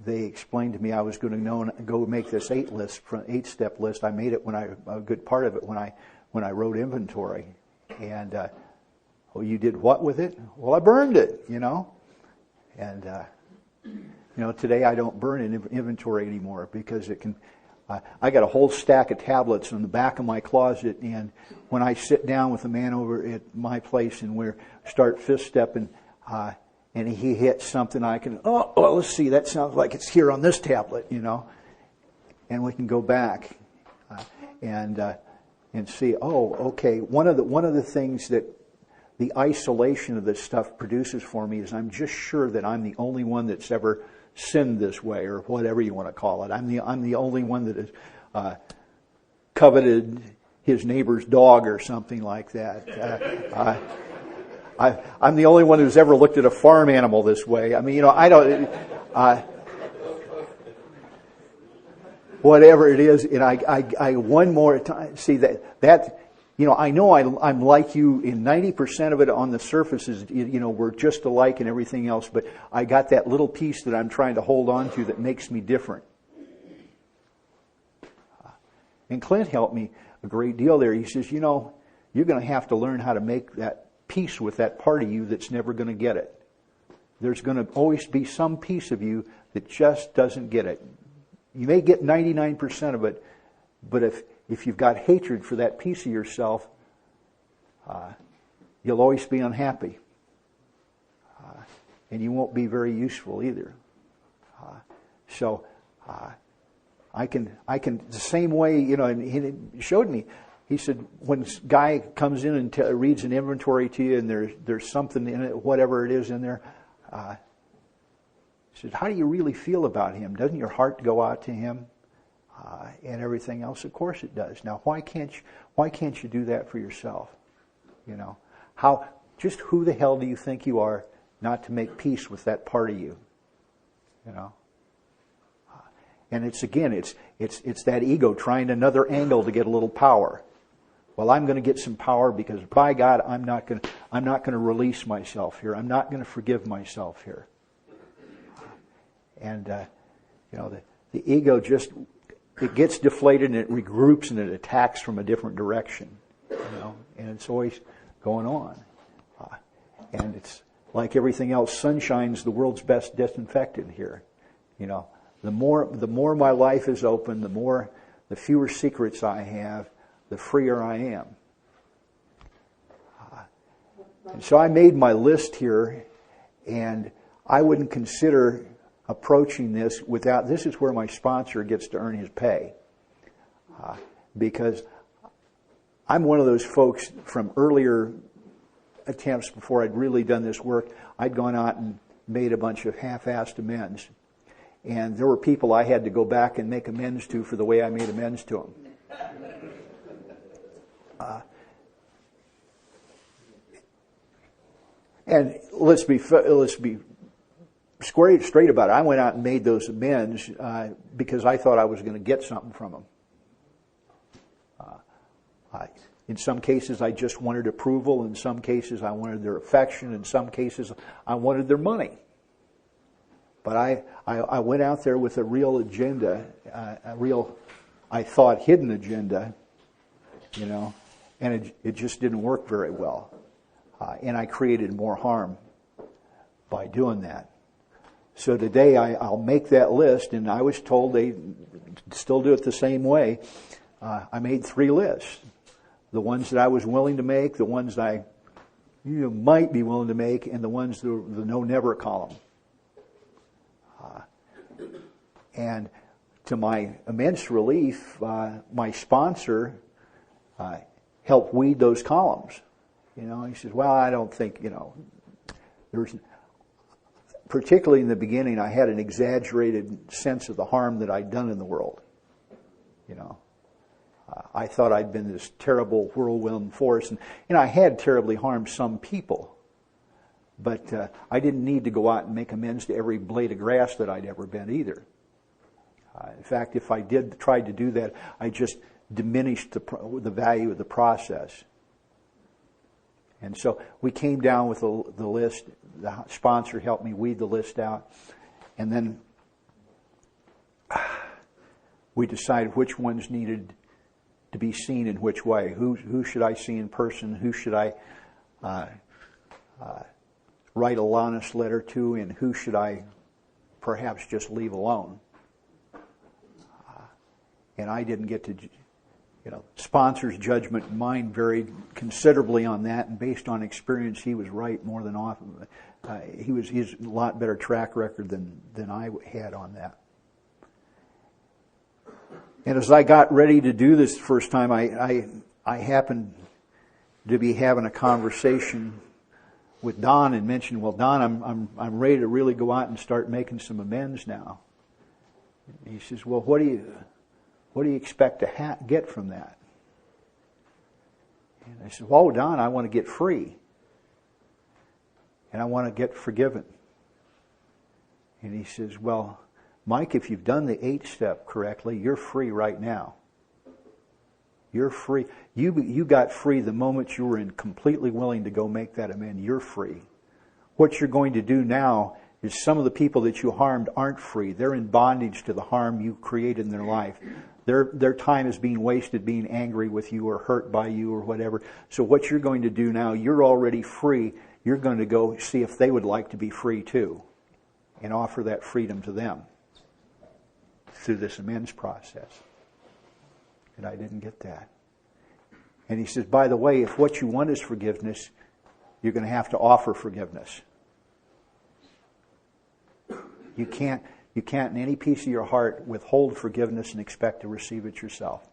[SPEAKER 2] they explained to me I was going to go make this 8-step list. I made it a good part of it when I wrote inventory. And you did what with it? Well, I burned it, And today I don't burn an inventory anymore because it can. I got a whole stack of tablets in the back of my closet, and when I sit down with a man over at my place and we start fifth stepping, and he hits something, I can, let's see, that sounds like it's here on this tablet, and we can go back and see. Okay. One of the things that the isolation of this stuff produces for me is I'm just sure that I'm the only one that's ever sinned this way, or whatever you want to call it. I'm the only one that has coveted his neighbor's dog or something like that. I'm the only one who's ever looked at a farm animal this way. I mean, I don't. Whatever it is, and I one more time see that. I know I'm like you in 90% of it on the surface is, we're just alike and everything else, but I got that little piece that I'm trying to hold on to that makes me different. And Clint helped me a great deal there. He says, you're going to have to learn how to make that peace with that part of you that's never going to get it. There's going to always be some piece of you that just doesn't get it. You may get 99% of it, but if you've got hatred for that piece of yourself, you'll always be unhappy. And you won't be very useful either. So I can the same way, and he showed me. He said, when a guy comes in and reads an inventory to you and there's something in it, whatever it is in there, he said, how do you really feel about him? Doesn't your heart go out to him? And everything else, of course it does. Now, why can't you do that for yourself? Just who the hell do you think you are not to make peace with that part of you? And it's that ego trying another angle to get a little power. Well, I'm going to get some power because by God, I'm not going to release myself here. I'm not going to forgive myself here. And the ego just. It gets deflated and it regroups and it attacks from a different direction, and it's always going on. And it's like everything else, sunshine's the world's best disinfectant here. The more my life is open, the fewer secrets I have, the freer I am. And so I made my list here, and I wouldn't consider approaching this without, this is where my sponsor gets to earn his pay. Because I'm one of those folks from earlier attempts before I'd really done this work, I'd gone out and made a bunch of half-assed amends. And there were people I had to go back and make amends to for the way I made amends to them. And let's be straight about it. I went out and made those amends because I thought I was going to get something from them. In some cases, I just wanted approval. In some cases, I wanted their affection. In some cases, I wanted their money. But I went out there with a real agenda, I thought, hidden agenda, and it just didn't work very well. And I created more harm by doing that. So today I'll make that list, and I was told they still do it the same way. I made 3 lists. The ones that I was willing to make, the ones that I might be willing to make, and the ones, the no-never column. And to my immense relief, my sponsor helped weed those columns. He says, well, I don't think, there's, particularly in the beginning, I had an exaggerated sense of the harm that I'd done in the world. I thought I'd been this terrible whirlwind force, and I had terribly harmed some people. But I didn't need to go out and make amends to every blade of grass that I'd ever bent either. In fact, if I tried to do that, I just diminished the value of the process. And so we came down with the list. The sponsor helped me weed the list out. And then we decided which ones needed to be seen in which way. Who should I see in person? Who should I write a honest letter to? And who should I perhaps just leave alone? And I didn't get to, sponsor's judgment and mine varied considerably on that. And based on experience, he was right more than often. He has a lot better track record than I had on that. And as I got ready to do this the first time, I happened to be having a conversation with Don and mentioned, well, Don, I'm ready to really go out and start making some amends now. And he says, well, what do you expect to get from that? And I said, well, Don, I want to get free. And I want to get forgiven. And he says, well, Mike, if you've done the 8th step correctly, you're free right now. You're free. You got free the moment you were completely willing to go make that amend. You're free. What you're going to do now is some of the people that you harmed aren't free. They're in bondage to the harm you created in their life. Their time is being wasted being angry with you or hurt by you or whatever. So what you're going to do now, you're already free. You're going to go see if they would like to be free too and offer that freedom to them through this amends process. And I didn't get that. And he says, by the way, if what you want is forgiveness, you're going to have to offer forgiveness. You can't in any piece of your heart withhold forgiveness and expect to receive it yourself.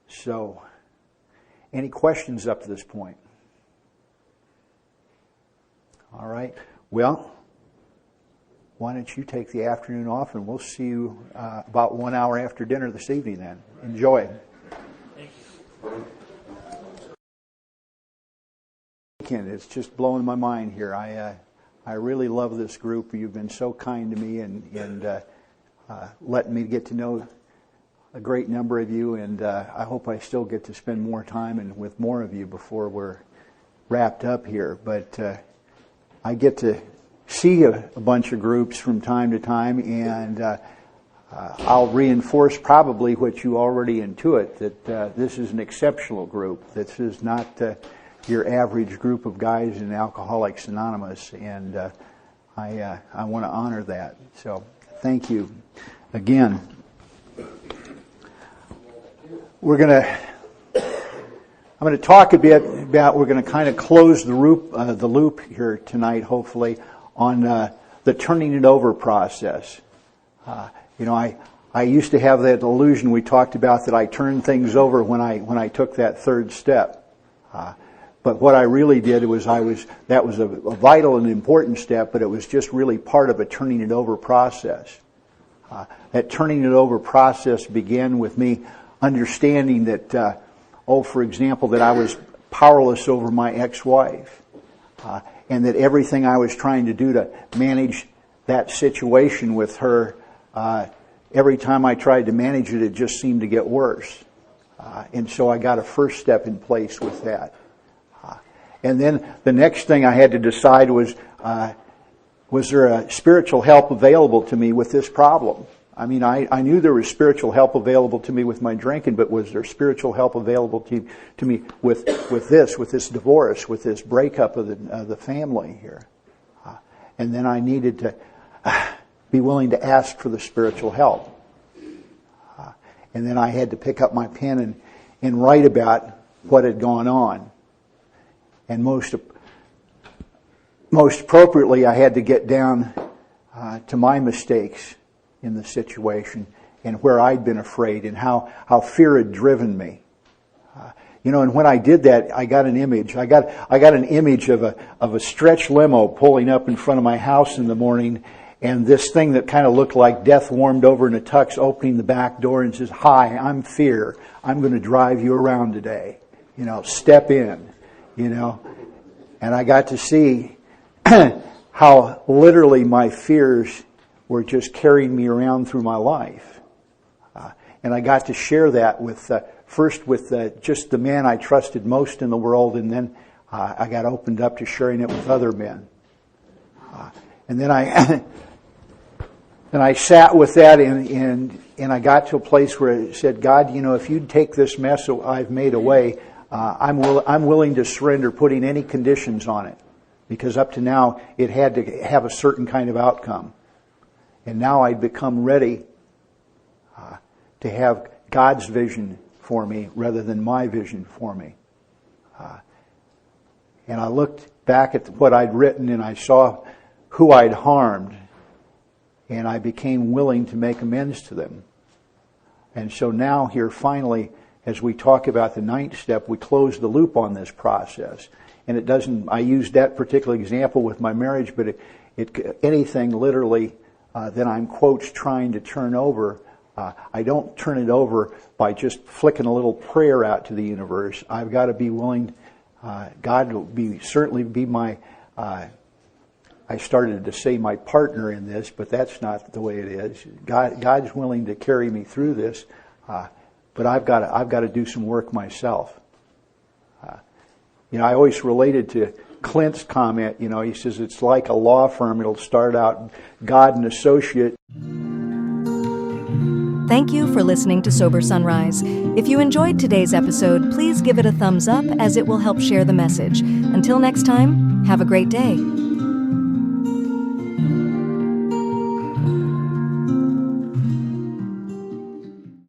[SPEAKER 2] So, any questions up to this point? All right. Well, why don't you take the afternoon off, and we'll see you about 1 hour after dinner this evening then. Enjoy.
[SPEAKER 3] Thank you.
[SPEAKER 2] It's just blowing my mind here. I really love this group. You've been so kind to me and letting me get to know a great number of you, and I hope I still get to spend more time and with more of you before we're wrapped up here. But I get to see a bunch of groups from time to time, and I'll reinforce probably what you already intuit, that this is an exceptional group. This is not your average group of guys in Alcoholics Anonymous, and I want to honor that. So thank you again. I'm going to talk a bit about, we're going to kind of close the loop here tonight, hopefully, on the turning it over process. I used to have that illusion we talked about that I turned things over when I took that 3rd step. But what I really did was that was a vital and important step, but it was just really part of a turning it over process. That turning it over process began with me understanding that, for example, that I was powerless over my ex-wife, and that everything I was trying to do to manage that situation with her, every time I tried to manage it, it just seemed to get worse. And so I got a first step in place with that. And then the next thing I had to decide was there a spiritual help available to me with this problem? I mean, I knew there was spiritual help available to me with my drinking, but was there spiritual help available to me with this divorce, with this breakup of the family here? And then I needed to be willing to ask for the spiritual help. And then I had to pick up my pen and write about what had gone on. And most appropriately, I had to get down to my mistakes in the situation and where I'd been afraid and how fear had driven me. And when I did that, I got an image. I got an image of a stretch limo pulling up in front of my house in the morning, and this thing that kind of looked like death warmed over in a tux opening the back door and says, "Hi, I'm Fear. I'm going to drive you around today. Step in." And I got to see how literally my fears were just carrying me around through my life. And I got to share that first with just the man I trusted most in the world, and then I got opened up to sharing it with other men. And then I sat with that, and I got to a place where I said, "God, if you'd take this mess I've made away, I'm willing to surrender putting any conditions on it, because up to now it had to have a certain kind of outcome." And now I'd become ready to have God's vision for me rather than my vision for me. And I looked back at what I'd written, and I saw who I'd harmed, and I became willing to make amends to them. And so now here finally, as we talk about the 9th step, we close the loop on this process. And I used that particular example with my marriage, but anything literally that I'm, quotes, trying to turn over, I don't turn it over by just flicking a little prayer out to the universe. I've got to be willing, God will certainly be my, I started to say my partner in this, but that's not the way it is. God's willing to carry me through this, but I've got to do some work myself. I always related to Clint's comment. He says it's like a law firm. It'll start out God and associate.
[SPEAKER 1] Thank you for listening to Sober Sunrise. If you enjoyed today's episode, please give it a thumbs up, as it will help share the message. Until next time, have a great day.